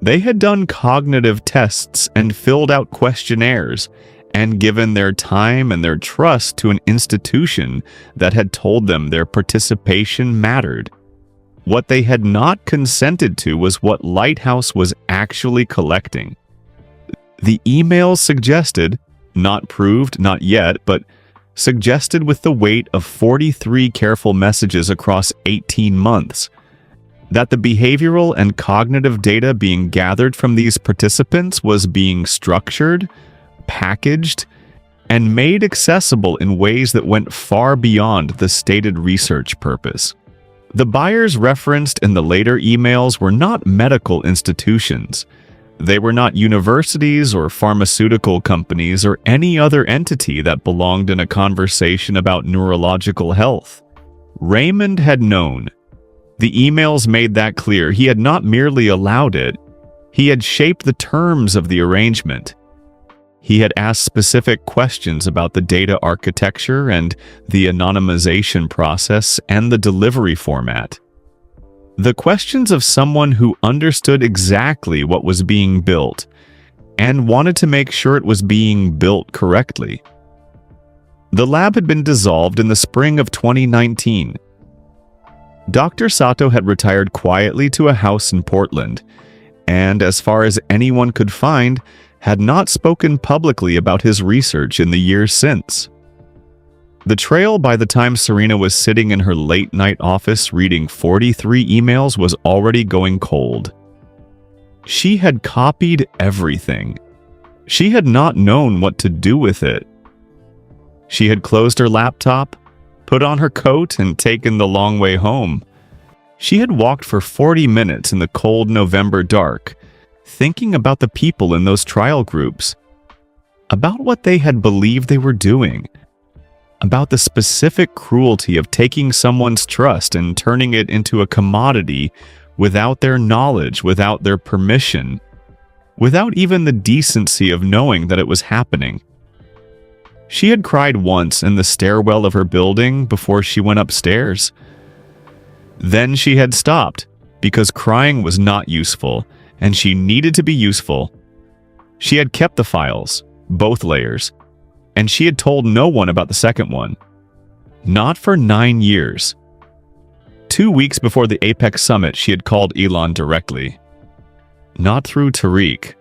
Speaker 1: They had done cognitive tests and filled out questionnaires and given their time and their trust to an institution that had told them their participation mattered. What they had not consented to was what Lighthouse was actually collecting. The emails suggested, not proved, not yet, but suggested with the weight of 43 careful messages across 18 months, that the behavioral and cognitive data being gathered from these participants was being structured, packaged, and made accessible in ways that went far beyond the stated research purpose. The buyers referenced in the later emails were not medical institutions. They were not universities or pharmaceutical companies or any other entity that belonged in a conversation about neurological health. Raymond had known. The emails made that clear. He had not merely allowed it, he had shaped the terms of the arrangement. He had asked specific questions about the data architecture and the anonymization process and the delivery format. The questions of someone who understood exactly what was being built and wanted to make sure it was being built correctly. The lab had been dissolved in the spring of 2019. Dr. Sato had retired quietly to a house in Portland, and as far as anyone could find, had not spoken publicly about his research in the years since. The trail by the time Serena was sitting in her late-night office reading 43 emails was already going cold. She had copied everything. She had not known what to do with it. She had closed her laptop, put on her coat, and taken the long way home. She had walked for 40 minutes in the cold November dark, thinking about the people in those trial groups, about what they had believed they were doing, about the specific cruelty of taking someone's trust and turning it into a commodity without their knowledge, without their permission, without even the decency of knowing that it was happening. She had cried once in the stairwell of her building before she went upstairs. Then she had stopped because crying was not useful, and she needed to be useful. She had kept the files, both layers, and she had told no one about the second one. Not for 9 years. 2 weeks before the Apex Summit, she had called Elon directly. Not through Tariq.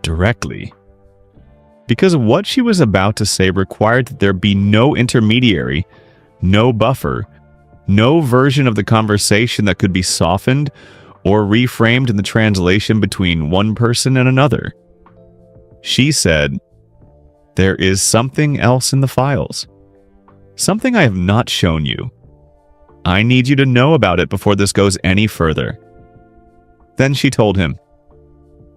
Speaker 1: Directly. Because what she was about to say required that there be no intermediary, no buffer, no version of the conversation that could be softened or reframed in the translation between one person and another. She said, "There is something else in the files. Something I have not shown you. I need you to know about it before this goes any further." Then she told him.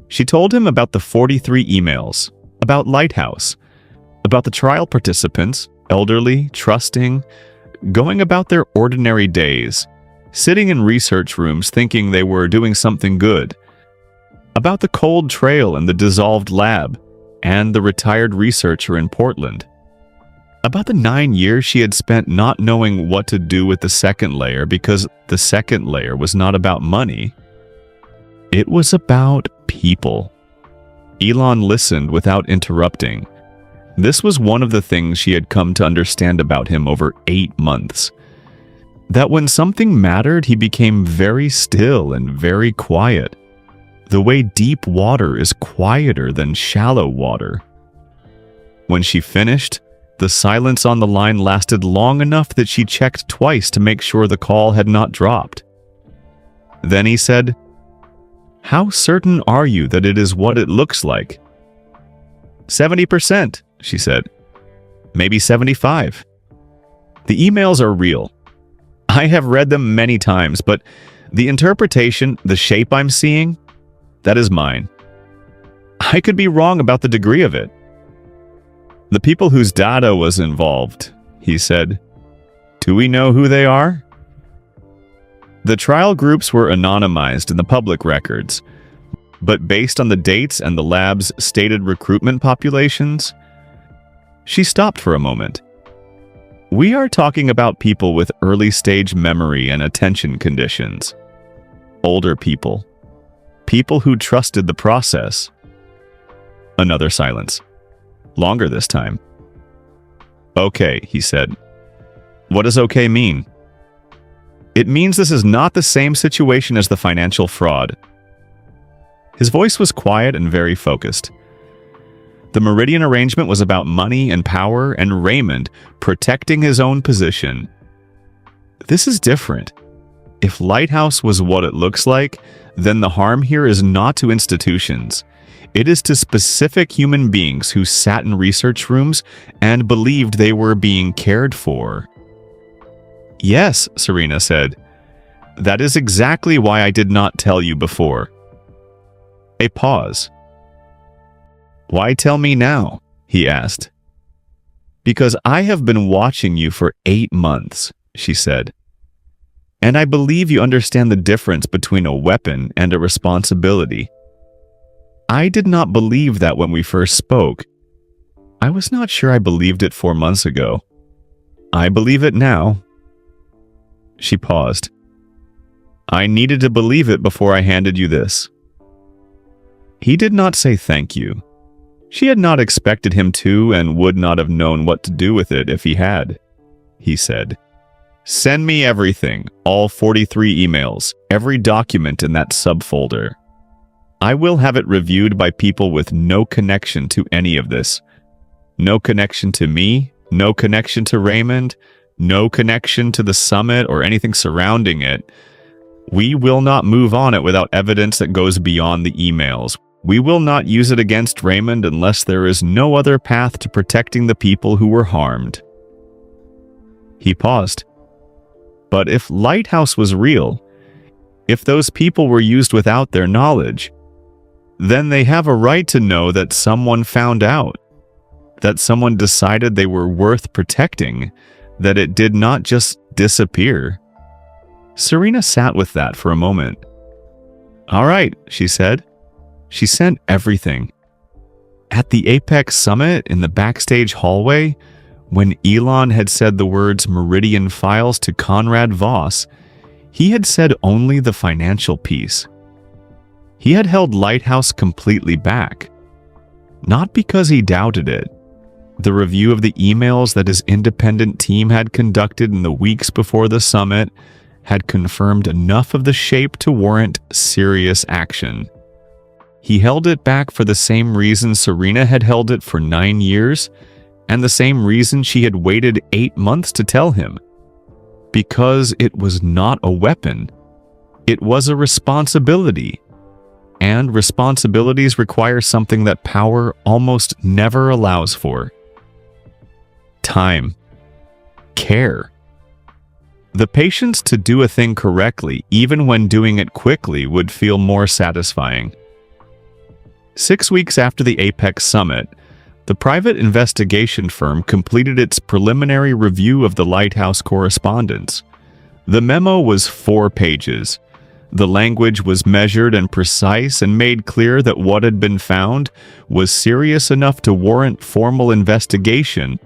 Speaker 1: She told him about the 43 emails, about Lighthouse, about the trial participants, elderly, trusting, going about their ordinary days, sitting in research rooms thinking they were doing something good, about the cold trail and the dissolved lab, and the retired researcher in Portland, about the 9 years she had spent not knowing what to do with the second layer because the second layer was not about money. It was about people. Elon listened without interrupting. This was one of the things she had come to understand about him over 8 months. That when something mattered, he became very still and very quiet. The way deep water is quieter than shallow water. When she finished, the silence on the line lasted long enough that she checked twice to make sure the call had not dropped. Then he said, "How certain are you that it is what it looks like?" 70%, she said. Maybe 75. The emails are real. I have read them many times, but the interpretation, the shape I'm seeing, that is mine. I could be wrong about the degree of it. The people whose data was involved, he said. Do we know who they are? The trial groups were anonymized in the public records, but based on the dates and the lab's stated recruitment populations, she stopped for a moment. We are talking about people with early-stage memory and attention conditions. Older people. People who trusted the process. Another silence. Longer this time. Okay, he said. What does okay mean? It means this is not the same situation as the financial fraud. His voice was quiet and very focused. The Meridian arrangement was about money and power and Raymond protecting his own position. This is different. If Lighthouse was what it looks like, then the harm here is not to institutions. It is to specific human beings who sat in research rooms and believed they were being cared for. Yes, Serena said. That is exactly why I did not tell you before. A pause. Why tell me now? He asked. Because I have been watching you for 8 months, she said. And I believe you understand the difference between a weapon and a responsibility. I did not believe that when we first spoke. I was not sure I believed it 4 months ago. I believe it now. She paused. I needed to believe it before I handed you this. He did not say thank you. She had not expected him to and would not have known what to do with it if he had. He said, Send me everything, all 43 emails, every document in that subfolder. I will have it reviewed by people with no connection to any of this. No connection to me, no connection to Raymond, no connection to the summit or anything surrounding it. We will not move on it without evidence that goes beyond the emails. We will not use it against Raymond unless there is no other path to protecting the people who were harmed. He paused. But if Lighthouse was real, if those people were used without their knowledge, then they have a right to know that someone found out, that someone decided they were worth protecting, that it did not just disappear. Serena sat with that for a moment. All right, she said. She sent everything. At the Apex Summit in the backstage hallway, when Elon had said the words Meridian Files to Conrad Voss, he had said only the financial piece. He had held Lighthouse completely back. Not because he doubted it. The review of the emails that his independent team had conducted in the weeks before the summit had confirmed enough of the shape to warrant serious action. He held it back for the same reason Serena had held it for 9 years, and the same reason she had waited 8 months to tell him. Because it was not a weapon. It was a responsibility. And responsibilities require something that power almost never allows for. Time. Care. The patience to do a thing correctly, even when doing it quickly, would feel more satisfying. 6 weeks after the Apex Summit, the private investigation firm completed its preliminary review of the Lighthouse correspondence. The memo was 4 pages. The language was measured and precise and made clear that what had been found was serious enough to warrant formal investigation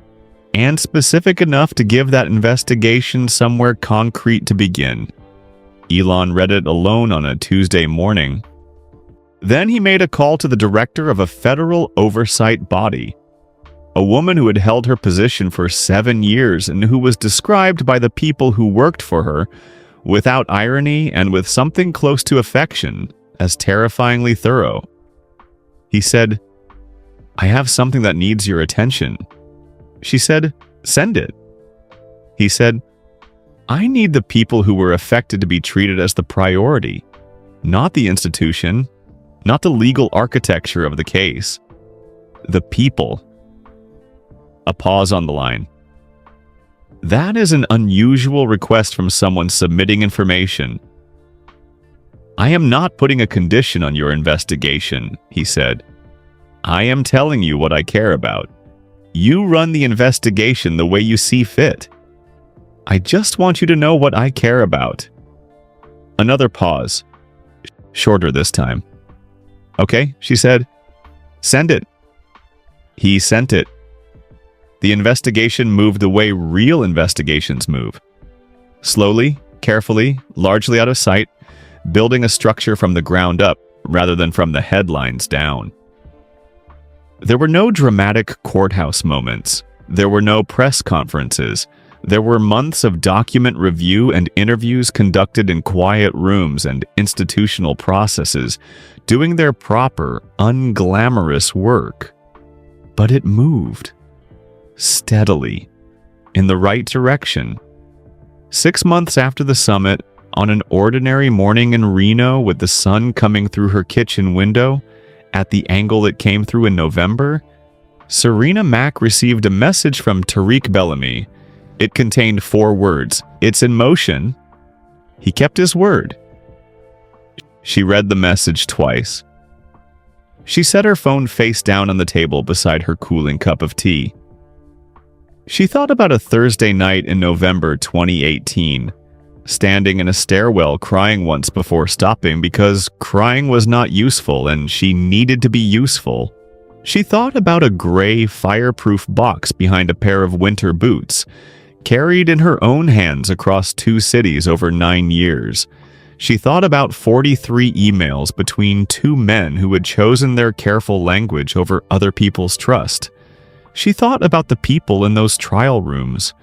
Speaker 1: and specific enough to give that investigation somewhere concrete to begin. Elon read it alone on a Tuesday morning. Then he made a call to the director of a federal oversight body, a woman who had held her position for 7 years and who was described by the people who worked for her, without irony and with something close to affection, as terrifyingly thorough. He said, I have something that needs your attention. She said, send it. He said, I need the people who were affected to be treated as the priority, not the institution, not the legal architecture of the case. The people. A pause on the line. That is an unusual request from someone submitting information. I am not putting a condition on your investigation, he said. I am telling you what I care about. You run the investigation the way you see fit. I just want you to know what I care about. Another pause. Shorter this time. Okay, she said. Send it. He sent it. The investigation moved the way real investigations move. Slowly, carefully, largely out of sight, building a structure from the ground up rather than from the headlines down. There were no dramatic courthouse moments. There were no press conferences. There were months of document review and interviews conducted in quiet rooms and institutional processes, doing their proper, unglamorous work. But it moved. Steadily. In the right direction. 6 months after the summit, on an ordinary morning in Reno with the sun coming through her kitchen window, at the angle it came through in November, Serena Mack received a message from Tariq Bellamy. It contained 4 words: "It's in motion." He kept his word. She read the message twice. She set her phone face down on the table beside her cooling cup of tea. She thought about a Thursday night in November 2018, standing in a stairwell crying once before stopping because crying was not useful and she needed to be useful. She thought about a gray, fireproof box behind a pair of winter boots, carried in her own hands across 2 cities over 9 years. She thought about 43 emails between 2 men who had chosen their careful language over other people's trust. She thought about the people in those trial rooms.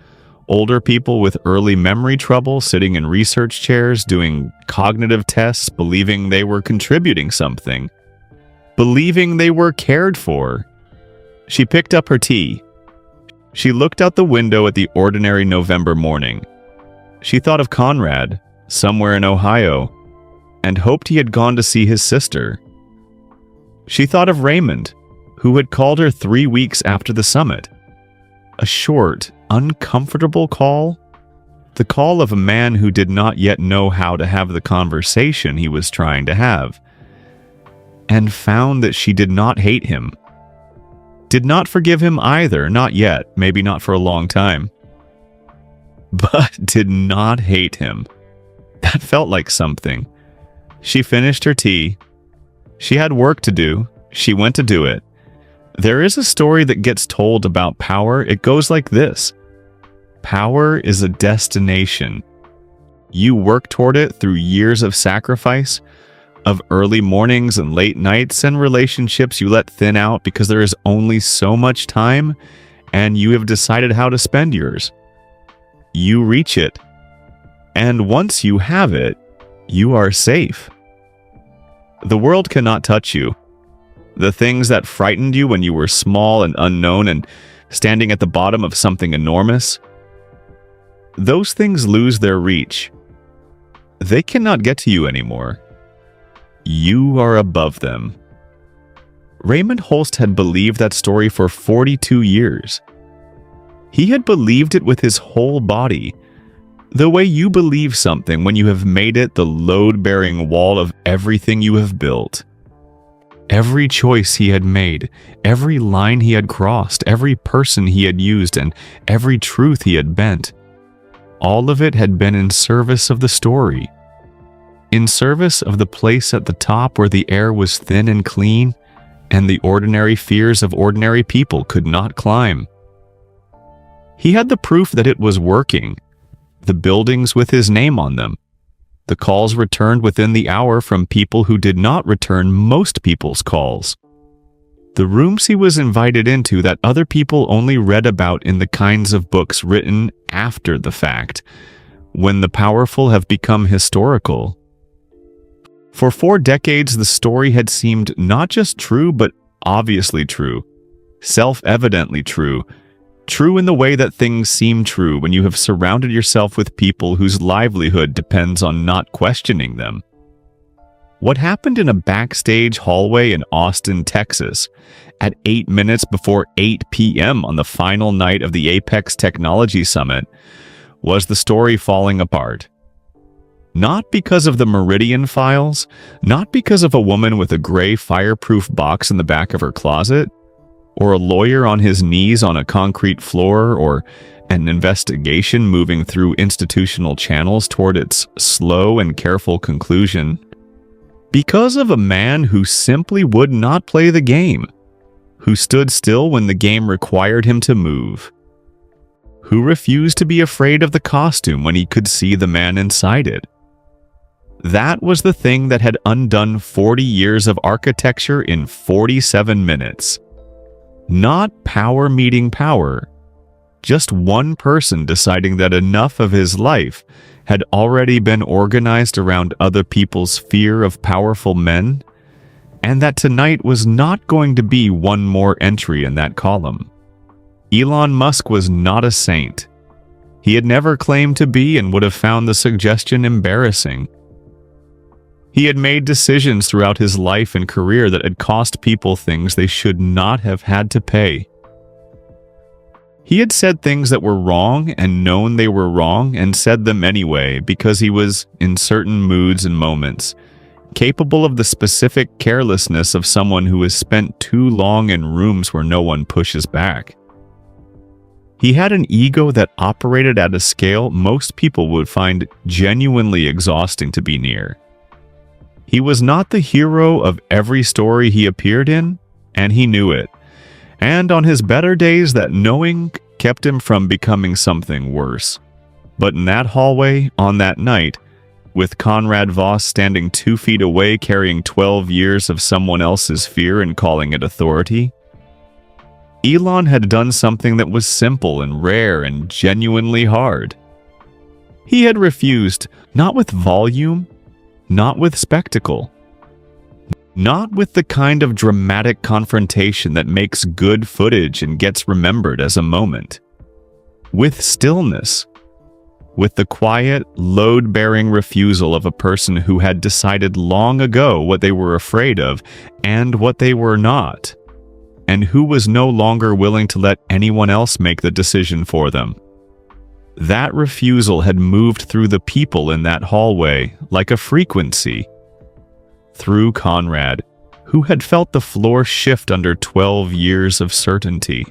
Speaker 1: Older people with early memory trouble sitting in research chairs doing cognitive tests, believing they were contributing something, believing they were cared for. She picked up her tea. She looked out the window at the ordinary November morning. She thought of Conrad, somewhere in Ohio, and hoped he had gone to see his sister. She thought of Raymond, who had called her 3 weeks after the summit. A short, uncomfortable call. The call of a man who did not yet know how to have the conversation he was trying to have. And found that she did not hate him. Did not forgive him either, not yet, maybe not for a long time. But did not hate him. That felt like something. She finished her tea. She had work to do. She went to do it. There is a story that gets told about power. It goes like this. Power is a destination. You work toward it through years of sacrifice, of early mornings and late nights and relationships you let thin out because there is only so much time and you have decided how to spend yours. You reach it. And once you have it, you are safe. The world cannot touch you. The things that frightened you when you were small and unknown and standing at the bottom of something enormous, those things lose their reach. They cannot get to you anymore. You are above them. Raymond Holst had believed that story for 42 years. He had believed it with his whole body. The way you believe something when you have made it the load-bearing wall of everything you have built. Every choice he had made, every line he had crossed, every person he had used, and every truth he had bent, all of it had been in service of the story. In service of the place at the top where the air was thin and clean, and the ordinary fears of ordinary people could not climb. He had the proof that it was working. The buildings with his name on them. The calls returned within the hour from people who did not return most people's calls. The rooms he was invited into that other people only read about in the kinds of books written after the fact, when the powerful have become historical. For 4 decades, the story had seemed not just true, but obviously true, self-evidently true, true in the way that things seem true when you have surrounded yourself with people whose livelihood depends on not questioning them. What happened in a backstage hallway in Austin, Texas, at 8 minutes before 8 p.m. on the final night of the Apex Technology Summit, was the story falling apart. Not because of the Meridian files, not because of a woman with a gray fireproof box in the back of her closet, or a lawyer on his knees on a concrete floor, or an investigation moving through institutional channels toward its slow and careful conclusion. Because of a man who simply would not play the game, who stood still when the game required him to move, who refused to be afraid of the costume when he could see the man inside it. That was the thing that had undone 40 years of architecture in 47 minutes. Not power meeting power. Just one person deciding that enough of his life had already been organized around other people's fear of powerful men, and that tonight was not going to be one more entry in that column. Elon Musk was not a saint. He had never claimed to be and would have found the suggestion embarrassing. He had made decisions throughout his life and career that had cost people things they should not have had to pay. He had said things that were wrong and known they were wrong and said them anyway because he was, in certain moods and moments, capable of the specific carelessness of someone who has spent too long in rooms where no one pushes back. He had an ego that operated at a scale most people would find genuinely exhausting to be near. He was not the hero of every story he appeared in, and he knew it. And on his better days, that knowing kept him from becoming something worse. But in that hallway, on that night, with Conrad Voss standing 2 feet away carrying 12 years of someone else's fear and calling it authority, Elon had done something that was simple and rare and genuinely hard. He had refused, not with volume, not with spectacle, not with the kind of dramatic confrontation that makes good footage and gets remembered as a moment. With stillness, with the quiet, load-bearing refusal of a person who had decided long ago what they were afraid of and what they were not, and who was no longer willing to let anyone else make the decision for them. That refusal had moved through the people in that hallway like a frequency. Through Conrad, who had felt the floor shift under 12 years of certainty.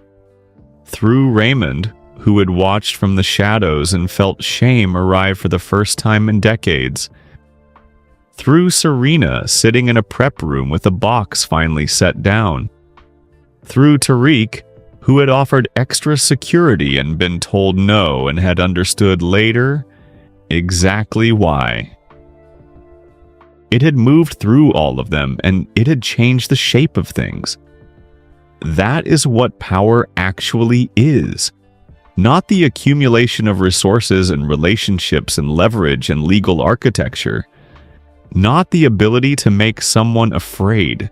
Speaker 1: Through Raymond, who had watched from the shadows and felt shame arrive for the first time in decades. Through Serena, sitting in a prep room with a box finally set down. Through Tariq, who had offered extra security and been told no and had understood later exactly why. It had moved through all of them, and it had changed the shape of things. That is what power actually is. Not the accumulation of resources and relationships and leverage and legal architecture. Not the ability to make someone afraid.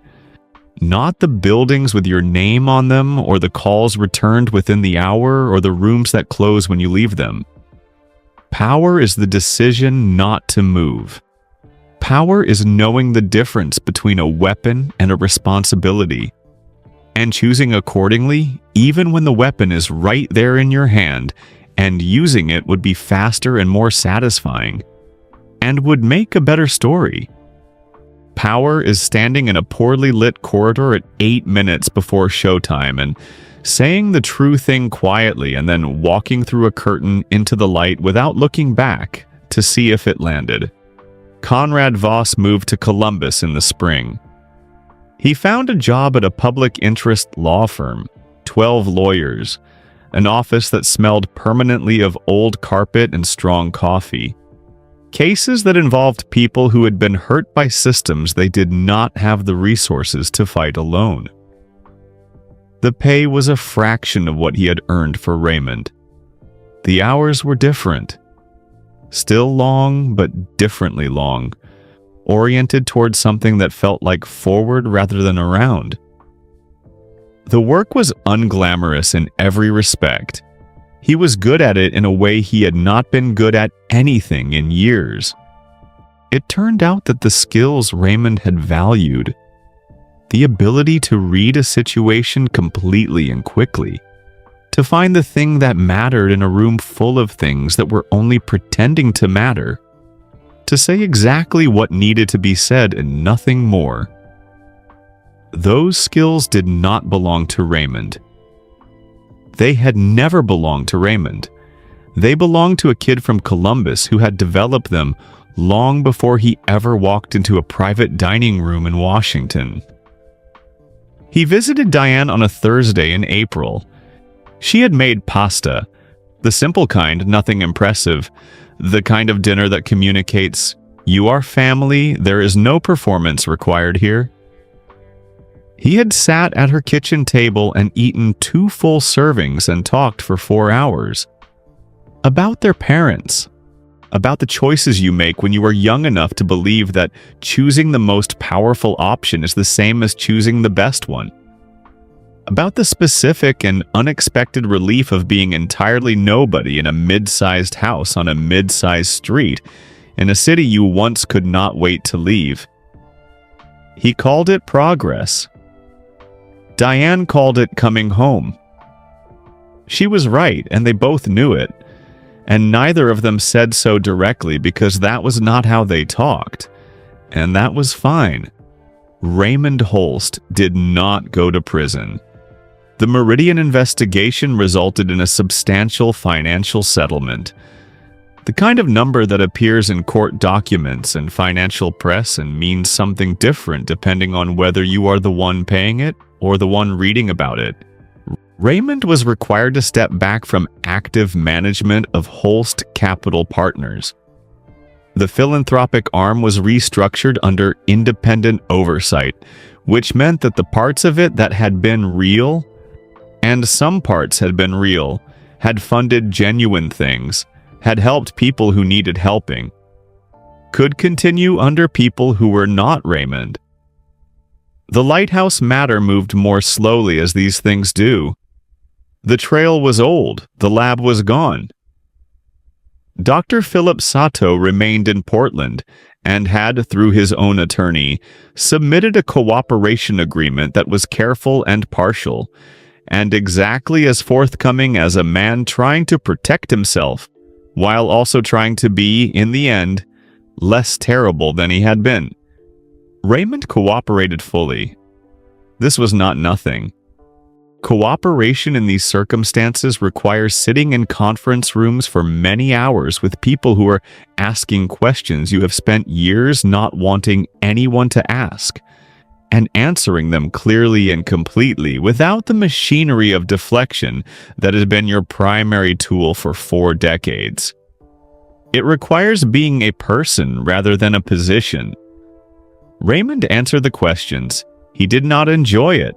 Speaker 1: Not the buildings with your name on them or the calls returned within the hour or the rooms that close when you leave them. Power is the decision not to move. Power is knowing the difference between a weapon and a responsibility, and choosing accordingly even when the weapon is right there in your hand, and using it would be faster and more satisfying, and would make a better story. Power is standing in a poorly lit corridor at 8 minutes before showtime and saying the true thing quietly and then walking through a curtain into the light without looking back to see if it landed. Conrad Voss moved to Columbus in the spring. He found a job at a public interest law firm, 12 lawyers, an office that smelled permanently of old carpet and strong coffee. Cases that involved people who had been hurt by systems they did not have the resources to fight alone. The pay was a fraction of what he had earned for Raymond. The hours were different. Still long, but differently long, oriented towards something that felt like forward rather than around. The work was unglamorous in every respect. He was good at it in a way he had not been good at anything in years. It turned out that the skills Raymond had valued, the ability to read a situation completely and quickly, to find the thing that mattered in a room full of things that were only pretending to matter, to say exactly what needed to be said and nothing more. Those skills did not belong to Raymond. They had never belonged to Raymond. They belonged to a kid from Columbus who had developed them long before he ever walked into a private dining room in Washington. He visited Diane on a Thursday in April. She had made pasta, the simple kind, nothing impressive, the kind of dinner that communicates, "You are family, there is no performance required here." He had sat at her kitchen table and eaten 2 full servings and talked for 4 hours. About their parents. About the choices you make when you are young enough to believe that choosing the most powerful option is the same as choosing the best one. About the specific and unexpected relief of being entirely nobody in a mid-sized house on a mid-sized street in a city you once could not wait to leave. He called it progress. Diane called it coming home. She was right, and they both knew it, and neither of them said so directly because that was not how they talked, and that was fine. Raymond Holst did not go to prison. The Meridian investigation resulted in a substantial financial settlement. The kind of number that appears in court documents and financial press and means something different depending on whether you are the one paying it or the one reading about it. Raymond was required to step back from active management of Holst Capital Partners. The philanthropic arm was restructured under independent oversight, which meant that the parts of it that had been real, and some parts had been real, had funded genuine things, had helped people who needed helping, could continue under people who were not Raymond. The lighthouse matter moved more slowly as these things do. The trail was old, the lab was gone. Dr. Philip Sato remained in Portland and had, through his own attorney, submitted a cooperation agreement that was careful and partial, and exactly as forthcoming as a man trying to protect himself, while also trying to be, in the end, less terrible than he had been. Raymond cooperated fully. This was not nothing. Cooperation in these circumstances requires sitting in conference rooms for many hours with people who are asking questions you have spent years not wanting anyone to ask, and answering them clearly and completely without the machinery of deflection that has been your primary tool for 4 decades. It requires being a person rather than a position. Raymond answered the questions. He did not enjoy it.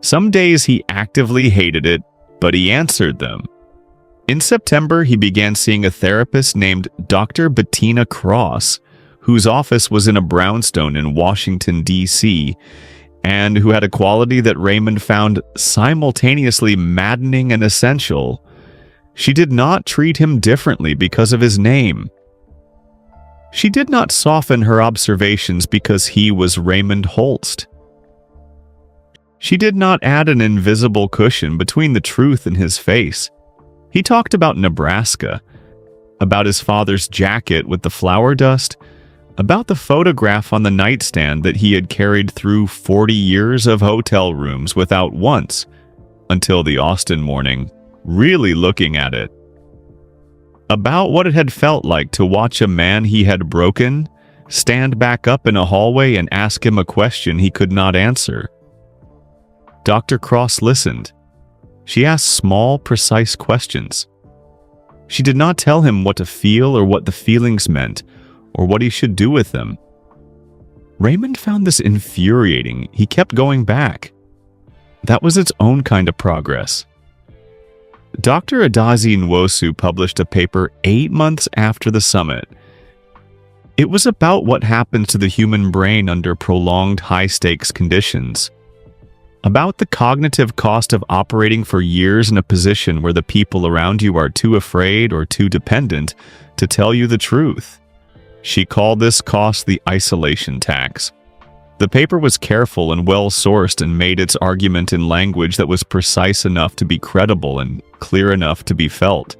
Speaker 1: Some days he actively hated it, but he answered them. In September, he began seeing a therapist named Dr. Bettina Cross, whose office was in a brownstone in Washington, D.C., and who had a quality that Raymond found simultaneously maddening and essential. She did not treat him differently because of his name. She did not soften her observations because he was Raymond Holst. She did not add an invisible cushion between the truth and his face. He talked about Nebraska, about his father's jacket with the flower dust, about the photograph on the nightstand that he had carried through 40 years of hotel rooms without once, until the Austin morning, really looking at it. About what it had felt like to watch a man he had broken stand back up in a hallway and ask him a question he could not answer. Dr. Cross listened. She asked small, precise questions. She did not tell him what to feel or what the feelings meant, or what he should do with them. Raymond found this infuriating. He kept going back. That was its own kind of progress. Dr. Adazi Nwosu published a paper 8 months after the summit. It was about what happens to the human brain under prolonged high-stakes conditions. About the cognitive cost of operating for years in a position where the people around you are too afraid or too dependent to tell you the truth. She called this cost the isolation tax. The paper was careful and well-sourced and made its argument in language that was precise enough to be credible and clear enough to be felt.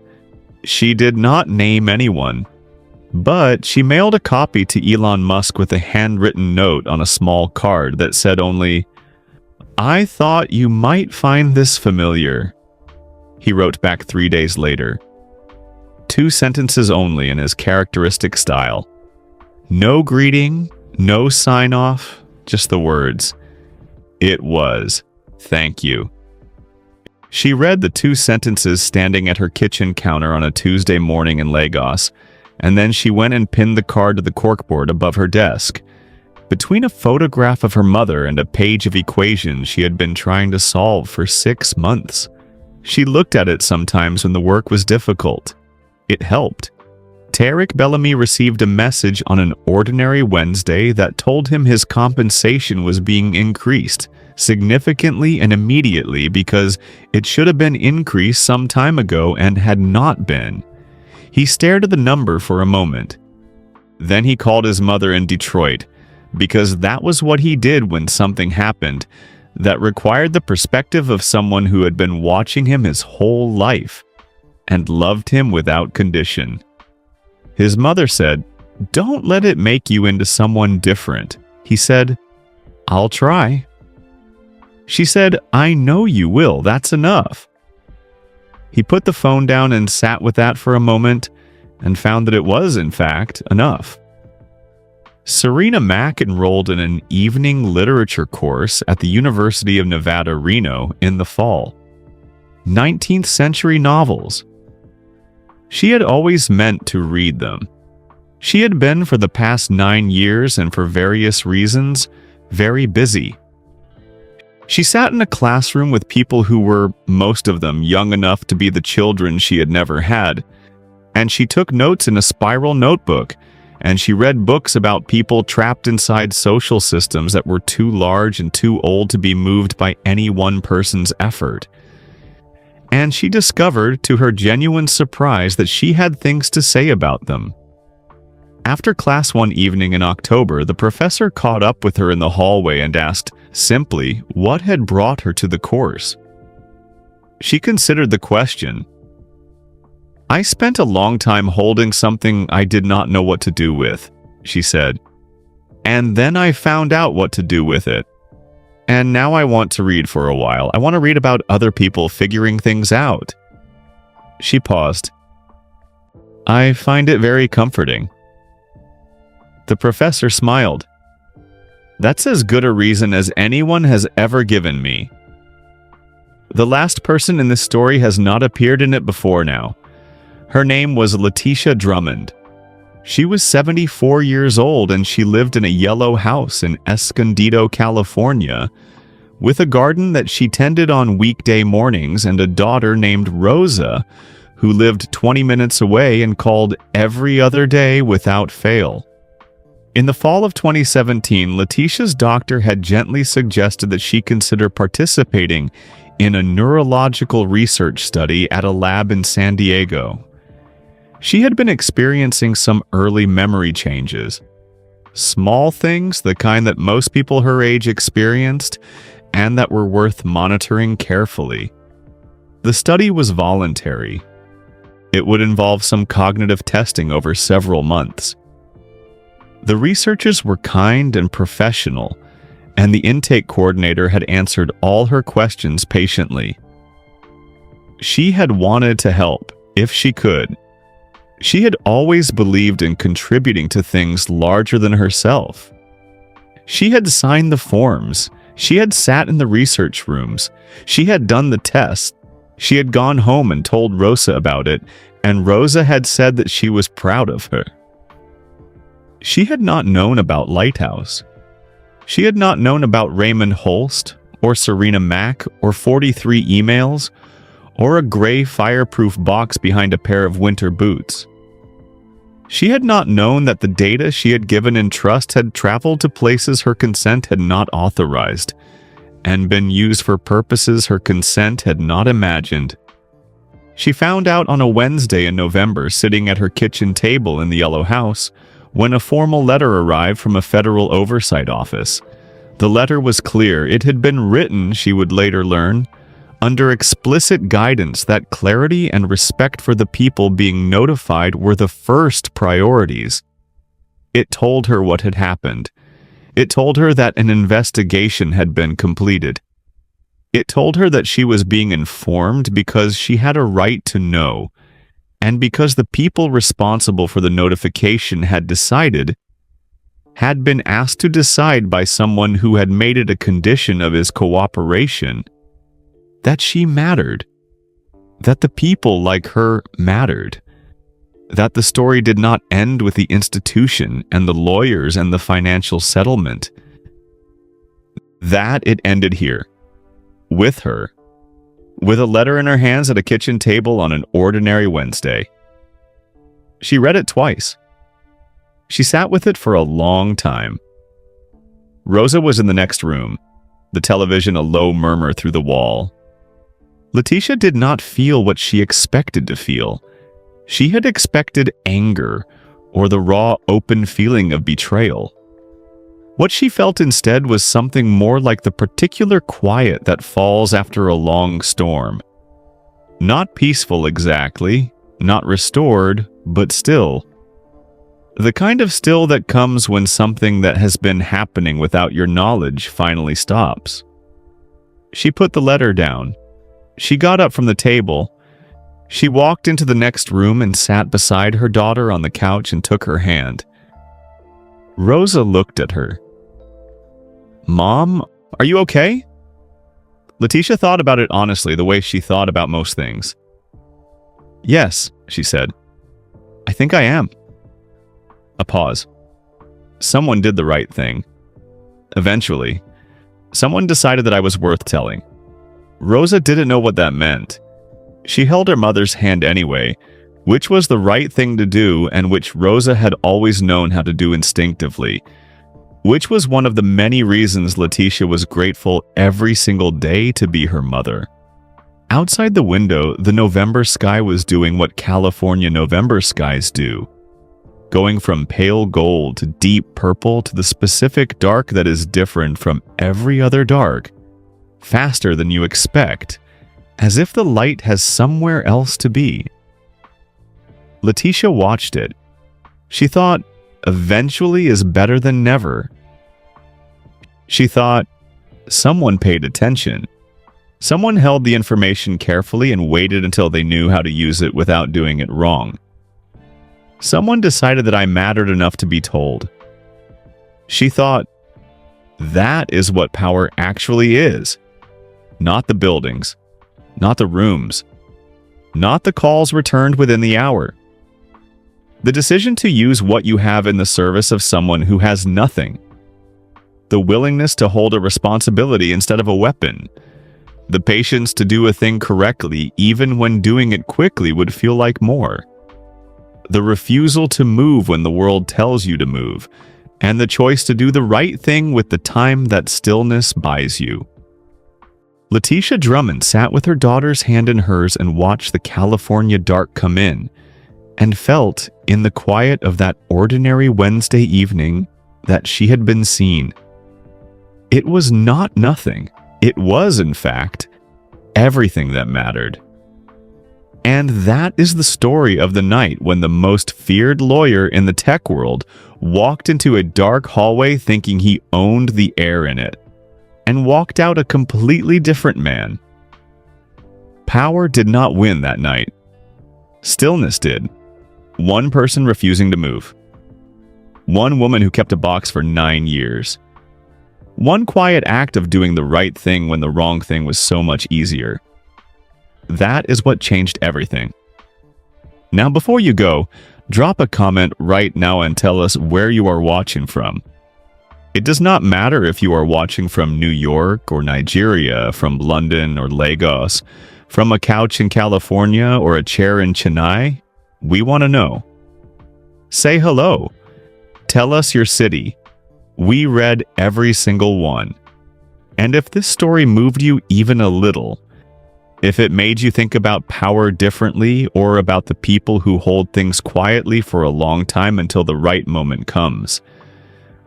Speaker 1: She did not name anyone, but she mailed a copy to Elon Musk with a handwritten note on a small card that said only, "I thought you might find this familiar." He wrote back 3 days later. 2 sentences only in his characteristic style. No greeting, no sign-off, just the words. It was, "Thank you." She read the 2 sentences standing at her kitchen counter on a Tuesday morning in Lagos, and then she went and pinned the card to the corkboard above her desk. Between a photograph of her mother and a page of equations she had been trying to solve for 6 months. She looked at it sometimes when the work was difficult. It helped. Tarek Bellamy received a message on an ordinary Wednesday that told him his compensation was being increased significantly and immediately because it should have been increased some time ago and had not been. He stared at the number for a moment. Then he called his mother in Detroit, because that was what he did when something happened that required the perspective of someone who had been watching him his whole life and loved him without condition. His mother said, "Don't let it make you into someone different." He said, "I'll try." She said, "I know you will. That's enough." He put the phone down and sat with that for a moment and found that it was, in fact, enough. Serena Mack enrolled in an evening literature course at the University of Nevada, Reno in the fall. 19th century novels. She had always meant to read them. She had been for the past 9 years and for various reasons, very busy. She sat in a classroom with people who were, most of them, young enough to be the children she had never had, and she took notes in a spiral notebook, and she read books about people trapped inside social systems that were too large and too old to be moved by any one person's effort. And she discovered, to her genuine surprise, that she had things to say about them. After class one evening in October, the professor caught up with her in the hallway and asked, simply, what had brought her to the course. She considered the question. "I spent a long time holding something I did not know what to do with," she said. "And then I found out what to do with it. And now I want to read for a while. I want to read about other people figuring things out." She paused. "I find it very comforting." The professor smiled. "That's as good a reason as anyone has ever given me." The last person in this story has not appeared in it before now. Her name was Letitia Drummond. She was 74 years old and she lived in a yellow house in Escondido, California, with a garden that she tended on weekday mornings and a daughter named Rosa, who lived 20 minutes away and called every other day without fail. In the fall of 2017, Letitia's doctor had gently suggested that she consider participating in a neurological research study at a lab in San Diego. She had been experiencing some early memory changes. Small things, the kind that most people her age experienced, and that were worth monitoring carefully. The study was voluntary. It would involve some cognitive testing over several months. The researchers were kind and professional, and the intake coordinator had answered all her questions patiently. She had wanted to help, if she could. She had always believed in contributing to things larger than herself. She had signed the forms. She had sat in the research rooms. She had done the tests. She had gone home and told Rosa about it, and Rosa had said that she was proud of her. She had not known about Lighthouse. She had not known about Raymond Holst, or Serena Mack, or 43 emails, or a gray fireproof box behind a pair of winter boots. She had not known that the data she had given in trust had traveled to places her consent had not authorized, and been used for purposes her consent had not imagined. She found out on a Wednesday in November, sitting at her kitchen table in the Yellow House, when a formal letter arrived from a federal oversight office. The letter was clear. It had been written, she would later learn, under explicit guidance that clarity and respect for the people being notified were the first priorities. It told her what had happened. It told her that an investigation had been completed. It told her that she was being informed because she had a right to know, and because the people responsible for the notification had been asked to decide by someone who had made it a condition of his cooperation, that she mattered, that the people like her mattered, that the story did not end with the institution and the lawyers and the financial settlement, that it ended here, with her, with a letter in her hands at a kitchen table on an ordinary Wednesday. She read it twice. She sat with it for a long time. Rosa was in the next room, the television a low murmur through the wall. Letitia did not feel what she expected to feel. She had expected anger, or the raw, open feeling of betrayal. What she felt instead was something more like the particular quiet that falls after a long storm. Not peaceful exactly, not restored, but still. The kind of still that comes when something that has been happening without your knowledge finally stops. She put the letter down. She got up from the table. She walked into the next room and sat beside her daughter on the couch and took her hand. Rosa looked at her. "Mom, are you okay?" Letitia thought about it honestly, the way she thought about most things. "Yes," she said. "I think I am." A pause. Someone did the right thing. Eventually, someone decided that I was worth telling. Rosa didn't know what that meant. She held her mother's hand anyway, which was the right thing to do and which Rosa had always known how to do instinctively, which was one of the many reasons Letitia was grateful every single day to be her mother. Outside the window, the November sky was doing what California November skies do, going from pale gold to deep purple to the specific dark that is different from every other dark, faster than you expect, as if the light has somewhere else to be. Letitia watched it. She thought, eventually is better than never. She thought, someone paid attention. Someone held the information carefully and waited until they knew how to use it without doing it wrong. Someone decided that I mattered enough to be told. She thought, that is what power actually is. Not the buildings, not the rooms, not the calls returned within the hour. The decision to use what you have in the service of someone who has nothing. The willingness to hold a responsibility instead of a weapon. The patience to do a thing correctly even when doing it quickly would feel like more. The refusal to move when the world tells you to move, and the choice to do the right thing with the time that stillness buys you. Letitia Drummond sat with her daughter's hand in hers and watched the California dark come in, and felt, in the quiet of that ordinary Wednesday evening, that she had been seen. It was not nothing. It was, in fact, everything that mattered. And that is the story of the night when the most feared lawyer in the tech world walked into a dark hallway thinking he owned the air in it, and walked out a completely different man. Power did not win that night. Stillness did. One person refusing to move. One woman who kept a box for 9 years. One quiet act of doing the right thing when the wrong thing was so much easier. That is what changed everything. Now, before you go, drop a comment right now and tell us where you are watching from. It does not matter if you are watching from New York or Nigeria, from London or Lagos, from a couch in California or a chair in Chennai. We want to know. Say hello. Tell us your city. We read every single one. And if this story moved you even a little, if it made you think about power differently or about the people who hold things quietly for a long time until the right moment comes,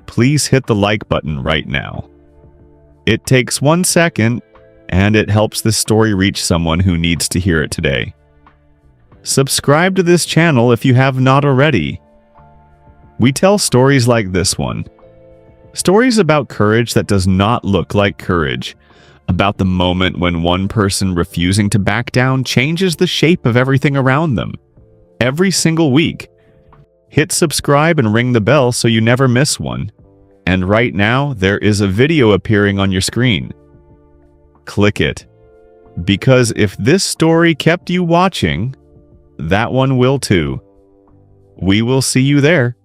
Speaker 1: please hit the like button right now. It takes 1 second, and it helps this story reach someone who needs to hear it today. Subscribe to this channel if you have not already. We tell stories like this one. Stories about courage that does not look like courage. About the moment when one person refusing to back down changes the shape of everything around them. Every single week. Hit subscribe and ring the bell so you never miss one. And right now, there is a video appearing on your screen. Click it. Because if this story kept you watching, that one will too. We will see you there.